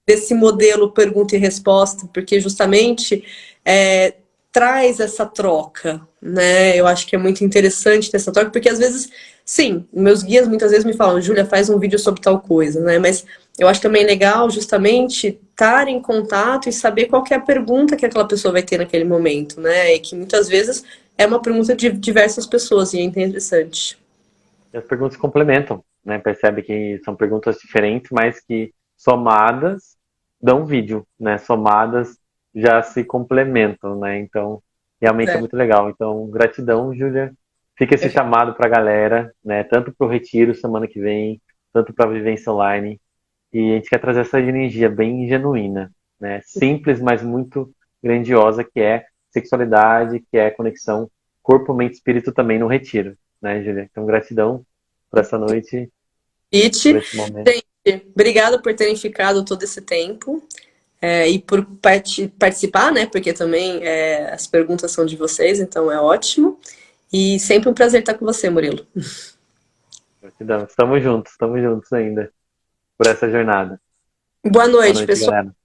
desse modelo pergunta e resposta, porque justamente é, traz essa troca, né? Eu acho que é muito interessante ter essa troca, porque às vezes, sim, meus guias muitas vezes me falam, Júlia, faz um vídeo sobre tal coisa, né? Mas eu acho também legal justamente estar em contato e saber qual que é a pergunta que aquela pessoa vai ter naquele momento, né? E que muitas vezes é uma pergunta de diversas pessoas, e é interessante. E as perguntas se complementam, né? Percebe que são perguntas diferentes, mas que somadas dão vídeo, né? Somadas já se complementam, né? Então, realmente é É. muito legal. Então, gratidão, Júlia. Fica esse chamado para a galera, né? Tanto para o retiro semana que vem, tanto para a vivência online. E a gente quer trazer essa energia bem genuína, né? Simples, mas muito grandiosa, que é sexualidade, que é conexão corpo, mente e espírito também no retiro, né, Julia? Então, gratidão por essa noite, por It. esse momento. Gente, obrigada por terem ficado todo esse tempo. E por participar, né? Porque também as perguntas são de vocês, então é ótimo. E sempre um prazer estar com você, Murilo. Gratidão. Estamos juntos ainda por essa jornada. Boa Boa noite, noite, pessoal. galera.